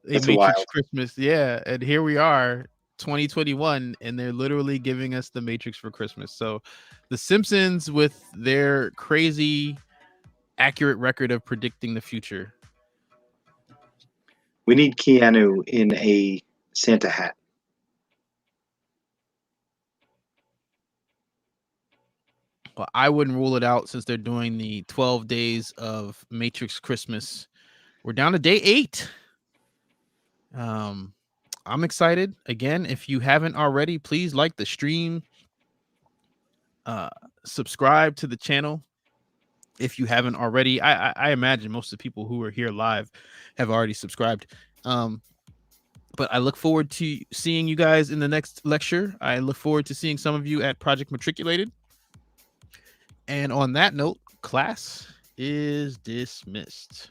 That's Matrix wild. Christmas, yeah, and here we are, 2021, and they're literally giving us the Matrix for Christmas. So the Simpsons, with their crazy accurate record of predicting the future. We need Keanu in a Santa hat. Well, I wouldn't rule it out, since they're doing the 12 days of Matrix Christmas. We're down to day 8. I'm excited. Again, if you haven't already, please like the stream. Subscribe to the channel if you haven't already. I imagine most of the people who are here live have already subscribed. But I look forward to seeing you guys in the next lecture. I look forward to seeing some of you at Project Matriculated. And on that note, class is dismissed.